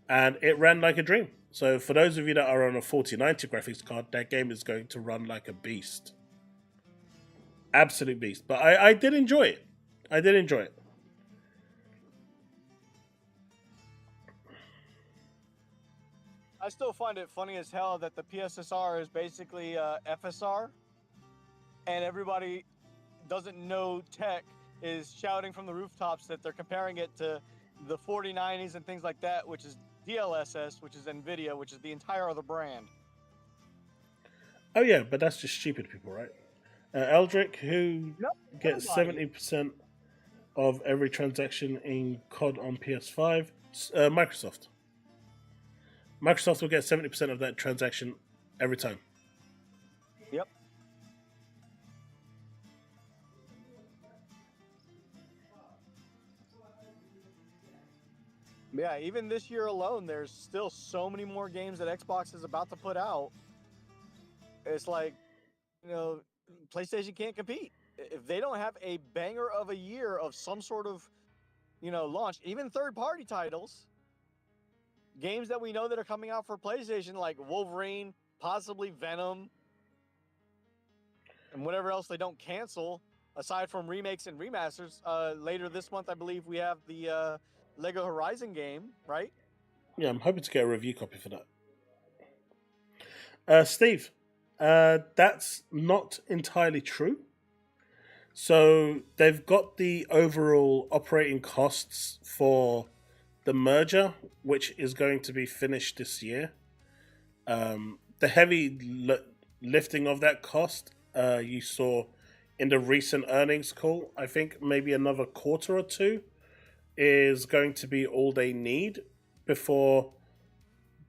And it ran like a dream. So for those of you that are on a 4090 graphics card, that game is going to run like a beast. Absolute beast. But I did enjoy it. I did enjoy it. I still find it funny as hell that the PSSR is basically FSR, and everybody doesn't know tech is shouting from the rooftops that they're comparing it to the 4090s and things like that, which is DLSS, which is NVIDIA, which is the entire other brand. Oh yeah, but that's just stupid people, right? Eldrick, who gets 70% of every transaction in COD on PS5, Microsoft. Microsoft will get 70% of that transaction every time. Yep. Yeah, even this year alone, there's still so many more games that Xbox is about to put out. It's like, you know, PlayStation can't compete. If they don't have a banger of a year of some sort of, you know, launch, even third-party titles, games that we know that are coming out for PlayStation, like Wolverine, possibly Venom, and whatever else they don't cancel, aside from remakes and remasters. Later this month, I believe we have the Lego Horizon game, right? Yeah, I'm hoping to get a review copy for that. Steve, that's not entirely true. So they've got the overall operating costs for the merger, which is going to be finished this year. The heavy lifting of that cost, you saw in the recent earnings call. I think maybe another quarter or two is going to be all they need before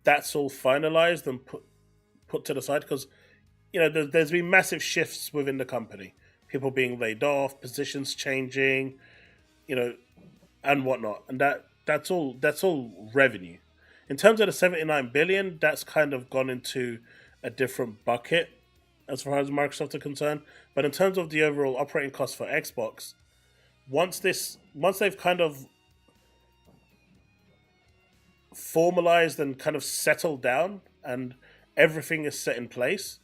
that's all finalized and put to the side, because you know there's been massive shifts within the company, people being laid off, positions changing, you know, and whatnot, and that's all revenue. In terms of the 79 billion, that's kind of gone into a different bucket as far as Microsoft are concerned. But in terms of the overall operating cost for Xbox, once they've kind of formalized and kind of settled down and everything is set in place,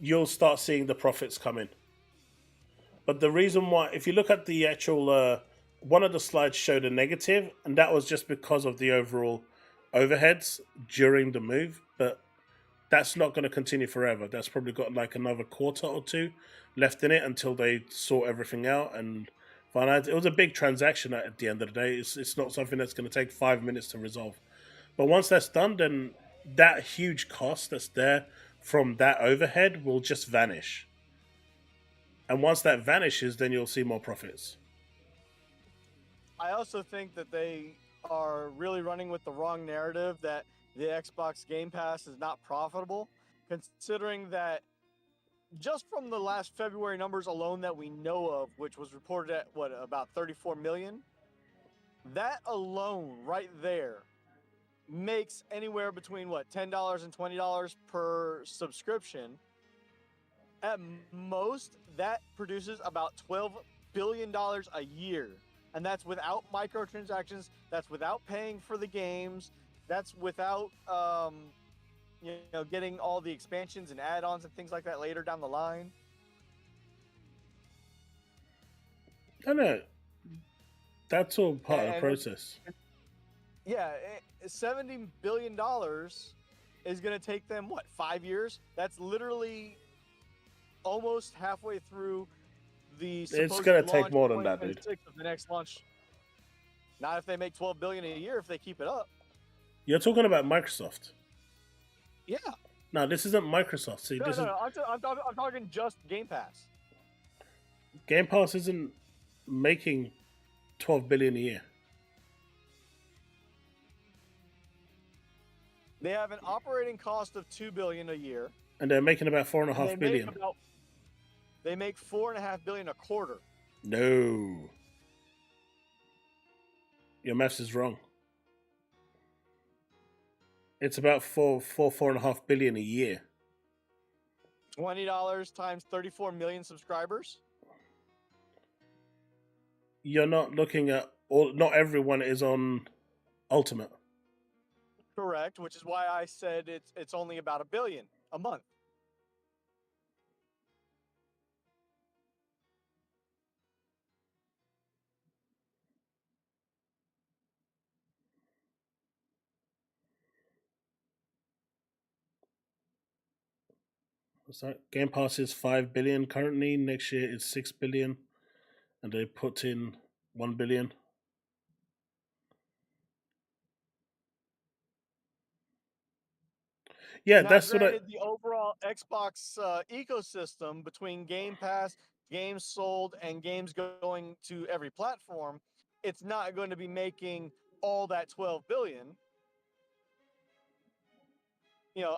you'll start seeing the profits come in. But the reason why, if you look at the actual, one of the slides showed a negative, and that was just because of the overall overheads during the move. But that's not going to continue forever. That's probably got like another quarter or two left in it until they sort everything out and find out. It was a big transaction at the end of the day. It's not something that's going to take 5 minutes to resolve. But once that's done, then that huge cost that's there from that overhead will just vanish. And once that vanishes, then you'll see more profits. I also think that they are really running with the wrong narrative that the Xbox Game Pass is not profitable, considering that just from the last February numbers alone that we know of, which was reported at about 34 million, that alone right there makes anywhere between $10 and $20 per subscription. At most, that produces about $12 billion a year. And that's without microtransactions. That's without paying for the games. That's without, getting all the expansions and add-ons and things like that later down the line. I know. That's all part of the process. Yeah, $70 billion is going to take them, 5 years? That's literally almost halfway through the It's going to take more than that, dude. Of the next launch. Not if they make $12 billion a year if they keep it up. You're talking about Microsoft. Yeah. No, this isn't Microsoft. See, No. I'm talking just Game Pass. Game Pass isn't making $12 billion a year. They have an operating cost of $2 billion a year, and they're making about $4.5 billion. They make $4.5 billion a quarter. No, your maths is wrong. It's about $4.5 billion a year. $20 times 34 million subscribers. You're not looking at all. Not everyone is on Ultimate. Correct, which is why I said it's only about $1 billion a month. What's that? Game Pass is $5 billion currently. Next year it's $6 billion, and they put in $1 billion. Yeah, now, that's granted, the overall Xbox ecosystem between Game Pass, games sold, and games going to every platform, it's not going to be making all that $12 billion.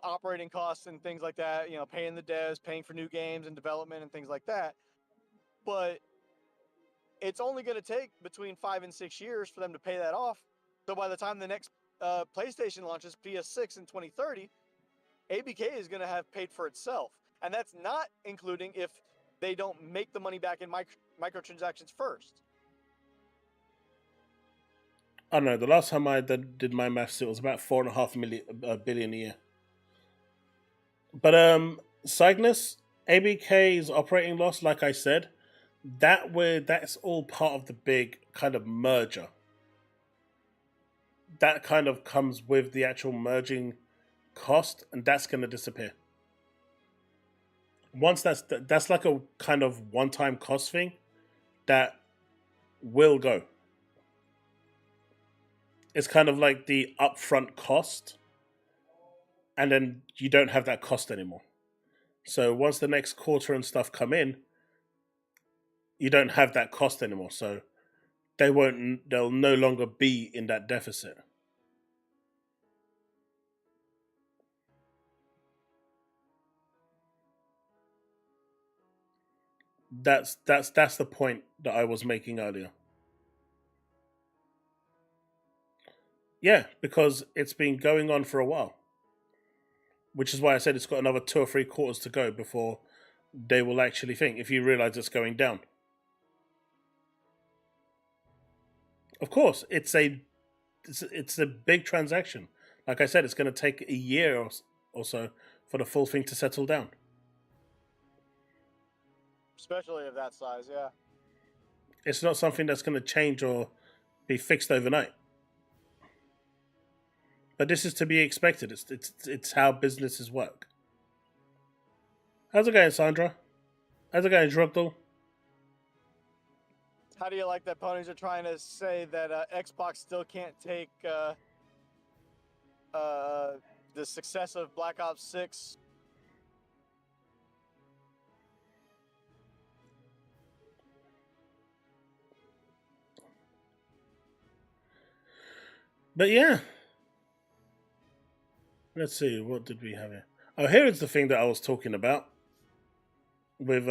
Operating costs and things like that, paying the devs, paying for new games and development and things like that. But it's only going to take between 5 and 6 years for them to pay that off. So by the time the next PlayStation launches, PS6 in 2030, ABK is going to have paid for itself. And that's not including if they don't make the money back in microtransactions first. I don't know. The last time I did my maths, it was about $4.5 billion a year. But Cygnus, ABK's operating loss, like I said, that's all part of the big kind of merger. That kind of comes with the actual merging cost, and that's going to disappear. Once that's like a kind of one-time cost thing that will go. It's kind of like the upfront cost, and then you don't have that cost anymore. So once the next quarter and stuff come in, you don't have that cost anymore. So they'll no longer be in that deficit. That's the point that I was making earlier. Yeah, because it's been going on for a while. Which is why I said it's got another 2 or 3 quarters to go before they will actually think, if you realize it's going down. Of course, it's a big transaction. Like I said, it's going to take a year or so for the full thing to settle down. Especially of that size, yeah. It's not something that's going to change or be fixed overnight. But this is to be expected. It's how businesses work. How's it going, Sandra? How's it going, Drugdle? How do you like that Ponies are trying to say that Xbox still can't take the success of Black Ops 6? But yeah. Let's see, what did we have here? Oh, here is the thing that I was talking about. With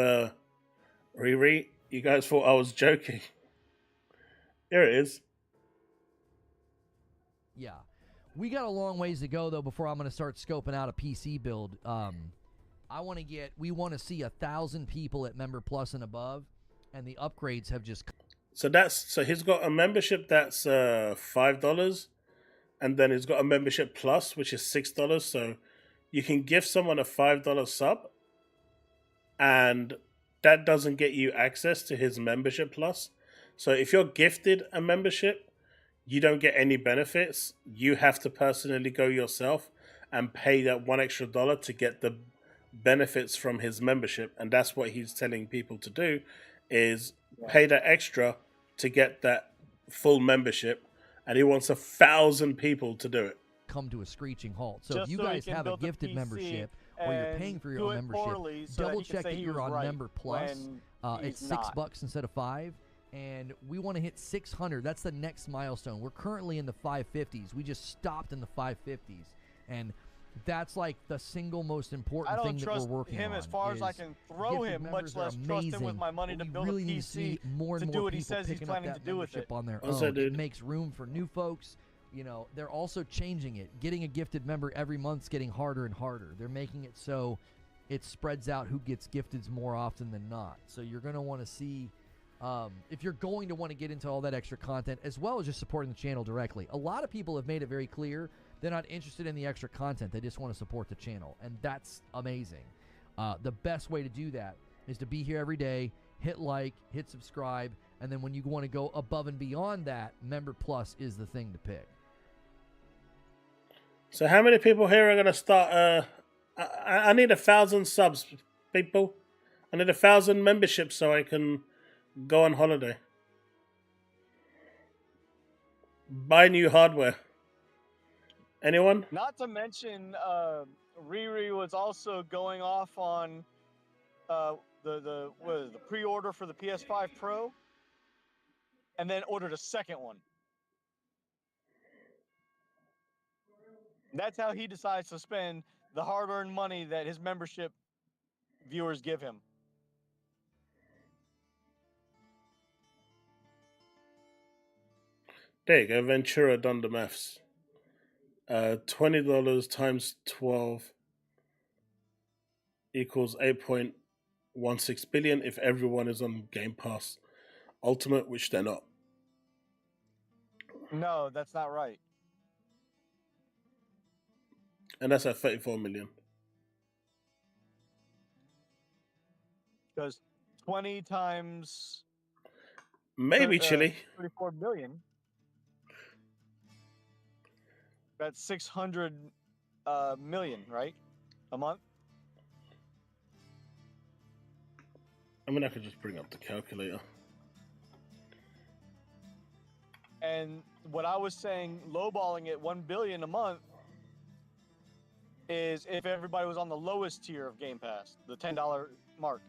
Riri. You guys thought I was joking. Here it is. Yeah. We got a long ways to go, though, before I'm going to start scoping out a PC build. We want to see 1,000 people at Member Plus and above, and the upgrades have just... So he's got a membership that's $5, and then he's got a membership plus, which is $6. So you can give someone a $5 sub, and that doesn't get you access to his membership plus. So if you're gifted a membership, you don't get any benefits. You have to personally go yourself and pay that $1 extra to get the benefits from his membership. And that's what he's telling people to do, is pay that extra to get that full membership. And he wants 1,000 people to do it. Come to a screeching halt. So Just if you so he guys can have a build the gifted PC membership, or you're paying for your do own it membership, poorly so that double he can check say that he you're was on right Member Plus. when It's he's $6 not. instead of $5. And we want to hit 600. That's the next milestone. We're currently in the 550s. We just stopped in the 550s. And that's like the single most important I thing don't that trust we're working on. him as far as I can throw gifted him, members much are less trust him with amazing, my money but to we build really a need to see PC more and to more do what he people says he's picking up planning that to do with membership it. on their Also, own. It dude. makes room for new folks. You know, they're also changing it. Getting a gifted member every month's getting harder and harder. They're making it so it spreads out who gets gifted more often than not. So you're going to want to see, if you're going to want to get into all that extra content, as well as just supporting the channel directly. A lot of people have made it very clear they're not interested in the extra content. They just want to support the channel, and that's amazing. The best way to do that is to be here every day, hit like, hit subscribe, and then when you want to go above and beyond that, Member Plus is the thing to pick. So how many people here are going to start? I need 1,000 subs, people. I need 1,000 memberships so I can go on holiday. Buy new hardware. Anyone? Not to mention, Riri was also going off on the pre-order for the PS5 Pro, and then ordered a second one. That's how he decides to spend the hard-earned money that his membership viewers give him. There you go. Ventura done the maths. $20 times 12 equals 8.16 billion if everyone is on Game Pass Ultimate, which they're not. No, that's not right. And that's at 34 million. Because 20 times Maybe Chille. 34 million. That's 600 million, right? A month? I mean, I could just bring up the calculator. And what I was saying, lowballing it 1 billion a month, is if everybody was on the lowest tier of Game Pass, the $10 mark,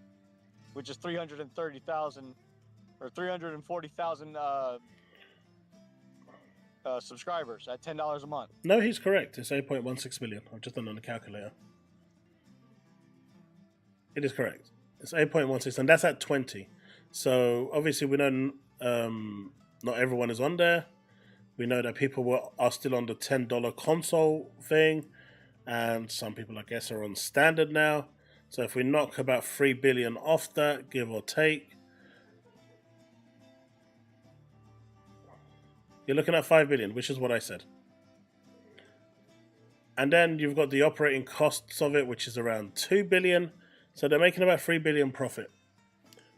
which is 330,000 or 340,000 subscribers at $10 a month. No, he's correct. It's 8.16 million. I've just done it on the calculator. It is correct. It's 8.16, and that's at 20. So obviously we know not everyone is on there. We know that people are still on the $10 console thing, and some people, I guess, are on standard now. So if we knock about 3 billion off that, give or take, you're looking at 5 billion, which is what I said. And then you've got the operating costs of it, which is around 2 billion. So they're making about 3 billion profit.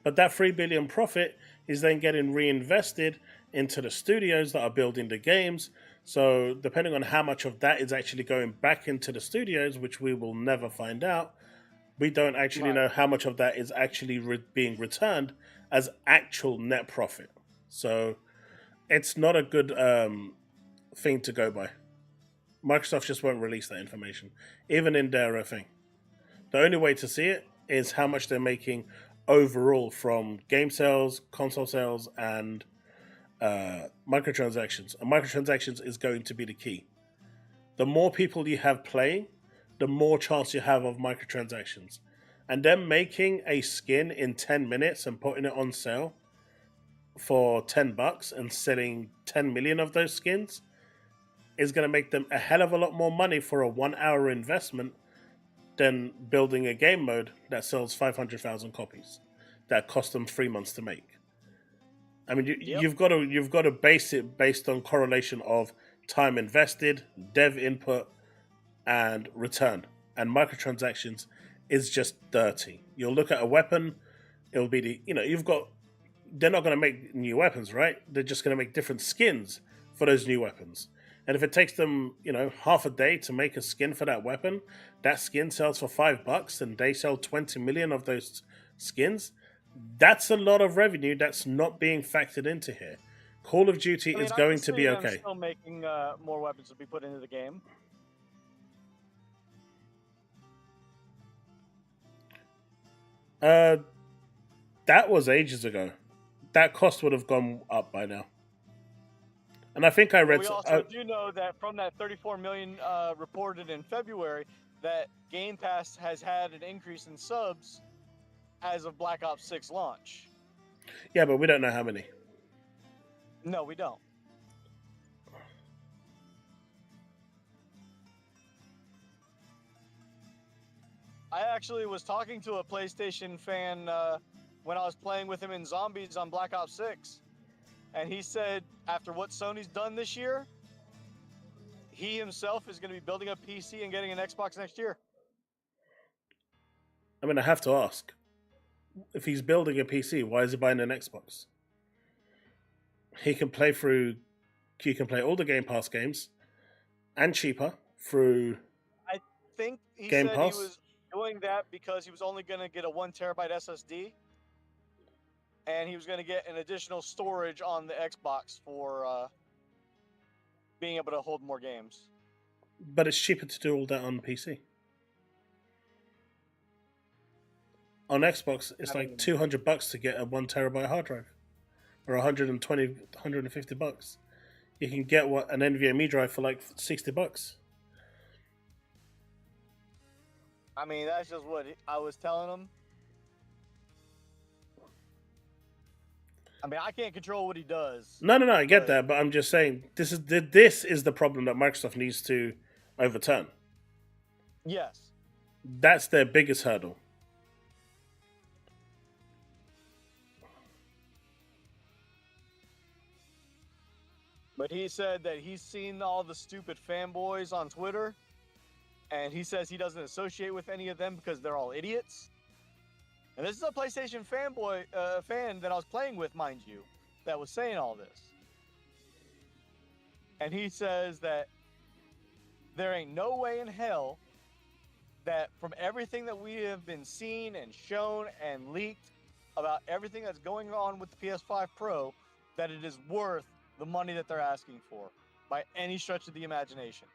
But that 3 billion profit is then getting reinvested into the studios that are building the games So depending on how much of that is actually going back into the studios, which we will never find out, we don't actually Right. know how much of that is actually being returned as actual net profit. So it's not a good thing to go by. Microsoft just won't release that information, even in their thing. The only way to see it is how much they're making overall from game sales, console sales, and microtransactions. And microtransactions is going to be the key. The more people you have playing, the more chance you have of microtransactions. And them making a skin in 10 minutes and putting it on sale for $10 and selling 10 million of those skins is going to make them a hell of a lot more money for a 1 hour investment than building a game mode that sells 500,000 copies that cost them 3 months to make. I mean, you've got to base it based on correlation of time invested, dev input, and return. And microtransactions is just dirty. You'll look at a weapon, it'll be they're not going to make new weapons, right? They're just going to make different skins for those new weapons. And if it takes them, half a day to make a skin for that weapon, that skin sells for $5 and they sell 20 million of those skins. That's a lot of revenue that's not being factored into here. Call of Duty is going to be okay. Still making more weapons to be put into the game. That was ages ago. That cost would have gone up by now. And I think I read. We also do know that from that 34 million reported in February, that Game Pass has had an increase in subs as of Black Ops 6 launch. Yeah, but we don't know how many. No, we don't. I actually was talking to a PlayStation fan when I was playing with him in Zombies on Black Ops 6. And he said, after what Sony's done this year, he himself is going to be building a PC and getting an Xbox next year. I mean, I have to ask. If he's building a PC, why is he buying an Xbox? He can play all the Game Pass games and cheaper through I think he Game said Pass. He was doing that because he was only going to get a 1 terabyte SSD. And he was going to get an additional storage on the Xbox for being able to hold more games. But it's cheaper to do all that on PC. On Xbox, it's like $200 to get a 1 terabyte hard drive, or $120, $150. You can get an NVMe drive for like $60. I mean, that's just what I was telling him. I mean, I can't control what he does. No, I get that, but I'm just saying this is the problem that Microsoft needs to overturn. Yes. That's their biggest hurdle. But he said that he's seen all the stupid fanboys on Twitter, and he says he doesn't associate with any of them because they're all idiots. And this is a PlayStation fanboy fan that I was playing with, mind you, that was saying all this. And he says that there ain't no way in hell that from everything that we have been seen and shown and leaked about everything that's going on with the PS5 Pro, that it is worth the money that they're asking for by any stretch of the imagination.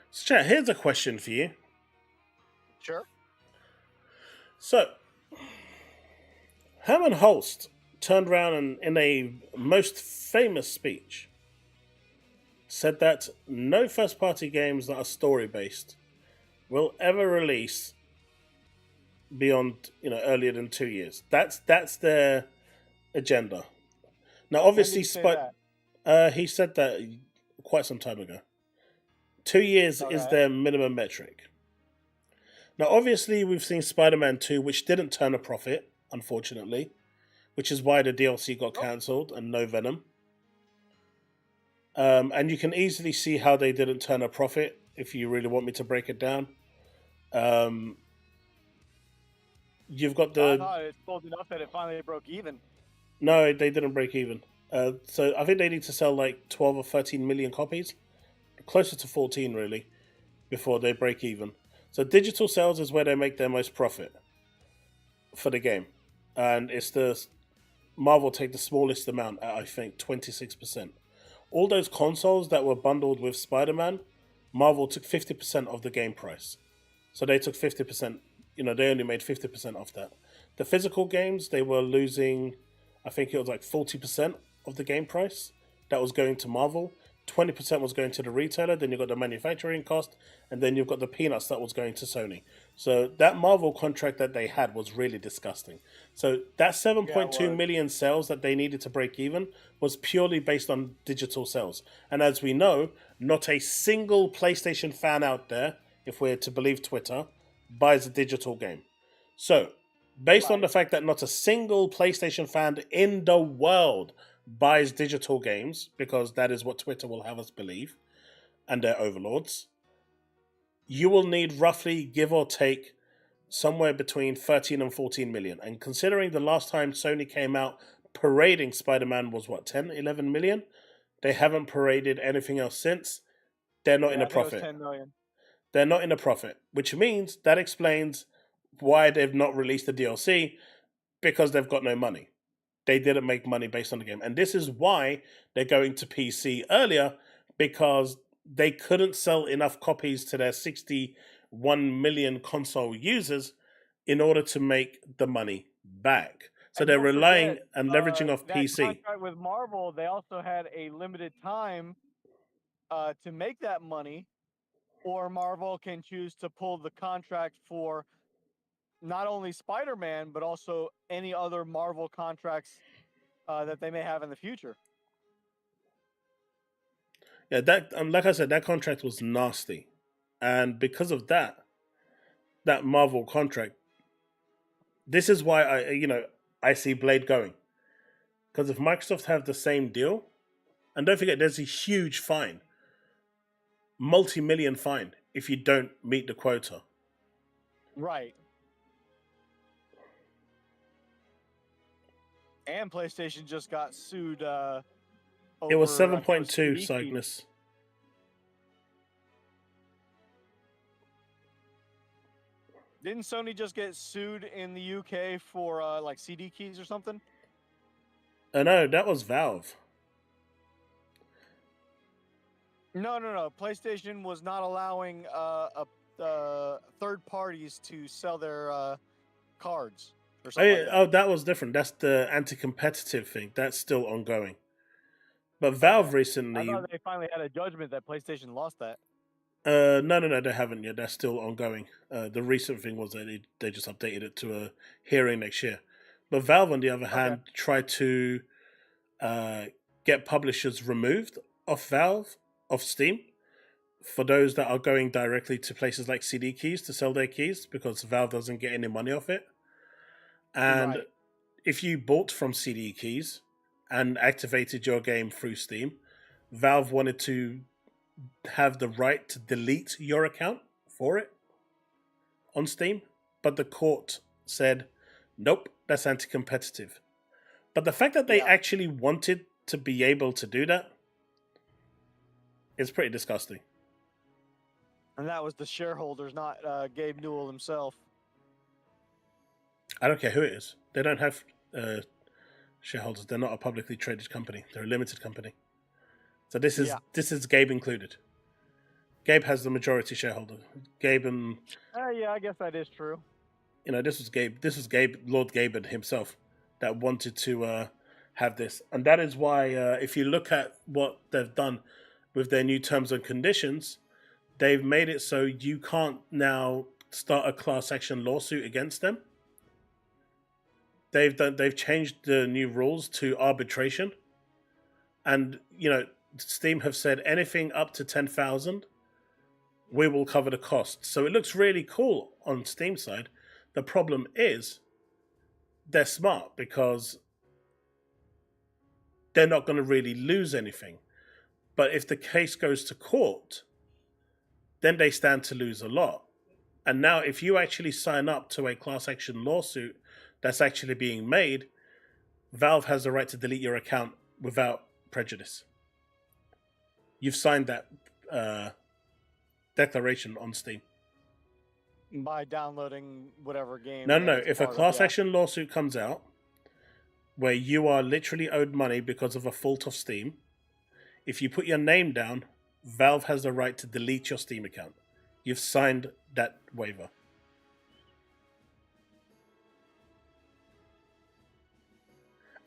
So, chat, here's a question for you. Sure. So, Herman Holst turned around and, in a most famous speech, said that no first-party games that are story-based will ever release beyond, earlier than 2 years. That's their agenda. Now, obviously, he said that quite some time ago. 2 years is their minimum metric. Now, obviously, we've seen Spider-Man 2, which didn't turn a profit, unfortunately, which is why the DLC got cancelled and no Venom. And you can easily see how they didn't turn a profit, if you really want me to break it down. You've got the... I thought it's close enough that it finally broke even. No, they didn't break even. So I think they need to sell like 12 or 13 million copies, closer to 14 really, before they break even. So digital sales is where they make their most profit for the game, and it's the Marvel take the smallest amount at I think 26%. All those consoles that were bundled with Spider-Man, Marvel took 50% of the game price. So they took 50%, they only made 50% off that. The physical games, they were losing, I think it was like 40% of the game price that was going to Marvel. 20% was going to the retailer, then you've got the manufacturing cost, and then you've got the peanuts that was going to Sony. So that Marvel contract that they had was really disgusting. So that 7.2 million sales that they needed to break even was purely based on digital sales. And as we know, not a single PlayStation fan out there, if we're to believe Twitter, buys a digital game. So, based on the fact that not a single PlayStation fan in the world buys digital games, because that is what Twitter will have us believe, and their overlords, you will need roughly, give or take, somewhere between 13 and 14 million. And considering the last time Sony came out parading Spider-Man was, 10, 11 million? They haven't paraded anything else since. They're not in a profit. 10 million. They're not in a profit, which means that explains why they've not released the DLC, because they've got no money. They didn't make money based on the game. And this is why they're going to PC earlier, because they couldn't sell enough copies to their 61 million console users in order to make the money back. So they're relying and leveraging off PC. Contract with Marvel, they also had a limited time to make that money, or Marvel can choose to pull the contract for not only Spider-Man, but also any other Marvel contracts that they may have in the future. Yeah, that like I said, that contract was nasty, and because of that Marvel contract, this is why I see Blade going, because if Microsoft have the same deal, and don't forget, there's a huge fine, multi-million fine if you don't meet the quota. Right. And PlayStation just got sued. It was 7.2, Cygnus. Didn't Sony just get sued in the UK for like CD keys or something? No, that was Valve. No. PlayStation was not allowing third parties to sell their cards or something like that. Oh, that was different. That's the anti-competitive thing. That's still ongoing. But Valve recently... I thought they finally had a judgment that PlayStation lost that. No, they haven't yet. That's still ongoing. The recent thing was that they just updated it to a hearing next year. But Valve, on the other hand, tried to get publishers removed off Steam, for those that are going directly to places like CD Keys to sell their keys, because Valve doesn't get any money off it. And if you bought from CD Keys and activated your game through Steam, Valve wanted to have the right to delete your account for it on Steam, but the court said, nope, that's anti-competitive. But the fact that they actually wanted to be able to do that is pretty disgusting. And that was the shareholders, not Gabe Newell himself. I don't care who it is. They don't have shareholders. They're not a publicly traded company. They're a limited company. So this is Gabe included. Gabe has the majority shareholder. Gabe and... yeah, I guess that is true. This was Gabe, Lord Gabe himself, that wanted to have this. And that is why, if you look at what they've done with their new terms and conditions, they've made it so you can't now start a class action lawsuit against them. They've changed the new rules to arbitration. And, Steam have said anything up to 10,000, we will cover the costs. So it looks really cool on Steam side. The problem is they're smart, because they're not going to really lose anything. But if the case goes to court, then they stand to lose a lot. And now if you actually sign up to a class action lawsuit that's actually being made, Valve has the right to delete your account without prejudice. You've signed that declaration on Steam. By downloading whatever game. No. it's If a part of, class yeah. action lawsuit comes out where you are literally owed money because of a fault of Steam, if you put your name down, Valve has the right to delete your Steam account. You've signed that waiver.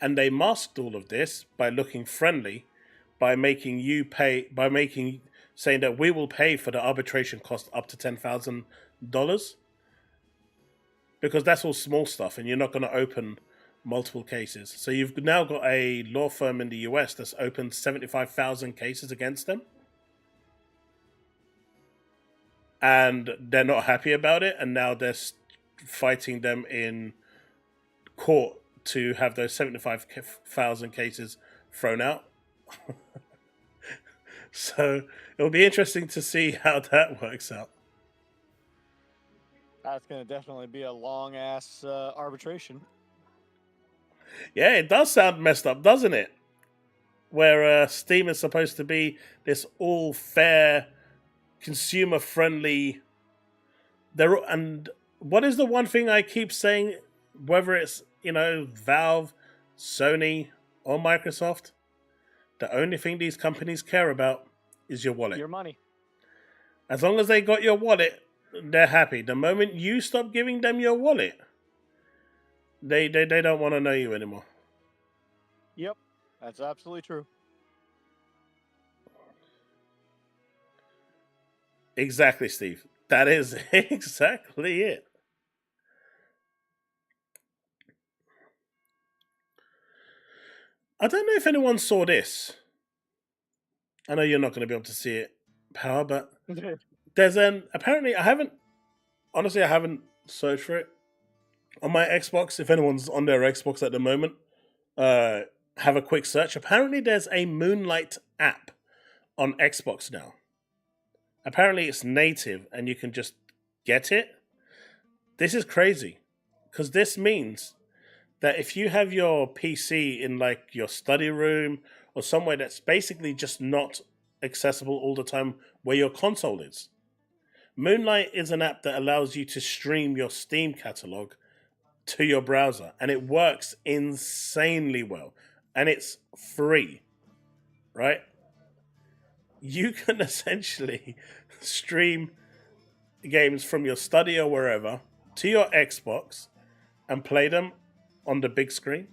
And they masked all of this by looking friendly, by making you pay, saying that we will pay for the arbitration cost up to $10,000, because that's all small stuff, and you're not going to open multiple cases. So you've now got a law firm in the US that's opened 75,000 cases against them, and they're not happy about it, and now they're fighting them in court to have those 75,000 cases thrown out. So it'll be interesting to see how that works out. That's going to definitely be a long ass arbitration. Yeah, it does sound messed up, doesn't it? Where Steam is supposed to be this all fair, consumer friendly. And what is the one thing I keep saying, whether it's, Valve, Sony, or Microsoft? The only thing these companies care about is your wallet. Your money. As long as they got your wallet, they're happy. The moment you stop giving them your wallet, they don't want to know you anymore. Yep, that's absolutely true. Exactly, Steve. That is exactly it. I don't know if anyone saw this. I know you're not going to be able to see it, Power, but there's apparently I haven't searched for it on my Xbox. If anyone's on their Xbox at the moment, have a quick search. Apparently there's a Moonlight app on Xbox now. Apparently it's native and you can just get it. This is crazy, because this means that if you have your PC in like your study room or somewhere that's basically just not accessible all the time where your console is, Moonlight is an app that allows you to stream your Steam catalog to your browser, and it works insanely well, and it's free, right? You can essentially stream games from your study or wherever to your Xbox and play them on the big screen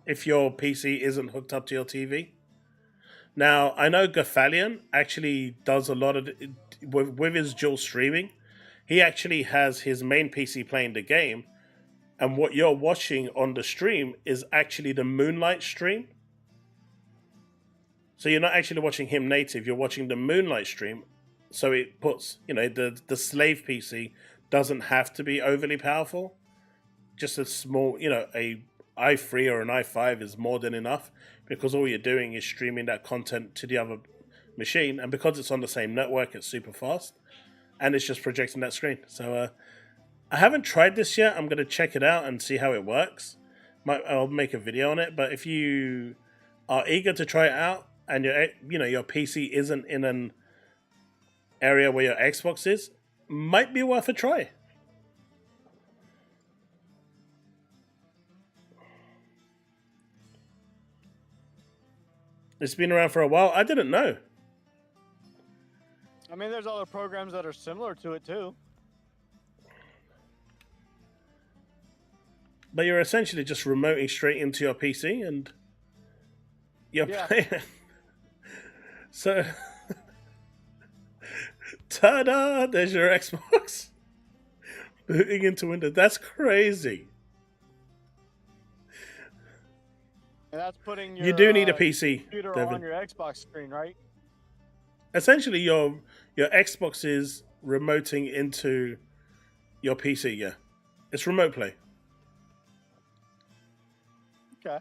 if your PC isn't hooked up to your TV. Now, I know Gaffalion actually does a lot of it with his dual streaming. He actually has his main PC playing the game, and what you're watching on the stream is actually the Moonlight stream. So you're not actually watching him native, you're watching the Moonlight stream. So it puts, the slave PC doesn't have to be overly powerful. Just a small, a i3 or an i5 is more than enough, because all you're doing is streaming that content to the other machine, and because it's on the same network, it's super fast, and it's just projecting that screen. So I haven't tried this yet. I'm going to check it out and see how it works. I'll make a video on it, but if you are eager to try it out and your PC isn't in an area where your Xbox is, might be worth a try. It's been around for a while. I didn't know. I mean, there's other programs that are similar to it too. But you're essentially just remoting straight into your PC and you're playing. So, ta-da! There's your Xbox booting into Windows. That's crazy. And that's putting your you do need a PC, computer Devin. on your Xbox screen, right? Essentially, your Xbox is remoting into your PC. Yeah, it's remote play. Okay.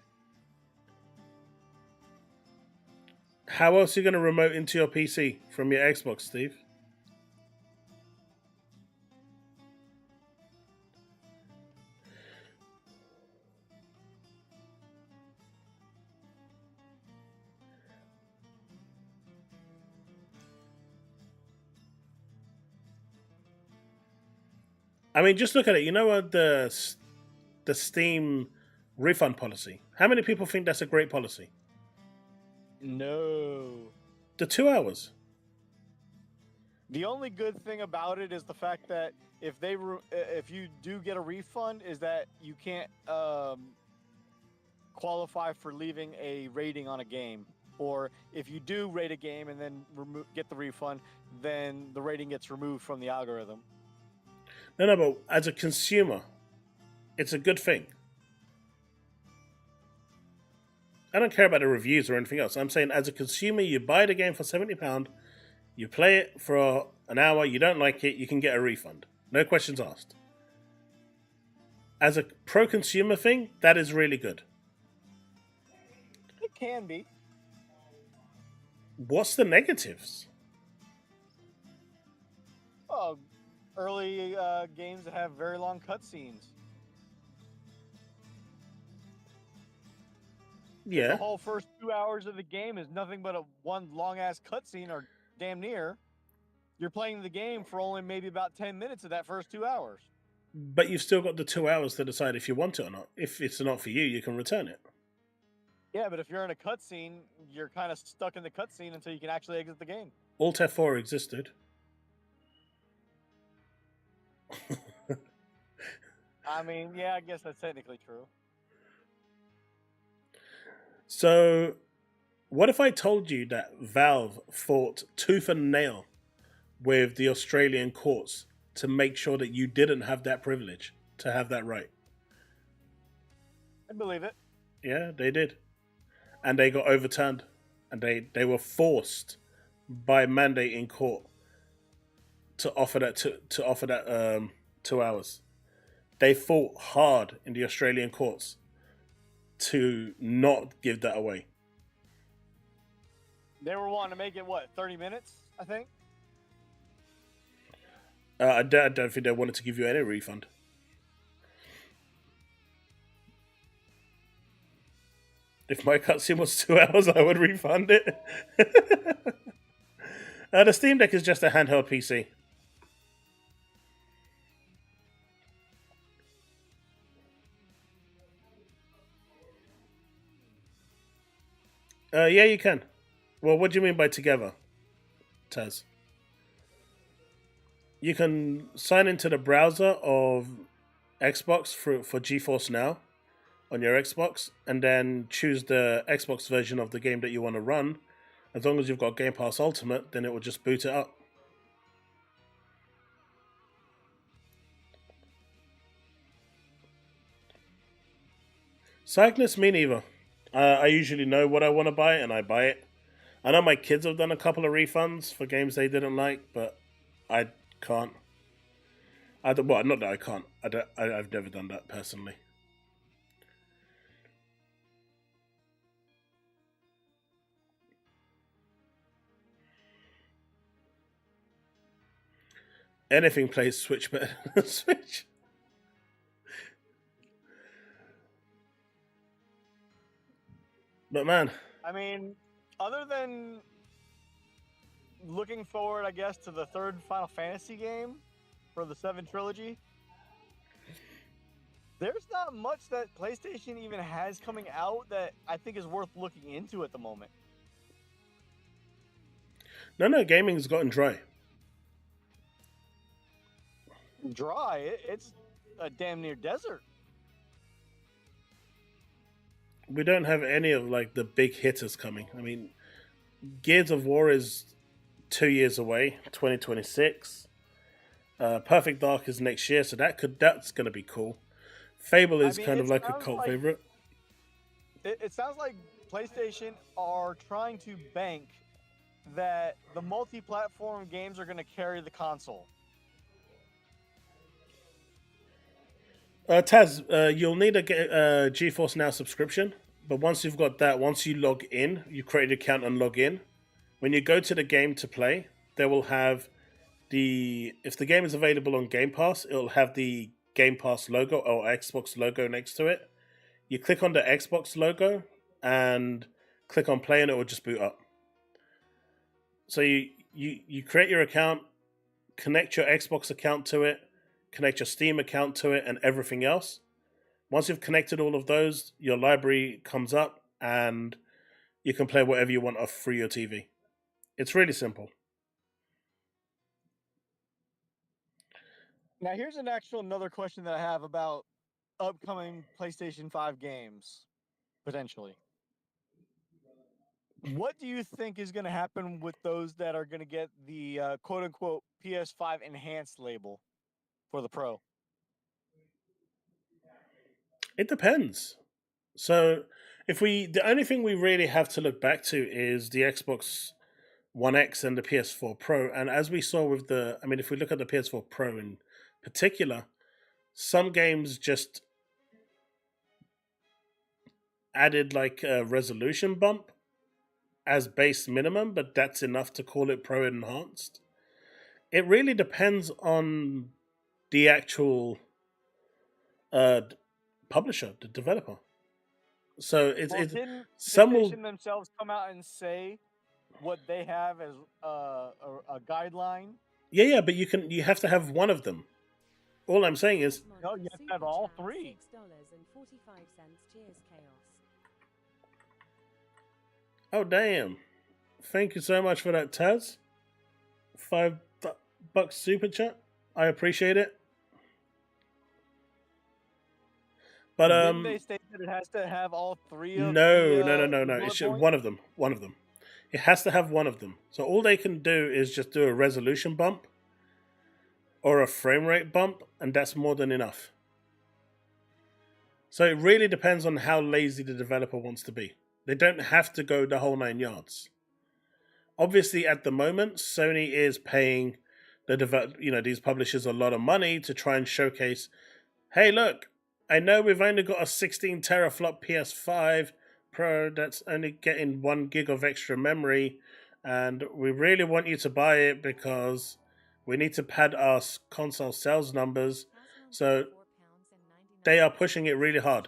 How else are you going to remote into your PC from your Xbox, Steve? I mean, just look at it. You know what the Steam refund policy? How many people think that's a great policy? No. The 2 hours. The only good thing about it is the fact that if you do get a refund, is that you can't qualify for leaving a rating on a game. Or if you do rate a game and then get the refund, then the rating gets removed from the algorithm. No, but as a consumer, it's a good thing. I don't care about the reviews or anything else. I'm saying as a consumer, you buy the game for £70, you play it for an hour, you don't like it, you can get a refund. No questions asked. As a pro-consumer thing, that is really good. It can be. What's the negatives? Oh, early games that have very long cutscenes. Yeah. The whole first 2 hours of the game is nothing but one long-ass cutscene, or damn near. You're playing the game for only maybe about 10 minutes of that first 2 hours. But you've still got the 2 hours to decide if you want it or not. If it's not for you, you can return it. Yeah, but if you're in a cutscene, you're kind of stuck in the cutscene until you can actually exit the game. Alt F4 existed. I mean, yeah, I guess that's technically true. So, what if I told you that Valve fought tooth and nail with the Australian courts to make sure that you didn't have that privilege, to have that right? I believe it. Yeah, they did. And they got overturned. And they were forced by mandate in court to offer that 2 hours. They fought hard in the Australian courts to not give that away. They were wanting to make it, 30 minutes, I think? I don't think they wanted to give you any refund. If my cutscene was 2 hours, I would refund it. The Steam Deck is just a handheld PC. Yeah, you can. Well, what do you mean by together, Taz? You can sign into the browser of Xbox for GeForce Now on your Xbox, and then choose the Xbox version of the game that you want to run. As long as you've got Game Pass Ultimate, then it will just boot it up. Cygnus, me neither. I usually know what I want to buy, and I buy it. I know my kids have done a couple of refunds for games they didn't like, but I can't. Well, not that I can't. I've never done that personally. Anything plays Switch better than Switch. But man, I mean, other than looking forward, I guess, to the third Final Fantasy game for the 7 trilogy, there's not much that PlayStation even has coming out that I think is worth looking into at the moment. No, gaming's gotten dry. Dry? It's a damn near desert. We don't have any of like the big hitters coming. I mean, Gears of War is 2 years away, 2026. Perfect Dark is next year, so that's going to be cool. Fable is kind of like a cult favorite. It sounds like PlayStation are trying to bank that the multi-platform games are going to carry the console. Taz, you'll need a GeForce Now subscription, but once you've got that, once you log in, you create an account and log in. When you go to the game to play, they will have if the game is available on Game Pass, it'll have the Game Pass logo or Xbox logo next to it. You click on the Xbox logo and click on play, and it will just boot up. So you create your account, connect your Xbox account to it, connect your Steam account to it, and everything else. Once you've connected all of those, your library comes up and you can play whatever you want off through your TV. It's really simple. Now, here's another question that I have about upcoming PlayStation 5 games, potentially. What do you think is going to happen with those that are going to get the quote-unquote PS5 enhanced label for the Pro? It depends. So, the only thing we really have to look back to is the Xbox One X and the PS4 Pro. And as we saw with if we look at the PS4 Pro in particular, some games just added like a resolution bump as base minimum, but that's enough to call it Pro enhanced. It really depends on the actual publisher, the developer. So Didn't some PlayStation will themselves come out and say what they have as a guideline? yeah, but you have to have one of them. All I'm saying is No, you have to have all three. oh damn! Thank you so much for that, Taz. $5 super chat. I appreciate it. But Didn't they state that it has to have all three of no. bullet It should points? one of them. One of them. It has to have one of them. So all they can do is just do a resolution bump or a frame rate bump, and that's more than enough. So it really depends on how lazy the developer wants to be. They don't have to go the whole 9 yards. Obviously, at the moment, Sony is paying these publishers a lot of money to try and showcase, hey, look, I know we've only got a 16 teraflop PS5 Pro that's only getting 1 gig of extra memory, and we really want you to buy it because we need to pad our console sales numbers. So they are pushing it really hard.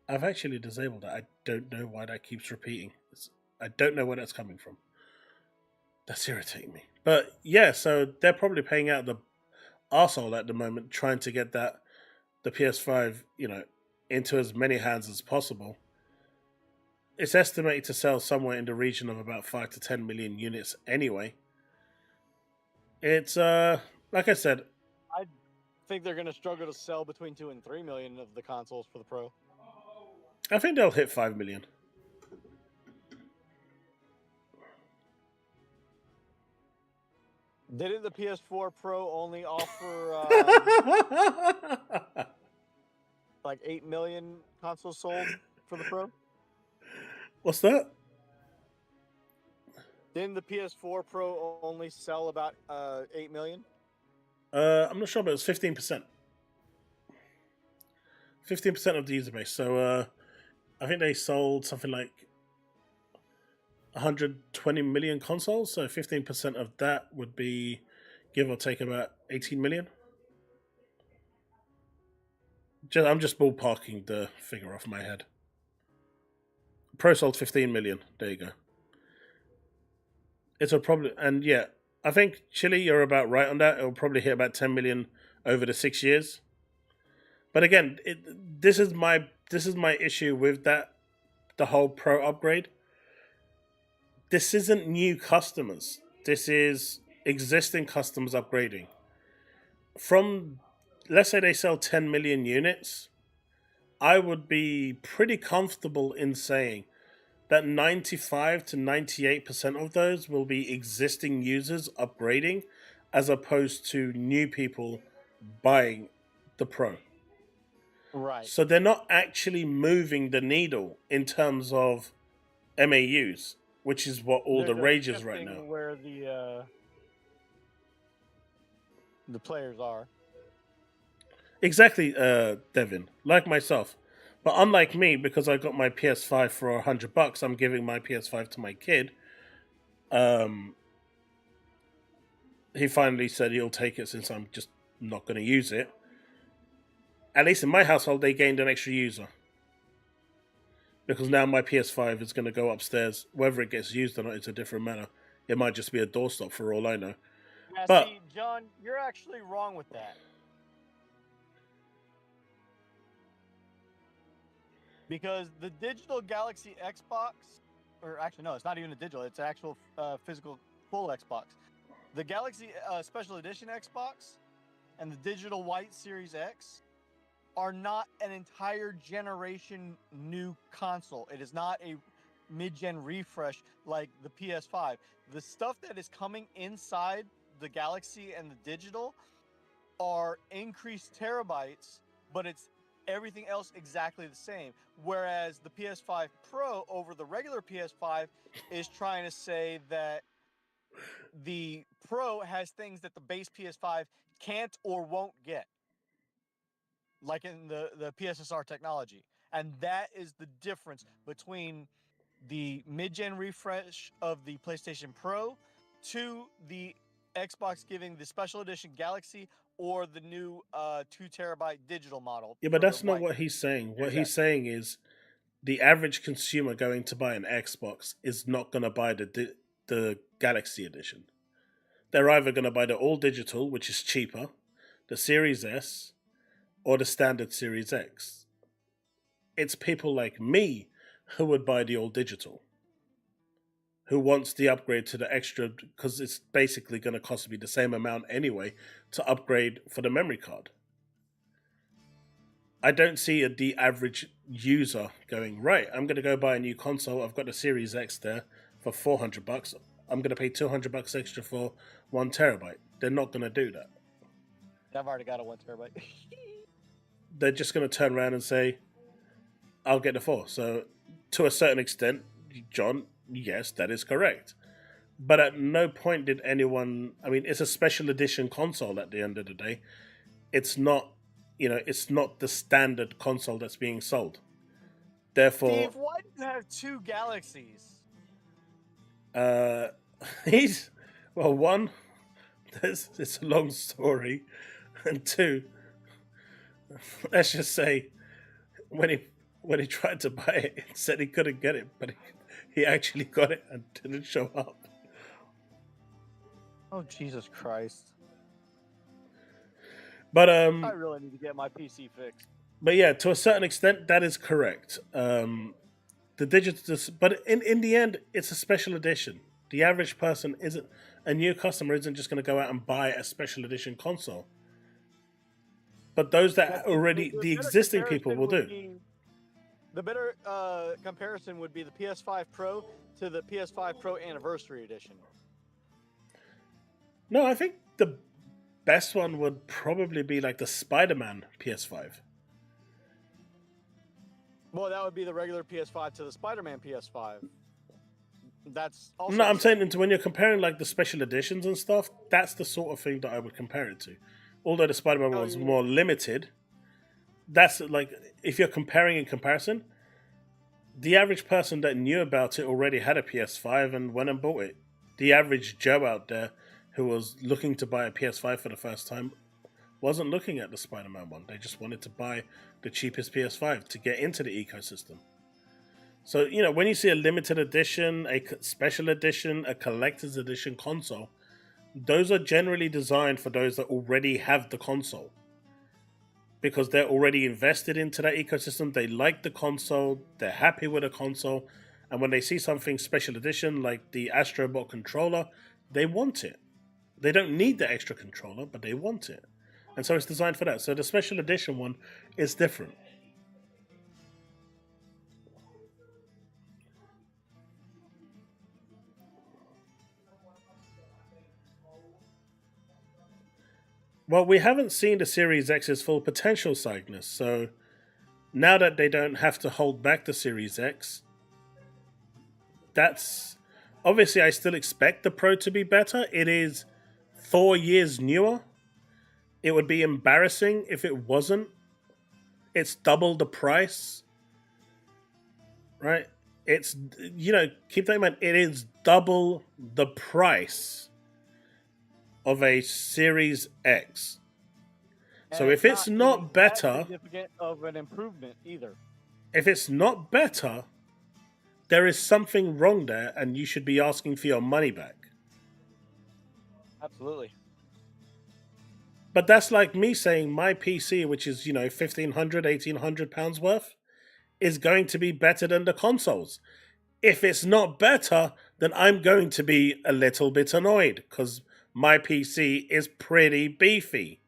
I've actually disabled that. I don't know why that keeps repeating. I don't know where that's coming from. That's irritating me. But yeah, so they're probably paying out the arsehole at the moment, trying to get the PS5, into as many hands as possible. It's estimated to sell somewhere in the region of about 5 to 10 million units anyway. It's like I said, I think they're going to struggle to sell between 2 and 3 million of the consoles for the Pro. I think they'll hit 5 million. Didn't the PS4 Pro only offer like 8 million consoles sold for the Pro? What's that? Didn't the PS4 Pro only sell about 8 million? I'm not sure, but it was 15%. 15% of the user base. So I think they sold something like 120 million consoles. So 15% of that would be, give or take, about 18 million. I'm just ballparking the figure off my head. Pro sold 15 million. There you go. It's a problem, and yeah, I think Chille, you're about right on that. It'll probably hit about 10 million over the 6 years. But again, this is my issue with that, the whole Pro upgrade. This isn't new customers. This is existing customers upgrading. From, let's say they sell 10 million units, I would be pretty comfortable in saying that 95 to 98% of those will be existing users upgrading, as opposed to new people buying the Pro. Right. So they're not actually moving the needle in terms of MAUs, which is what all the rage is right now. Where the players are. Exactly, Devin. Like myself. But unlike me, because I got my PS5 for $100, I'm giving my PS5 to my kid. He finally said he'll take it since I'm just not going to use it. At least in my household, they gained an extra user. Because now my PS5 is going to go upstairs. Whether it gets used or not, it's a different matter. It might just be a doorstop for all I know. Yeah, But see, John, you're actually wrong with that. Because the digital Galaxy Xbox, or actually no, it's not even a digital; it's an actual physical full Xbox. The Galaxy Special Edition Xbox and the digital white Series X are not an entire generation new console. It is not a mid-gen refresh like the PS5. The stuff that is coming inside the Galaxy and the digital are increased terabytes, but it's everything else exactly the same. Whereas the PS5 Pro over the regular PS5 is trying to say that the Pro has things that the base PS5 can't or won't get, like in the PSSR technology. And that is the difference between the mid-gen refresh of the PlayStation Pro to the Xbox giving the special edition Galaxy or the new 2 terabyte digital model. yeah, but for the that's not white. what he's saying. What Exactly. he's saying is the average consumer going to buy an Xbox is not going to buy the Galaxy edition. They're either going to buy the all digital, which is cheaper, the Series S, or the standard Series X. It's people like me who would buy the all digital, who wants the upgrade to the extra, because it's basically going to cost me the same amount anyway to upgrade for the memory card. I don't see the average user going, right, I'm going to go buy a new console. I've got the Series X there for $400. I'm going to pay $200 extra for 1 terabyte. They're not going to do that. I've already got a 1 terabyte. They're just going to turn around and say, I'll get the 4. So, to a certain extent, John, yes, that is correct. But at no point did anyone. I mean, it's a special edition console at the end of the day. It's not, it's not the standard console that's being sold. Therefore, Steve, why do you have 2 Galaxies? he's one. It's a long story, and 2, let's just say, when he tried to buy it, he said he couldn't get it, but he actually got it and didn't show up. Oh, Jesus Christ. But I really need to get my PC fixed. But yeah, to a certain extent, that is correct. The digital, but in the end, it's a special edition. The average person isn't, a new customer isn't just going to go out and buy a special edition console. But those that already, the existing people will do. The better comparison would be the PS5 Pro to the PS5 Pro Anniversary Edition. No, I think the best one would probably be like the Spider-Man PS5. Well, that would be the regular PS5 to the Spider-Man PS5. That's also No, I'm saying when you're comparing like the special editions and stuff, that's the sort of thing that I would compare it to. Although the Spider-Man one was more limited, that's like, if you're comparing in comparison, the average person that knew about it already had a PS5 and went and bought it. The average Joe out there who was looking to buy a PS5 for the first time wasn't looking at the Spider-Man one. They just wanted to buy the cheapest PS5 to get into the ecosystem. So, when you see a limited edition, a special edition, a collector's edition console, those are generally designed for those that already have the console. Because they're already invested into that ecosystem, they like the console, they're happy with the console, and when they see something special edition like the Astrobot controller, they want it. They don't need the extra controller, but they want it. And so it's designed for that. So the special edition one is different. Well, we haven't seen the Series X's full potential, Cygnus, so now that they don't have to hold back the Series X, that's... Obviously, I still expect the Pro to be better. It is 4 years newer. It would be embarrassing if it wasn't. It's double the price. Right? It's, keep that in mind. It is double the price of a Series X. And So if it's not better, significant of an improvement either. if it's not better, there is something wrong there, and you should be asking for your money back. Absolutely. But that's like me saying my PC, which is, £1,500, £1,800 worth, is going to be better than the consoles. If it's not better, then I'm going to be a little bit annoyed because my PC is pretty beefy.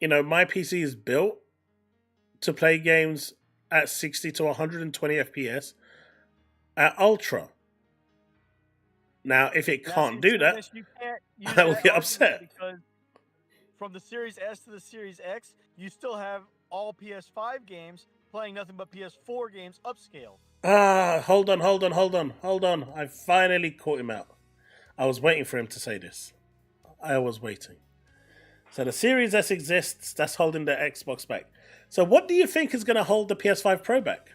My PC is built to play games at 60 to 120 FPS at Ultra. Now, if it can't do that, you can't use I will that get argument upset. because from the Series S to the Series X, you still have all PS5 games playing nothing but PS4 games upscale. Hold on. I finally caught him out. I was waiting for him to say this. I was waiting. So the Series S exists, that's holding the Xbox back. So what do you think is going to hold the PS5 Pro back?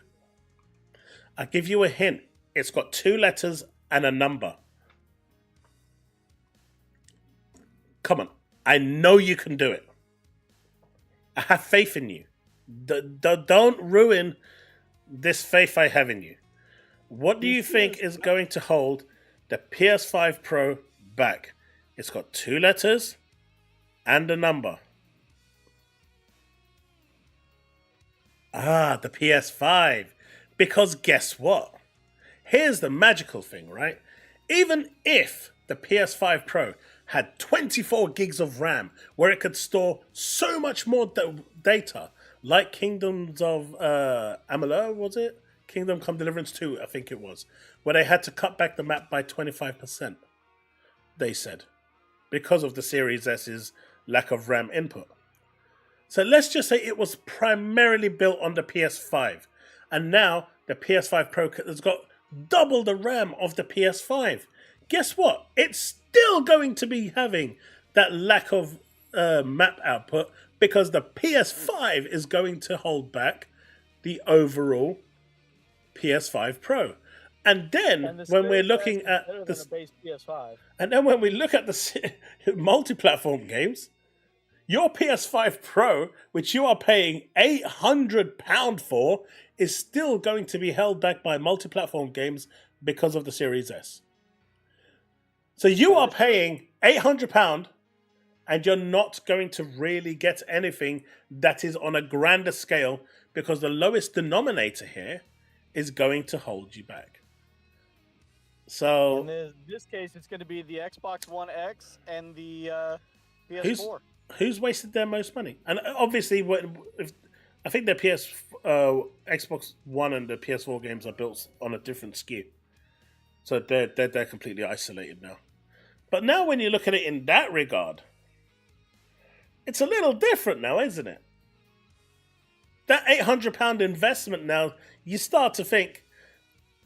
I'll give you a hint. It's got 2 letters and a number. Come on. I know you can do it. I have faith in you. Don't ruin this faith I have in you. What do you think is going to hold the PS5 Pro back? It's got 2 letters and a number. The PS5. Because guess what? Here's the magical thing, right? Even if the PS5 Pro had 24 gigs of RAM, where it could store so much more data, like Kingdoms of Amalur, was it? Kingdom Come Deliverance 2, I think it was, where they had to cut back the map by 25%, they said, because of the Series S's lack of RAM input. So let's just say it was primarily built on the PS5, and now the PS5 Pro has got double the RAM of the PS5. Guess what? It's still going to be having that lack of map output because the PS5 is going to hold back the overall PS5 Pro. And then when we're looking at the base PS5, and then when we look at the multi-platform games, your PS5 Pro, which you are paying £800 for, is still going to be held back by multi-platform games because of the Series S. So you are paying £800 and you're not going to really get anything that is on a grander scale because the lowest denominator here is going to hold you back. So in this case, it's going to be the Xbox One X and the PS4. Who's wasted their most money? And obviously, I think the Xbox One and the PS4 games are built on a different SKU, so they're completely isolated now. But now, when you look at it in that regard, it's a little different now, isn't it? That £800 investment now, you start to think,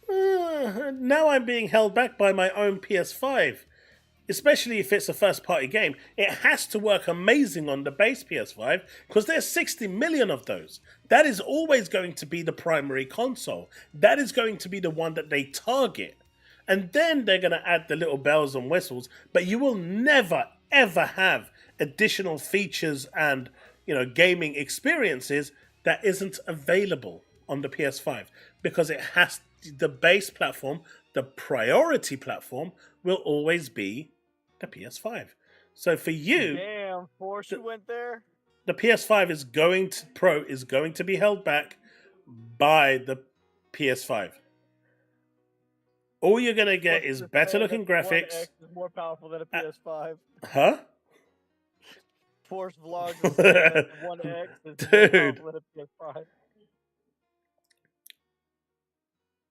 now I'm being held back by my own PS5. Especially if it's a first-party game. It has to work amazing on the base PS5 because there's 60 million of those. That is always going to be the primary console. That is going to be the one that they target. And then they're going to add the little bells and whistles, but you will never, ever have additional features and, gaming experiences that isn't available on the PS5 because it has the base platform, the priority platform will always be the PS5. So for you, damn, Force, you went there. The PS5 Pro is going to be held back by the PS5. All you're gonna get is better looking graphics. One X is more powerful than a PS5. Huh? Force Vlogs is saying that the One X is more powerful than a PS5.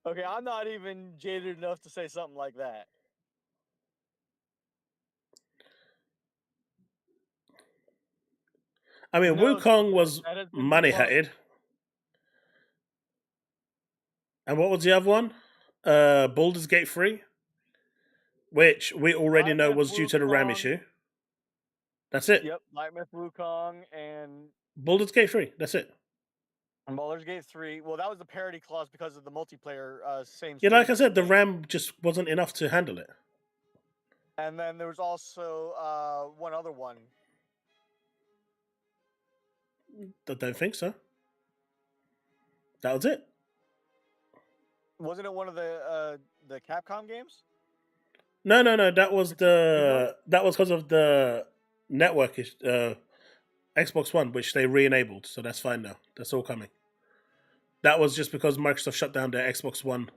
Okay, I'm not even jaded enough to say something like that. I mean, Wukong was money-hatted. And what was the other one? Baldur's Gate 3, which we already know was due to the RAM issue. That's it. Yep, Nightmare Wukong and Baldur's Gate 3. That's it. And Baldur's Gate 3. Well, that was the parity clause because of the multiplayer same. Yeah, like I said, the RAM just wasn't enough to handle it. And then there was also one other one. I don't think so. That was it. Wasn't it one of the Capcom games? No. That was because of the network is Xbox One, which they re-enabled, so that's fine now. That's all coming. That was just because Microsoft shut down their Xbox One,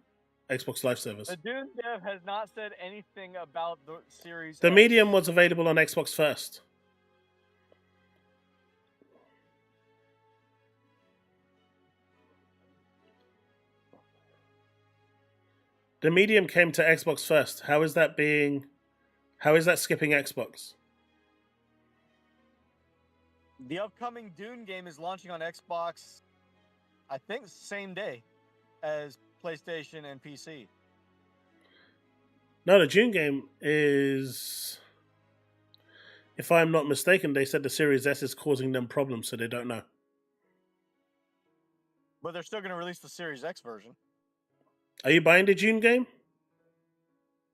Xbox Live servers. The Dune dev has not said anything about the Series The X. Medium was available on Xbox first. The Medium came to Xbox first. How is that skipping Xbox? The upcoming Dune game is launching on Xbox, I think, same day as PlayStation and PC. No, the Dune game is, if I'm not mistaken, they said the Series S is causing them problems, so they don't know. But they're still going to release the Series X version. Are you buying the Dune game?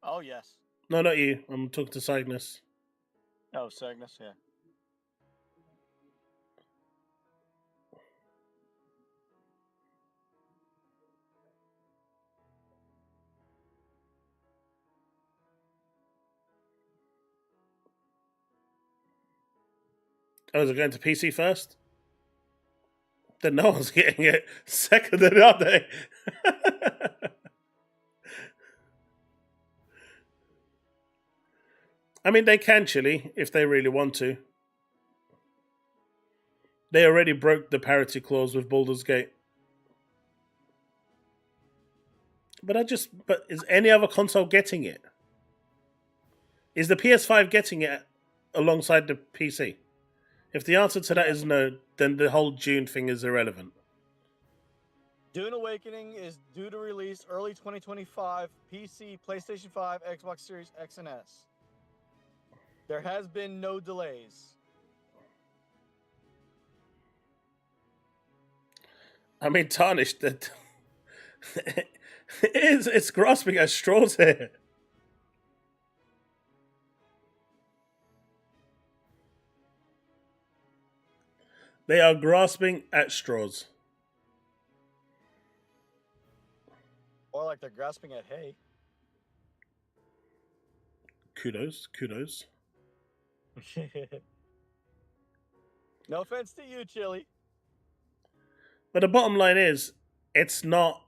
Oh, yes. No, not you. I'm talking to Cygnus. Oh, Cygnus, yeah. Oh, is it going to PC first? Then no one's getting it second, then are they? I mean, they can, Chille, if they really want to. They already broke the parity clause with Baldur's Gate. But is any other console getting it? Is the PS5 getting it alongside the PC? If the answer to that is no, then the whole Dune thing is irrelevant. Dune Awakening is due to release early 2025, PC, PlayStation 5, Xbox Series X and S. There has been no delays. I mean, Tarnished, it's grasping at straws here. They are grasping at straws. Or like they're grasping at hay. Kudos. No offense to you, Chille. But the bottom line is, it's not,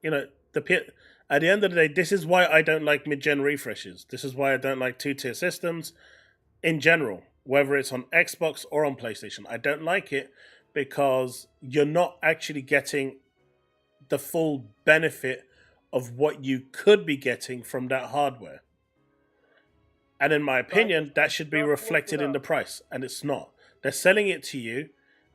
at the end of the day, this is why I don't like mid-gen refreshes. This is why I don't like two-tier systems in general, whether it's on Xbox or on PlayStation. I don't like it because you're not actually getting the full benefit of what you could be getting from that hardware. And in my opinion, that should be reflected in the price, and it's not. They're selling it to you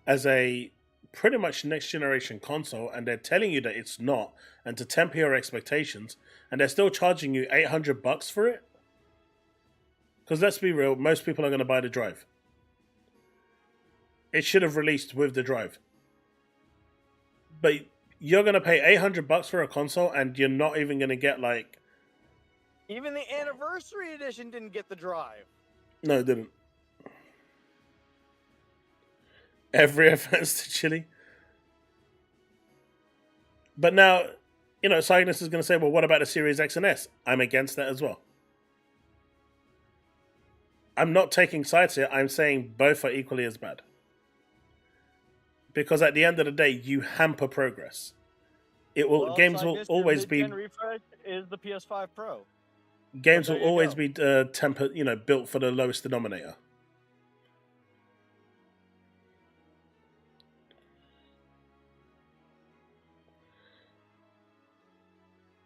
as a pretty much next generation console, and they're telling you that it's not, and to temper your expectations, and they're still charging you $800 for it. Because let's be real, most people are going to buy the drive. It should have released with the drive. But you're going to pay $800 for a console, and you're not even going to get like... Even the Anniversary Edition didn't get the drive. No, it didn't. Every offense to Chille. But now, Cygnus is going to say, well, what about the Series X and S? I'm against that as well. I'm not taking sides here. I'm saying both are equally as bad. Because at the end of the day, you hamper progress. Games will always be... refresh is the PS5 Pro. Games will always be built for the lowest denominator.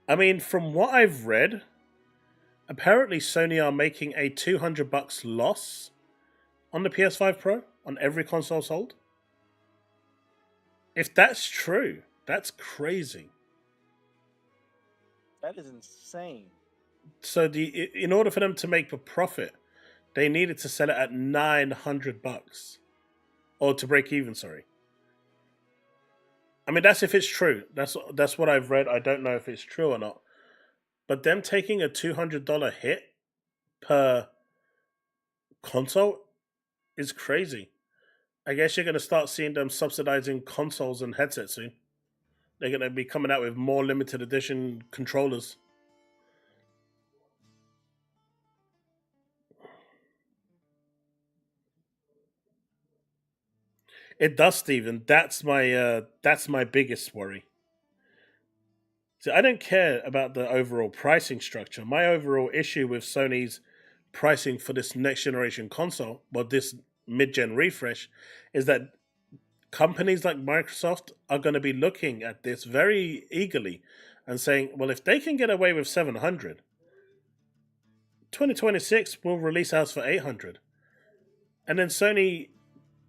I mean, from what I've read, apparently Sony are making a $200 loss on the PS5 Pro on every console sold. If that's true, that's crazy. That is insane. So in order for them to make a profit, they needed to sell it at $900. Or to break even, sorry. I mean, that's if it's true. That's what I've read. I don't know if it's true or not. But them taking a $200 hit per console is crazy. I guess you're going to start seeing them subsidizing consoles and headsets soon. They're going to be coming out with more limited edition controllers. It does, Stephen. That's my biggest worry. So I don't care about the overall pricing structure. My overall issue with Sony's pricing for this next generation console, or this mid-gen refresh, is that companies like Microsoft are going to be looking at this very eagerly and saying, well, if they can get away with 700, 2026 will release ours for 800. And then Sony,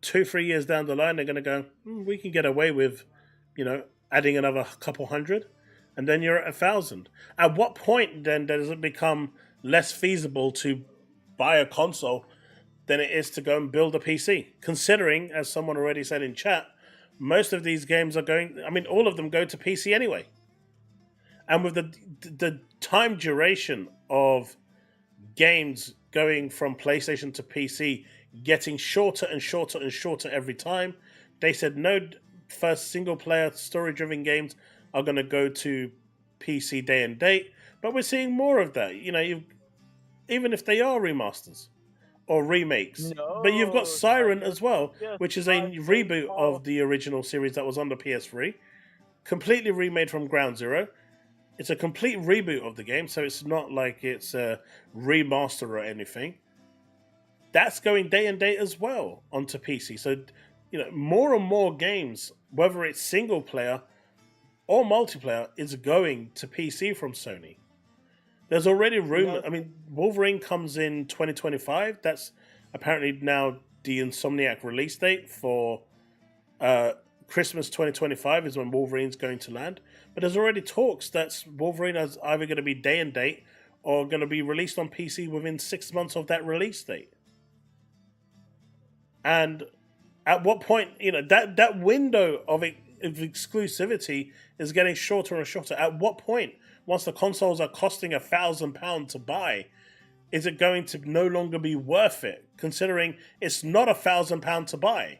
2-3 years down the line, they're going to go, we can get away with, adding another couple hundred. And then you're at 1,000. At what point then does it become less feasible to buy a console than it is to go and build a PC? Considering, as someone already said in chat, most of these games are all of them go to PC anyway. And with the time duration of games going from PlayStation to PC getting shorter and shorter and shorter every time, they said no first single-player story-driven games are going to go to PC day and date, but we're seeing more of that. Even if they are remasters or remakes, but you've got Siren as well, which is a reboot of the original series that was on the PS3, completely remade from ground zero. It's a complete reboot of the game, so it's not like it's a remaster or anything. That's going day and date as well onto PC. So, more and more games, whether it's single player or multiplayer, is going to PC from Sony. There's already rumor. Wolverine comes in 2025. That's apparently now the Insomniac release date for Christmas 2025 is when Wolverine's going to land. But there's already talks that Wolverine is either going to be day and date or going to be released on PC within 6 months of that release date. And at what point, that window of exclusivity is getting shorter and shorter. At what point, once the consoles are costing £1,000 to buy, is it going to no longer be worth it, considering it's not £1,000 to buy?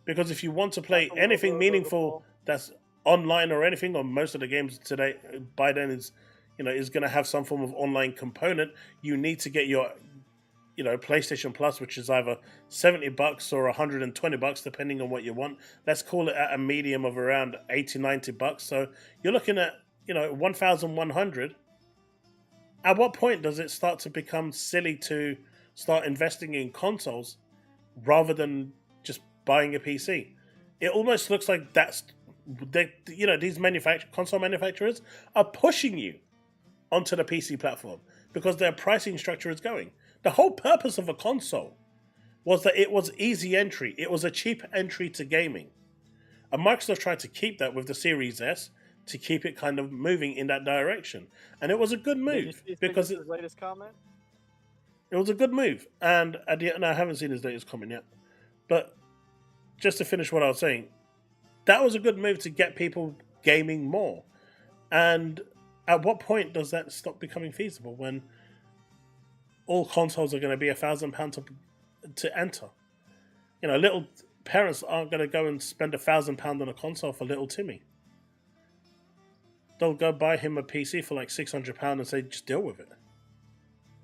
Because if you want to play anything meaningful that's online or anything, or most of the games today by then is going to have some form of online component, you need to get your PlayStation Plus, which is either $70 or $120, depending on what you want. Let's call it at a medium of around $80-90. So you're looking at, 1,100. At what point does it start to become silly to start investing in consoles rather than just buying a PC? It almost looks like these console manufacturers are pushing you onto the PC platform because their pricing structure is going. The whole purpose of a console was that it was easy entry. It was a cheap entry to gaming. And Microsoft tried to keep that with the Series S to keep it kind of moving in that direction. And it was a good move. Because his latest comment? It was a good move. And I haven't seen his latest comment yet. But just to finish what I was saying, that was a good move to get people gaming more. And at what point does that stop becoming feasible when all consoles are going to be £1,000 to enter? Little parents aren't going to go and spend £1,000 on a console for little Timmy. They'll go buy him a PC for like £600 and say, just deal with it.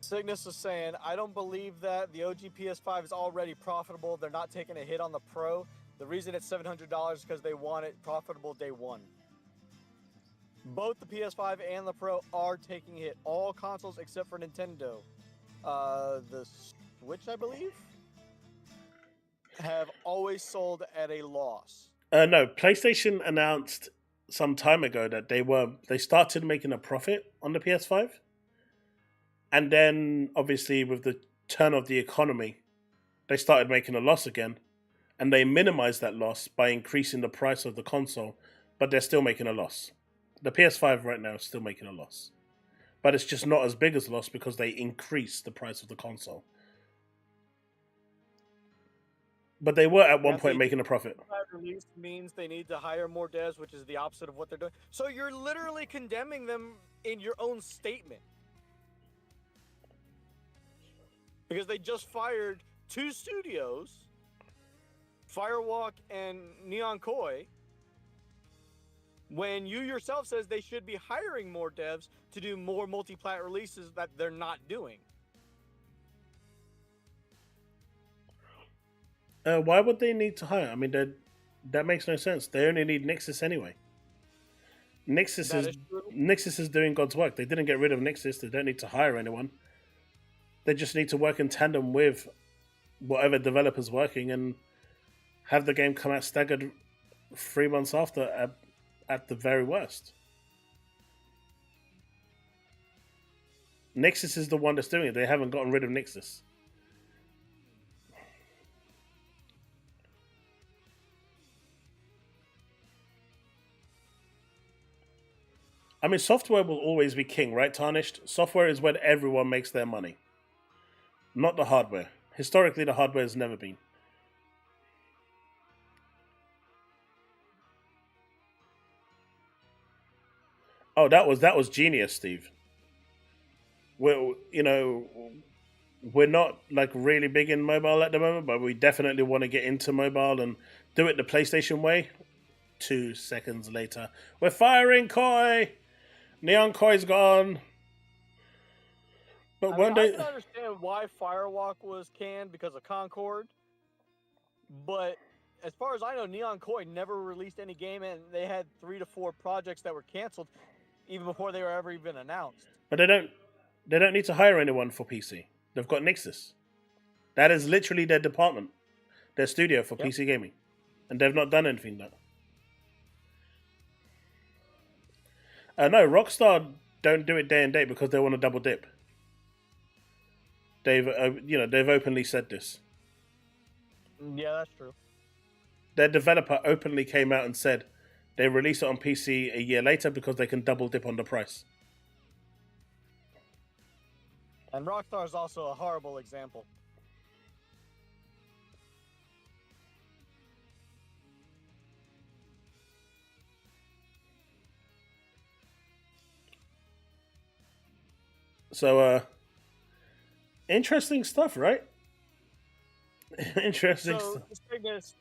Cygnus is saying, I don't believe that. The OG PS5 is already profitable. They're not taking a hit on the Pro. The reason it's $700 is because they want it profitable day one. Both the PS5 and the Pro are taking a hit. All consoles except for Nintendo. The Switch, I believe, have always sold at a loss. No, PlayStation announced some time ago that they started making a profit on the PS5, and then obviously with the turn of the economy, they started making a loss again, and they minimized that loss by increasing the price of the console, but they're still making a loss. The PS5 right now is still making a loss. But it's just not as big as a loss because they increased the price of the console. But they were at one point making a profit. Release means they need to hire more devs, which is the opposite of what they're doing. So you're literally condemning them in your own statement. Because they just fired 2 studios, Firewalk and Neon Koi, when you yourself says they should be hiring more devs to do more multi-plat releases that they're not doing. Why would they need to hire? I mean, that makes no sense. They only need Nixus anyway. Nixus That is is true. Nixus is doing God's work. They didn't get rid of Nixus. They don't need to hire anyone. They just need to work in tandem with whatever developer's working and have the game come out staggered 3 months after at the very worst. Nixus is the one that's doing it. They haven't gotten rid of Nixus. I mean, software will always be king, right, Tarnished? Software is where everyone makes their money, not the hardware. Historically, the hardware has never been. Oh, that was genius, Steve. We're not like really big in mobile at the moment, but we definitely want to get into mobile and do it the PlayStation way. 2 seconds later, we're firing Koi. Neon Koi's gone. But I can understand why Firewalk was canned because of Concord, but as far as I know, Neon Koi never released any game, and they had 3 to 4 projects that were canceled even before they were ever even announced. But they don't need to hire anyone for PC. They've got Nixus. That is literally their department, their studio for PC gaming, and they've not done anything there. No, Rockstar don't do it day and date because they want to double dip. They've openly said this. Yeah, that's true. Their developer openly came out and said they release it on PC a year later because they can double dip on the price. And Rockstar is also a horrible example. So, interesting stuff, right? Interesting So, stuff. Cygnus,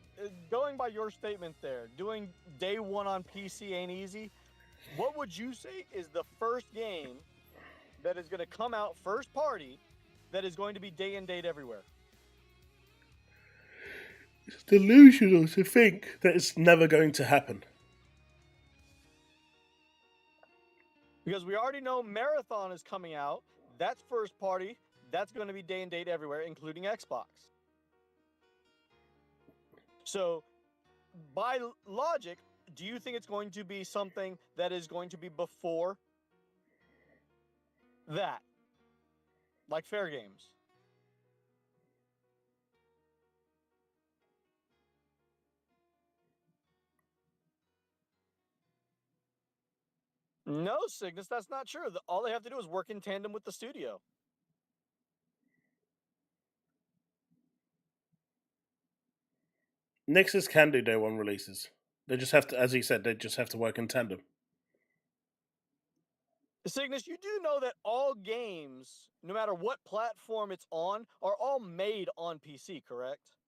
going by your statement there, doing day one on PC ain't easy. What would you say is the first game that is going to come out first party that is going to be day and date everywhere? It's delusional to think that it's never going to happen. Because we already know Marathon is coming out. That's first party. That's going to be day and date everywhere, including Xbox. So, by logic, do you think it's going to be something that is going to be before that? Like Fair Games? No, Cygnus, that's not true. All they have to do is work in tandem with the studio. Nixus can do day one releases. They just have to, as he said, they just have to work in tandem. Cygnus, you do know that all games, no matter what platform it's on, are all made on PC, correct?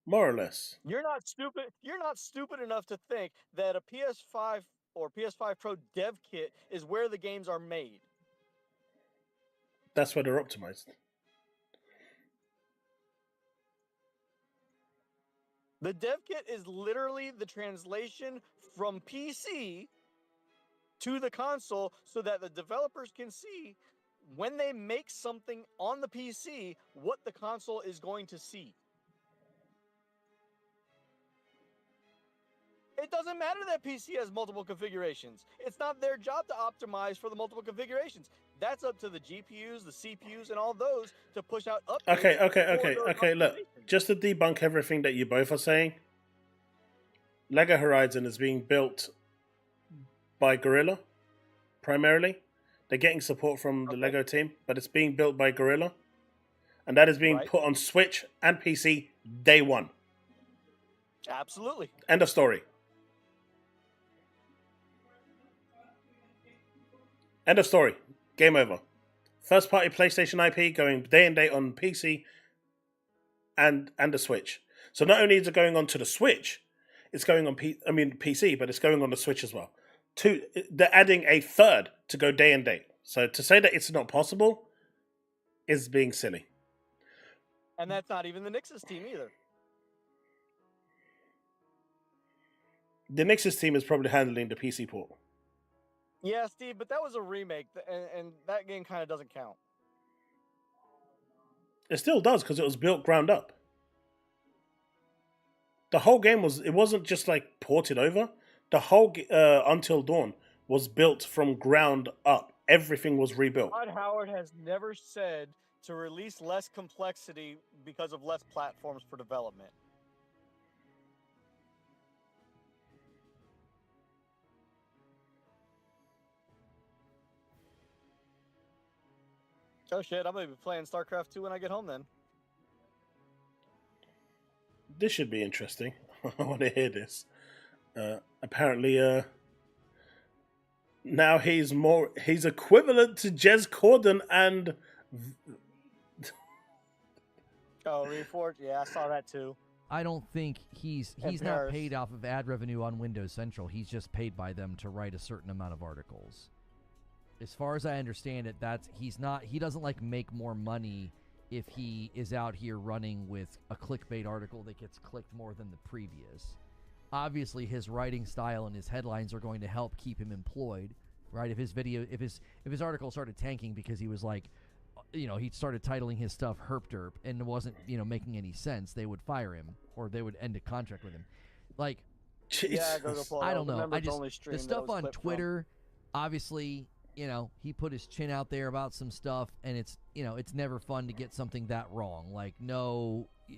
More or less. You're not stupid. You're not stupid enough to think that a PS5 or PS5 Pro dev kit is where the games are made. That's where they're optimized. The dev kit is literally the translation from PC to the console so that the developers can see when they make something on the PC what the console is going to see. It doesn't matter that PC has multiple configurations. It's not their job to optimize for the multiple configurations. That's up to the GPUs, the CPUs, and all those to push out updates. Okay. Look, just to debunk everything that you both are saying, Lego Horizon is being built by Guerrilla, primarily. They're getting support from the Lego team, but it's being built by Guerrilla. And that is being put on Switch and PC day one. Absolutely. End of story. End of story. Game over. First party PlayStation IP going day and date on PC and the Switch. So not only is it going on to the Switch, it's going on PC, but it's going on the Switch as well. They're adding a third to go day and date. So to say that it's not possible is being silly. And that's not even the Nixus team either. The Nexus team is probably handling the PC port. Yeah, Steve, but that was a remake, and that game kind of doesn't count. It still does because it was built ground up. The whole game it wasn't just like ported over. The whole Until Dawn was built from ground up. Everything was rebuilt. Todd Howard has never said to release less complexity because of less platforms for development. Oh shit, I'm gonna be playing StarCraft 2 when I get home then. This should be interesting. I want to hear this. Apparently, now he's equivalent to Jez Corden and... Oh, Reforged? Yeah, I saw that too. I don't think he's not paid off of ad revenue on Windows Central. He's just paid by them to write a certain amount of articles. As far as I understand it, he doesn't like make more money if he is out here running with a clickbait article that gets clicked more than the previous. Obviously, his writing style and his headlines are going to help keep him employed, right? If his article started tanking because he was like, he started titling his stuff Herp Derp and it wasn't, making any sense, they would fire him or they would end a contract with him. Like, yeah, I don't know. The stuff on Twitter, obviously, he put his chin out there about some stuff, and it's never fun to get something that wrong. Like,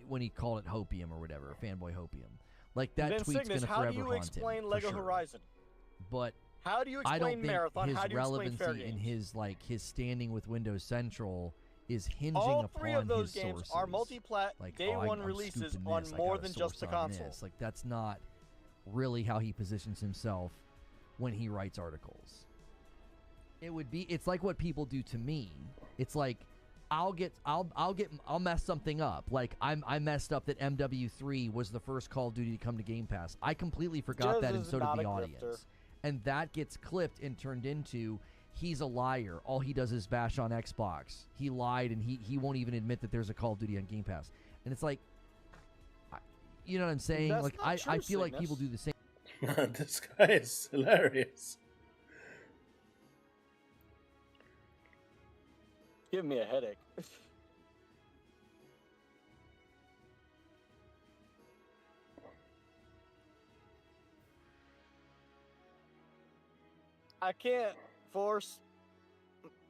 when he called it hopium or whatever, fanboy hopium. Like, that tweet's Cygnus, gonna how forever do you haunt explain him, Lego sure. Horizon? But how do you explain I don't think Marathon? his How do you explain relevancy Fair and Games? his standing with Windows Central is hinging All upon three of those his games sources. are multi-plat Like, day one I'm releases scooping on this, I more got a than just the source on console. this. Like, that's not really how he positions himself when he writes articles. It's like what people do to me. It's like I'll mess something up. Like I messed up that MW3 was the first Call of Duty to come to Game Pass. I completely forgot that, and so did the audience. And that gets clipped and turned into he's a liar. All he does is bash on Xbox. He lied, and he won't even admit that there's a Call of Duty on Game Pass. And it's like, you know what I'm saying? That's like not I true, feel like Cygnus. people do the same. This guy is hilarious. Give me a headache. I can't force.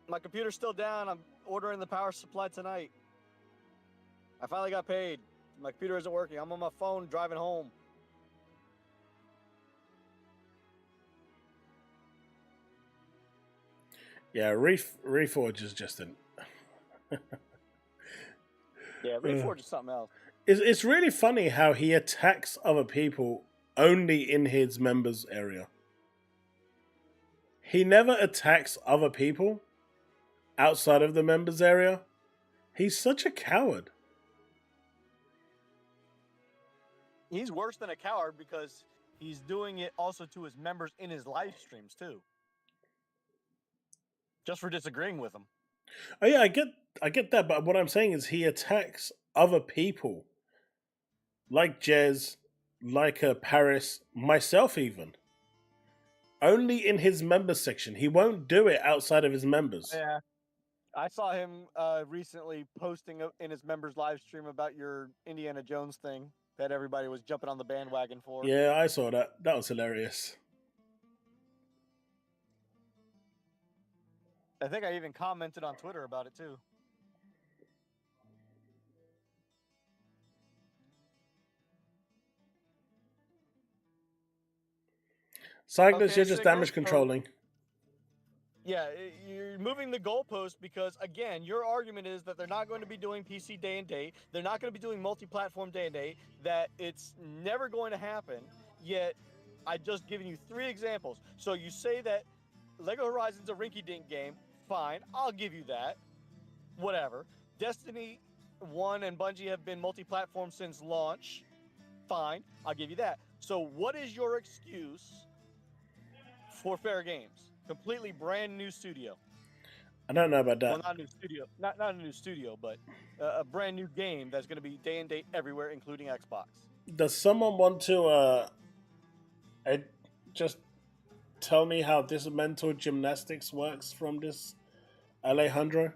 My computer's still down. I'm ordering the power supply tonight. I finally got paid. My computer isn't working. I'm on my phone driving home. Yeah, Reforge is just an... Yeah, Reforge is something else. It's really funny how he attacks other people only in his members area. He never attacks other people outside of the members area. He's such a coward. He's worse than a coward because he's doing it also to his members in his live streams too. Just for disagreeing with him. Oh yeah, I get that, but what I'm saying is he attacks other people. Like Jez, like Paris, myself even. Only in his members section. He won't do it outside of his members. Yeah. I saw him recently posting in his members live stream about your Indiana Jones thing that everybody was jumping on the bandwagon for. Yeah, I saw that. That was hilarious. I think I even commented on Twitter about it too. Cygnus, Okay, you're just Cygnus, damage controlling. Yeah, you're moving the goalpost because, again, your argument is that they're not going to be doing PC day and date. They're not going to be doing multi-platform day and date, that it's never going to happen. Yet, I just given you 3 examples. So you say that Lego Horizon's a rinky-dink game. Fine, I'll give you that. Whatever. Destiny 1 and Bungie have been multi-platform since launch. Fine, I'll give you that. So what is your excuse for Fair Games? Completely brand new studio. I don't know about that. Well, not a new studio, not a new studio, but a brand new game that's going to be day and date everywhere, including Xbox. Does someone want to just tell me how this mental gymnastics works from this Alejandro.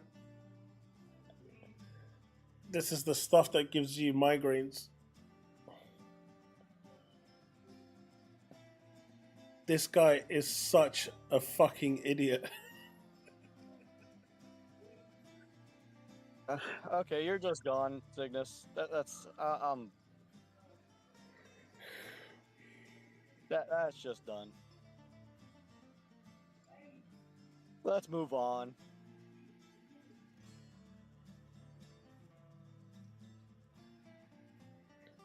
This is the stuff that gives you migraines. This guy is such a fucking idiot. Okay, you're just gone, Cygnus. That's that's just done. Let's move on.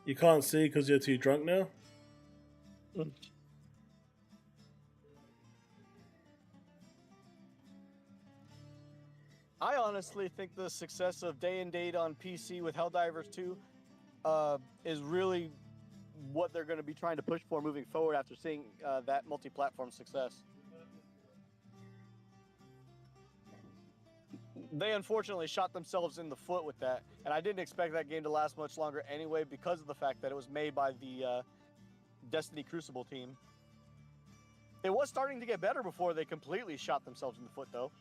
You can't see because you're too drunk now? I honestly think the success of Day and Date on PC with Helldivers 2 is really what they're going to be trying to push for moving forward after seeing that multi-platform success. They unfortunately shot themselves in the foot with that, and I didn't expect that game to last much longer anyway because of the fact that it was made by the Destiny Crucible team. It was starting to get better before they completely shot themselves in the foot, though.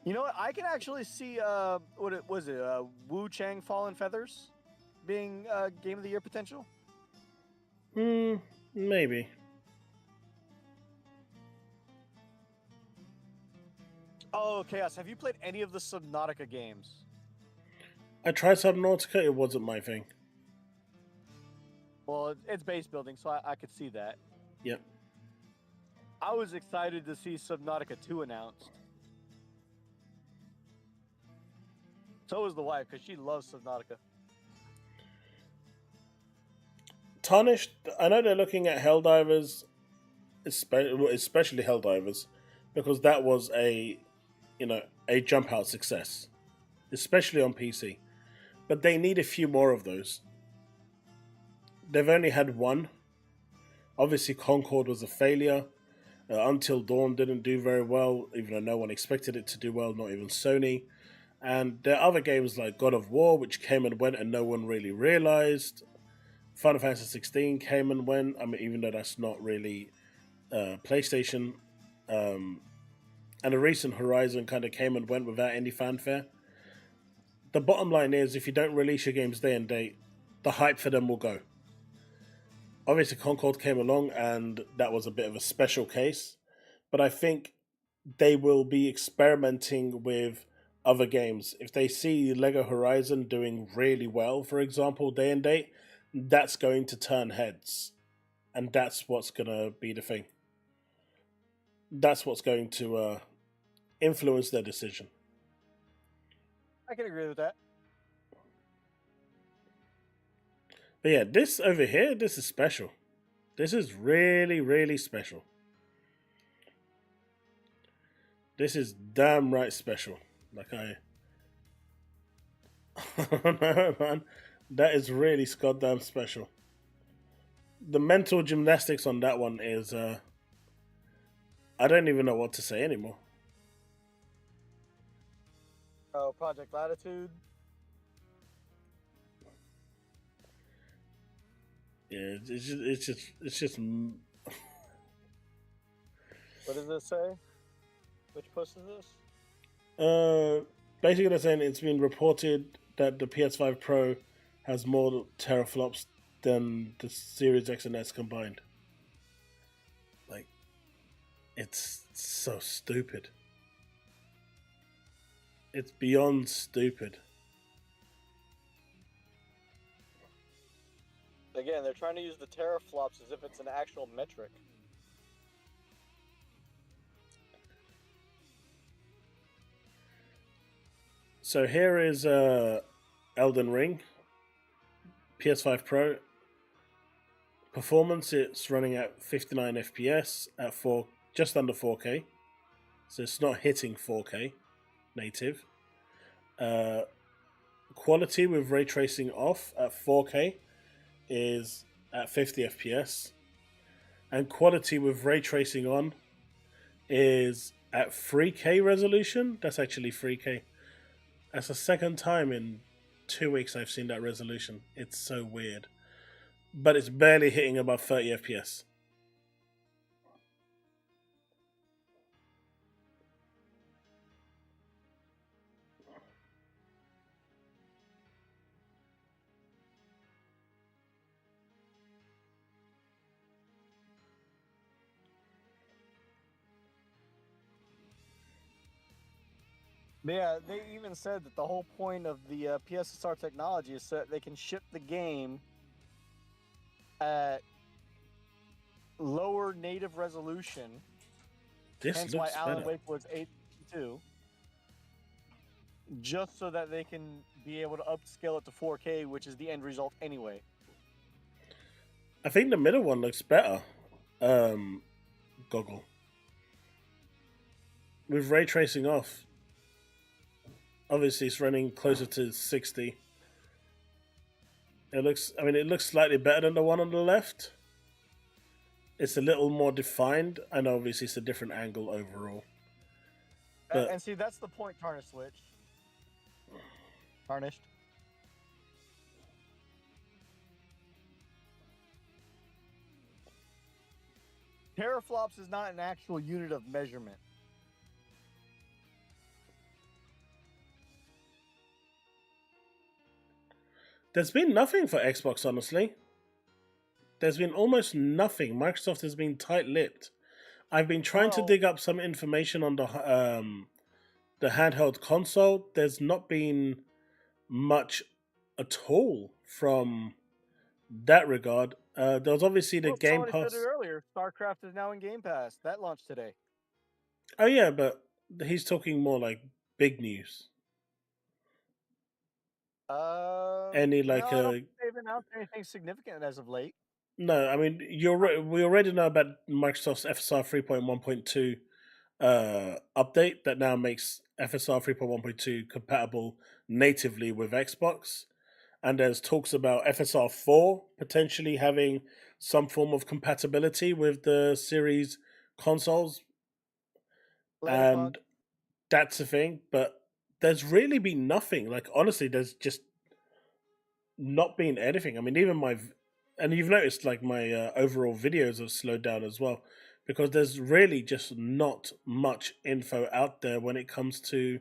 You know what? I can actually see what was it? Wu Chang Fallen Feathers being Game of the Year potential. Maybe. Oh, Chaos! Have you played any of the Subnautica games? I tried Subnautica, it wasn't my thing. Well, it's base building, so I could see that. Yep. I was excited to see Subnautica 2 announced. So was the wife, because she loves Subnautica. Tarnished, I know they're looking at Helldivers, especially Helldivers, because that was a jump out success, especially on PC. But they need a few more of those. They've only had one. Obviously, Concord was a failure. Until Dawn didn't do very well, even though no one expected it to do well, not even Sony. And there are other games like God of War, which came and went and no one really realized. Final Fantasy 16 came and went. I mean, even though that's not really PlayStation. And a recent Horizon kind of came and went without any fanfare. The bottom line is, if you don't release your games day and date, the hype for them will go. Obviously, Concord came along, and that was a bit of a special case. But I think they will be experimenting with other games. If they see Lego Horizon doing really well, for example, day and date, that's going to turn heads. And that's what's going to be the thing. That's what's going to influence their decision. I can agree with that. But yeah, this over here, this is special. This is really, really special. This is damn right special. Like I don't know, man. That is really goddamn special. The mental gymnastics on that one is I don't even know what to say anymore. Oh, Project Latitude. Yeah, it's just. What does it say? Which post is this? Basically they're saying it's been reported that the PS5 Pro has more teraflops than the Series X and S combined. Like, it's so stupid. It's beyond stupid. Again, they're trying to use the teraflops as if it's an actual metric. So here is Elden Ring, PS5 Pro. Performance, it's running at 59 FPS at just under 4K. So it's not hitting 4K native. Quality with ray tracing off at 4K is at 50 FPS. And quality with ray tracing on is at 3K resolution. That's actually 3K. That's the second time in 2 weeks I've seen that resolution. It's so weird. But it's barely hitting above 30 FPS. Yeah, they even said that the whole point of the PSSR technology is so that they can ship the game at lower native resolution. This hence looks why Alan better. Wake was 852. Just so that they can be able to upscale it to 4K, which is the end result anyway. I think the middle one looks better. Goggle. With ray tracing off. Obviously, it's running closer to 60. It looks slightly better than the one on the left. It's a little more defined, and obviously it's a different angle overall. But And see, that's the point, Tarnished Switch. Tarnished. Teraflops is not an actual unit of measurement. there's been nothing for Xbox, honestly. There's been almost nothing. Microsoft has been tight-lipped. I've been trying to Well- dig up some information on the handheld console. There's not been much at all from that regard. There was obviously the Well, Game somebody Pass. said it earlier. StarCraft is now in Game Pass. That launched today. Oh yeah, but he's talking more like big news. Any like no, I don't think they've announced anything significant as of late. No, I mean we already know about Microsoft's FSR 3.1.2 update that now makes FSR 3.1.2 compatible natively with Xbox, and there's talks about FSR 4 potentially having some form of compatibility with the series consoles, Later, and that's the thing. But there's really been nothing. Like honestly, there's just not been anything. I mean, even and you've noticed like my overall videos have slowed down as well, because there's really just not much info out there when it comes to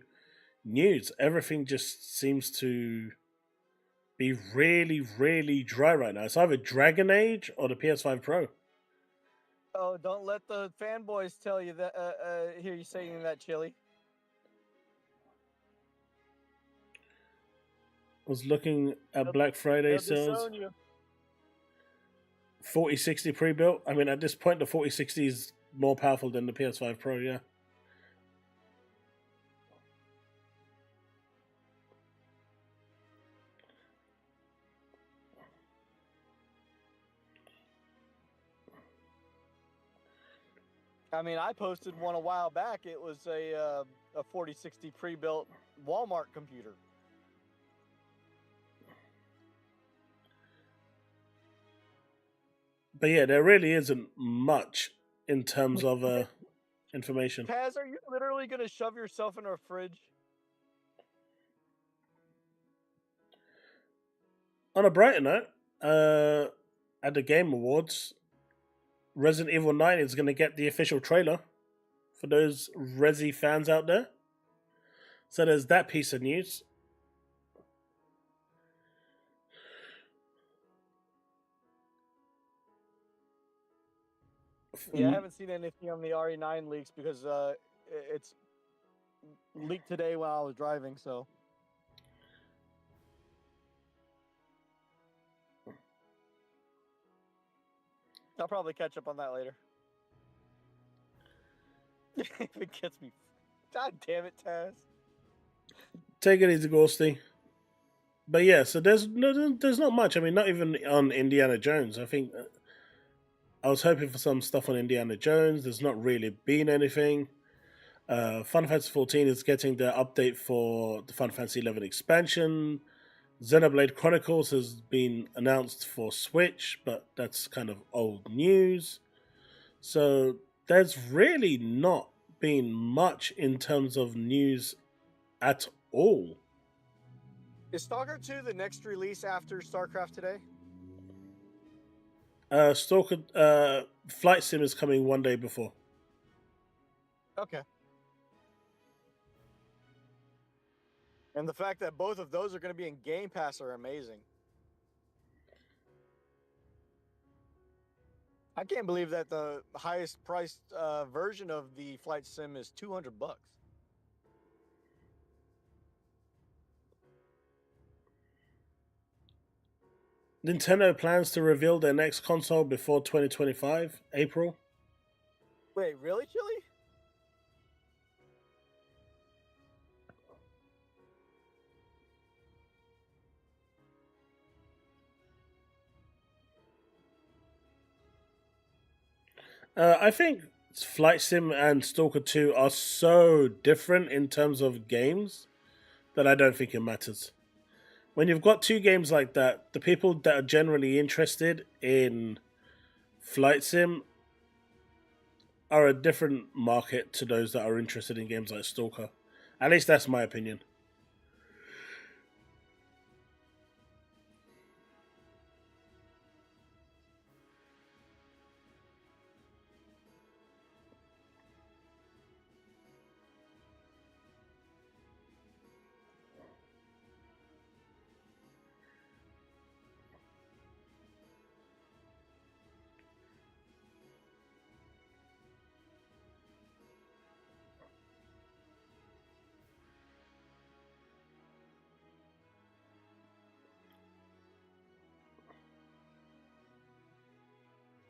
news. Everything just seems to be really, really dry right now. It's either Dragon Age or the PS5 Pro. Oh, don't let the fanboys tell you that. Hear you saying that, Chille. Was looking at Black Friday They'll sales. disown you. 4060 pre-built. I mean, at this point, the 4060 is more powerful than the PS5 Pro. Yeah. I mean, I posted one a while back. It was a 4060 pre-built Walmart computer. But yeah, there really isn't much in terms of information. Taz, are you literally going to shove yourself in a fridge? On a brighter note, at the Game Awards, Resident Evil 9 is going to get the official trailer for those Resi fans out there. So there's that piece of news. Yeah, I haven't seen anything on the RE9 leaks because it's leaked today while I was driving, so. I'll probably catch up on that later. If it gets me. God damn it, Taz. Take it easy, Ghosty. But yeah, so there's not much. I mean, not even on Indiana Jones. I think I was hoping for some stuff on Indiana Jones. There's not really been anything. Final Fantasy 14 is getting the update for the Final Fantasy 11 expansion. Xenoblade Chronicles has been announced for Switch, but that's kind of old news. So there's really not been much in terms of news at all. Is Stalker 2 the next release after StarCraft today? Stalker Flight Sim is coming one day before. Okay. And the fact that both of those are going to be in Game Pass are amazing. I can't believe that the highest priced version of the Flight Sim is $200. Nintendo plans to reveal their next console before 2025, April. Wait, really, Chille? I think Flight Sim and Stalker 2 are so different in terms of games that I don't think it matters. When you've got two games like that, the people that are generally interested in Flight Sim are a different market to those that are interested in games like Stalker. At least that's my opinion.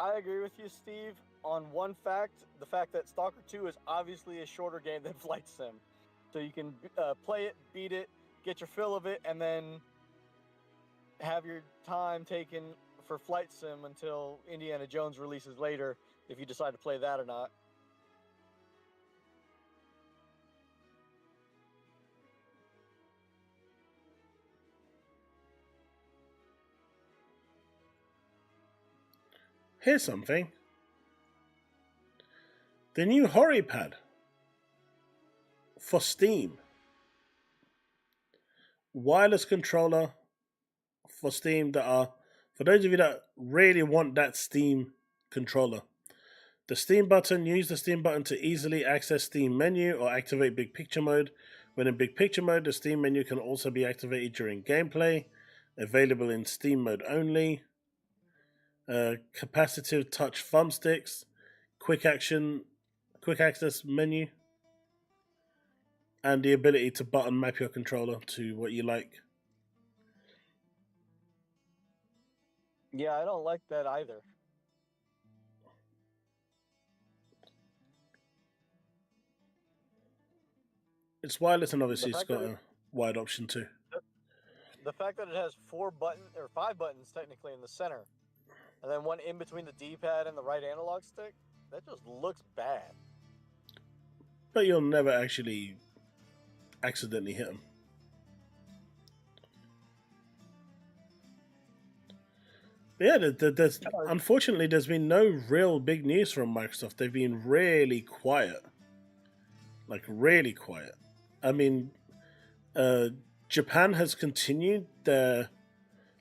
I agree with you, Steve, on one fact, the fact that Stalker 2 is obviously a shorter game than Flight Sim. So you can play it, beat it, get your fill of it, and then have your time taken for Flight Sim until Indiana Jones releases later, if you decide to play that or not. Here's something. The new HoriPad for Steam. Wireless controller for Steam that are, for those of you that really want that Steam controller. The Steam button, use the Steam button to easily access Steam menu or activate Big Picture mode. When in Big Picture mode, the Steam menu can also be activated during gameplay. Available in Steam mode only. Capacitive touch thumbsticks, quick access menu, and the ability to button map your controller to what you like. Yeah, I don't like that either. It's wireless and obviously it's got a wide option too. The fact that it has 5 buttons technically in the center, and then one in between the D-pad and the right analog stick, that just looks bad. But you'll never actually accidentally hit them. Yeah, unfortunately, there's been no real big news from Microsoft. They've been really quiet. Like, really quiet. I mean, Japan has continued their...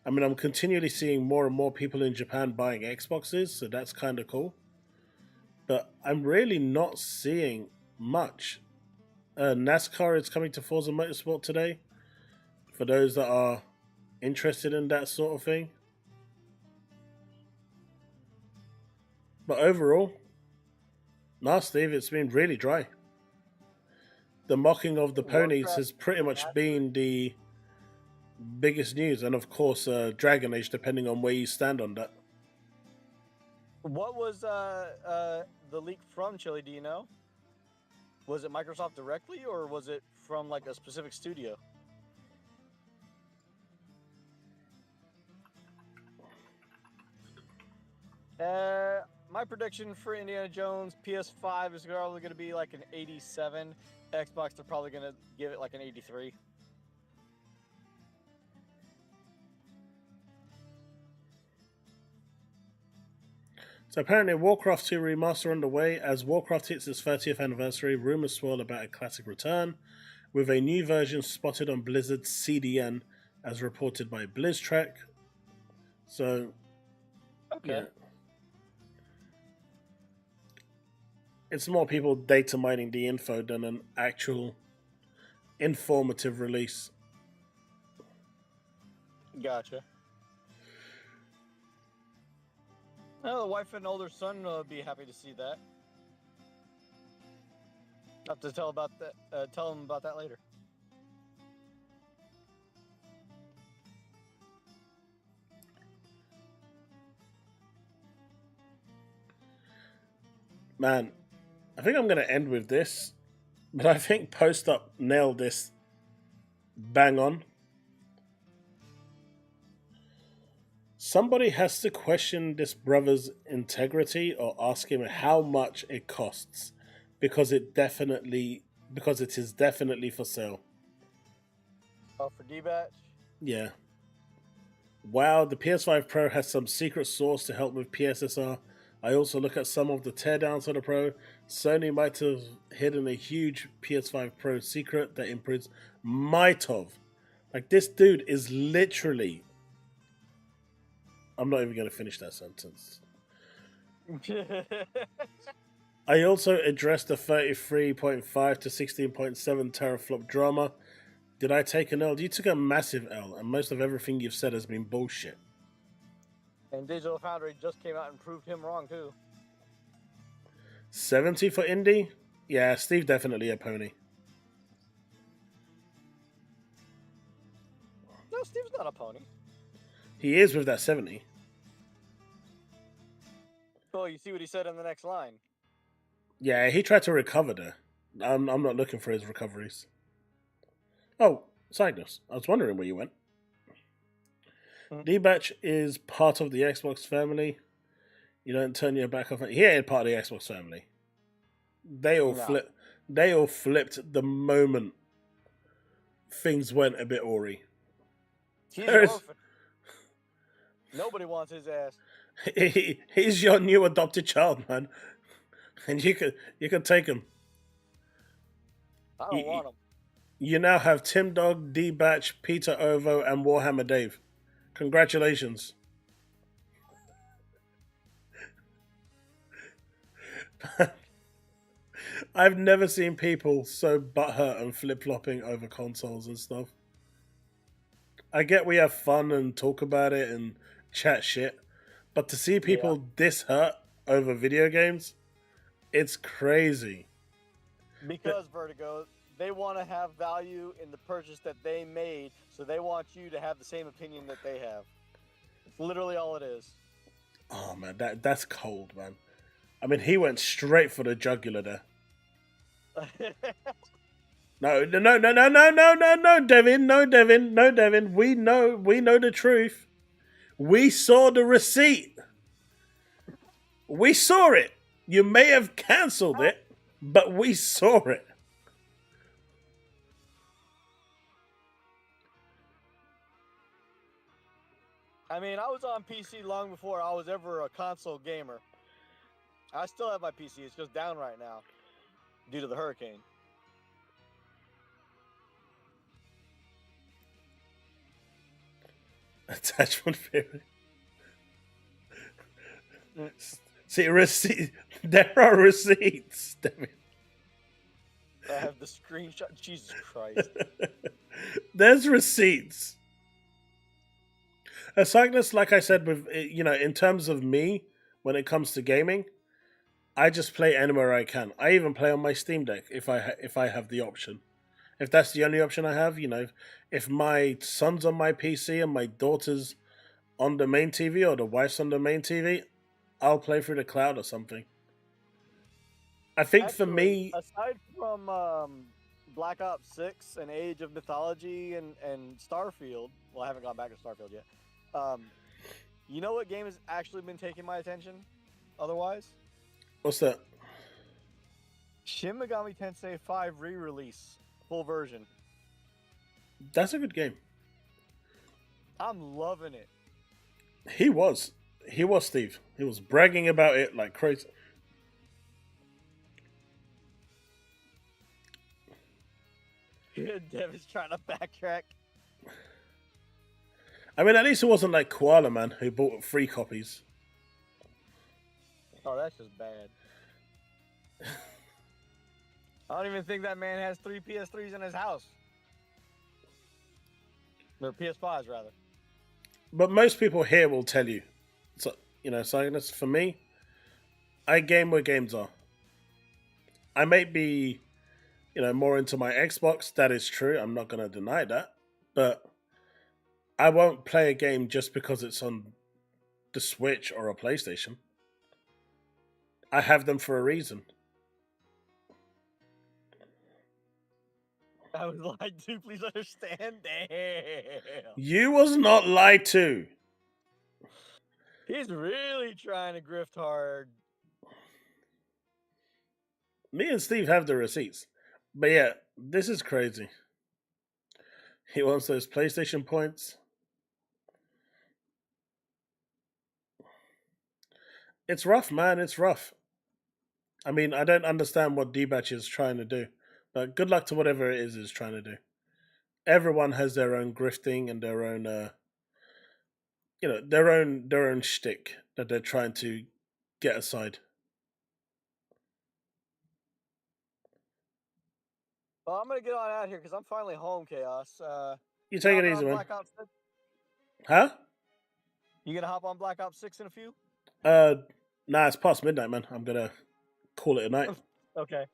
I mean, I'm continually seeing more and more people in Japan buying Xboxes, so that's kind of cool. But I'm really not seeing much. NASCAR is coming to Forza Motorsport today, for those that are interested in that sort of thing. But overall, nah, Steve, it's been really dry. The mocking of the ponies has pretty much been the biggest news, and of course Dragon Age, depending on where you stand on that. What was the leak from, Chille, do you know? Was it Microsoft directly, or was it from like a specific studio? My prediction for Indiana Jones PS5 is probably going to be like an 87. Xbox, they're probably going to give it like an 83. So apparently Warcraft 2 remaster underway. As Warcraft hits its 30th anniversary, rumors swirl about a classic return, with a new version spotted on Blizzard's CDN as reported by BlizzTrack. So, Okay. yeah. It's more people data mining the info than an actual informative release. Gotcha. Well, the wife and older son will be happy to see that. I'll have to tell about that. Tell him about that later. Man, I think I'm going to end with this, but I think Post Up nailed this bang on. Somebody has to question this brother's integrity or ask him how much it costs, because it is definitely for sale. Oh, for D-Batch? Yeah. Wow, the PS5 Pro has some secret sauce to help with PSSR. I also look at some of the teardowns of the Pro. Sony might have hidden a huge PS5 Pro secret that improves. Might have. Like, this dude is literally... I'm not even going to finish that sentence. I also addressed the 33.5 to 16.7 teraflop drama. Did I take an L? You took a massive L, and most of everything you've said has been bullshit. And Digital Foundry just came out and proved him wrong, too. 70 for Indy? Yeah, Steve definitely a pony. No, Steve's not a pony. He is with that 70. Oh, you see what he said in the next line. Yeah, he tried to recover there. I'm not looking for his recoveries. Oh, Cygnus. I was wondering where you went. D-Batch is part of the Xbox family. You don't turn your back off. He ain't part of the Xbox family. They all flipped the moment things went a bit awry. He's an orphan. Nobody wants his ass. He's your new adopted child, man. And you can take him. I don't want him. You now have Tim Dog, D-Batch, Peter Ovo, and Warhammer Dave. Congratulations. I've never seen people so butthurt and flip-flopping over consoles and stuff. I get we have fun and talk about it and chat shit, but to see people this hurt over video games, it's crazy. Because, Vertigo, they want to have value in the purchase that they made, so they want you to have the same opinion that they have. It's literally all it is. Oh, man, that's cold, man. I mean, he went straight for the jugular there. No, Devin. No, Devin. We know the truth. We saw the receipt. We saw it. You may have cancelled it, but we saw it. I mean, I was on PC long before I was ever a console gamer. I still have my PC. It's just down right now due to the hurricane. Attachment theory. See, receipt. There are receipts. I have the screenshot. Jesus Christ. There's receipts. Cygnus, like I said, with in terms of me, when it comes to gaming, I just play anywhere I can. I even play on my Steam Deck if I have the option. If that's the only option I have, if my son's on my PC and my daughter's on the main TV or the wife's on the main TV, I'll play through the cloud or something. I think Actually, for me, aside from Black Ops 6 and Age of Mythology and Starfield, well, I haven't gone back to Starfield yet. You know what game has actually been taking my attention? Otherwise, what's that? Shin Megami Tensei 5 re-release, full version. That's a good game. I'm loving it. He was Steve. He was bragging about it like crazy. Devin's trying to backtrack. I mean, at least it wasn't like Koala Man who bought 3 copies. Oh, that's just bad. I don't even think that man has 3 PS3s in his house. Or PS5s, rather. But most people here will tell you. So, Cygnus, for me, I game where games are. I may be, more into my Xbox. That is true. I'm not going to deny that. But I won't play a game just because it's on the Switch or a PlayStation. I have them for a reason. I was lied to. Please understand. Damn. You was not lied to. He's really trying to grift hard. Me and Steve have the receipts. But yeah, this is crazy. He wants those PlayStation points. It's rough, man. It's rough. I mean, I don't understand what D-Batch is trying to do. But good luck to whatever it is trying to do. Everyone has their own grifting and their own, their own shtick that they're trying to get aside. Well, I'm gonna get on out here because I'm finally home, Chaos. You take it hopping easy, on man. Black Ops 6? Huh? You gonna hop on Black Ops 6 in a few? Nah, it's past midnight, man. I'm gonna call it a night. Okay.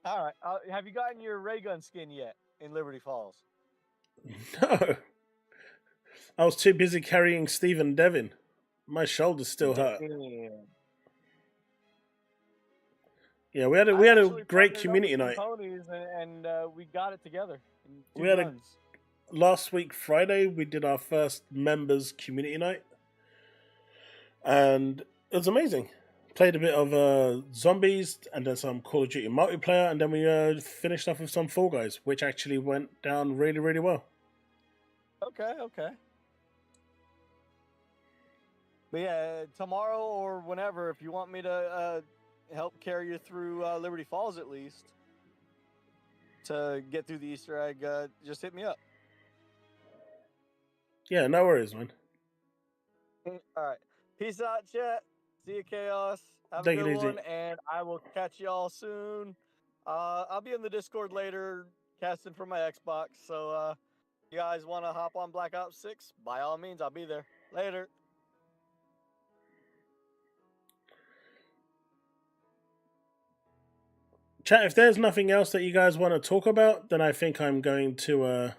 All right. Have you gotten your ray gun skin yet in Liberty Falls? No. I was too busy carrying Steve and Devin. My shoulders still hurt. Yeah, we had a great community night. Ponies and we got it together. We had last week Friday we did our first members community night, and it was amazing. Played a bit of zombies and then some Call of Duty multiplayer, and then we finished off with some Fall Guys, which actually went down really, really well. Okay. But yeah, tomorrow or whenever, if you want me to help carry you through Liberty Falls at least to get through the Easter egg, just hit me up. Yeah, no worries, man. All right. Peace out, chat. See you, Chaos. Have Take a it good easy. one, and I will catch y'all soon. I'll be in the Discord later, casting from my Xbox. So, you guys want to hop on Black Ops 6? By all means, I'll be there. Later. Chat, if there's nothing else that you guys want to talk about, then I think I'm going to...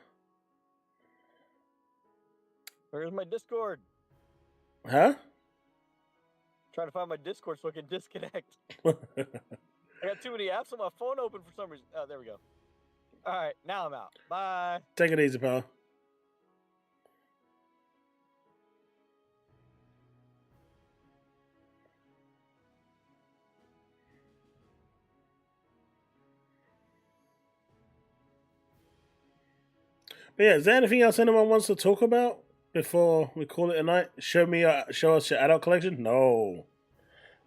Where's my Discord? Huh? Trying to find my Discord so I can disconnect. I got too many apps on my phone open for some reason. Oh, there we go. All right, now I'm out. Bye. Take it easy, pal. But yeah, is there anything else anyone wants to talk about before we call it a night? Show us your adult collection? No.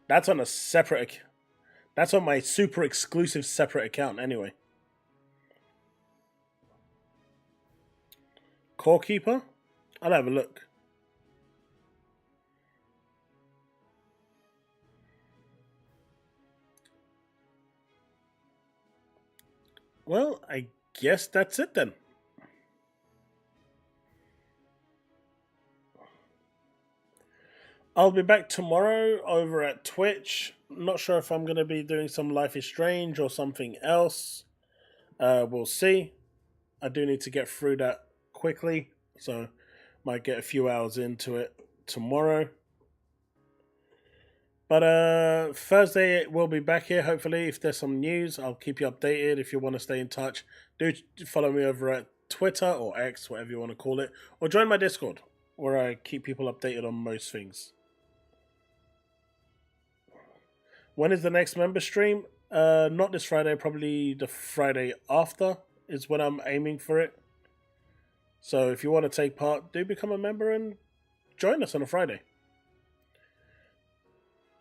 That's on a separate... That's on my super exclusive separate account anyway. Core Keeper? I'll have a look. Well, I guess that's it then. I'll be back tomorrow over at Twitch. Not sure if I'm going to be doing some Life is Strange or something else. We'll see. I do need to get through that quickly, so might get a few hours into it tomorrow. But Thursday we'll be back here, hopefully. If there's some news, I'll keep you updated. If you want to stay in touch, do follow me over at Twitter or X, whatever you want to call it, or join my Discord, where I keep people updated on most things. When is the next member stream? Not this Friday, probably the Friday after is when I'm aiming for it. So if you want to take part, do become a member and join us on a Friday.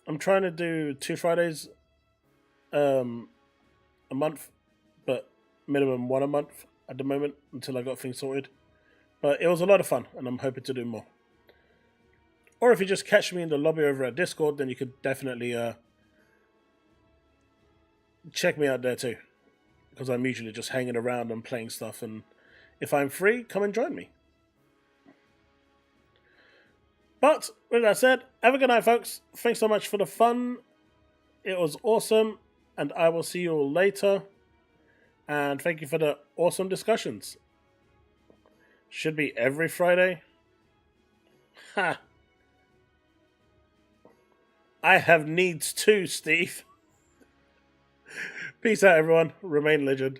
I'm trying to do 2 Fridays a month, but minimum 1 a month at the moment until I got things sorted. But it was a lot of fun, and I'm hoping to do more. Or if you just catch me in the lobby over at Discord, then you could definitely check me out there too. Because I'm usually just hanging around and playing stuff, and if I'm free, come and join me. But, with that said, have a good night, folks. Thanks so much for the fun. It was awesome, and I will see you all later. And thank you for the awesome discussions. Should be every Friday. Ha! I have needs too, Steve. Peace out, everyone. Remain legend.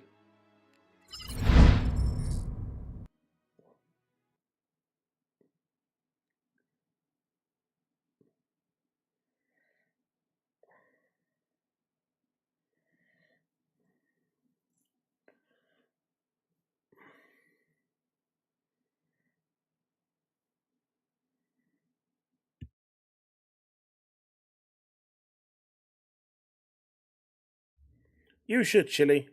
You should, Chille.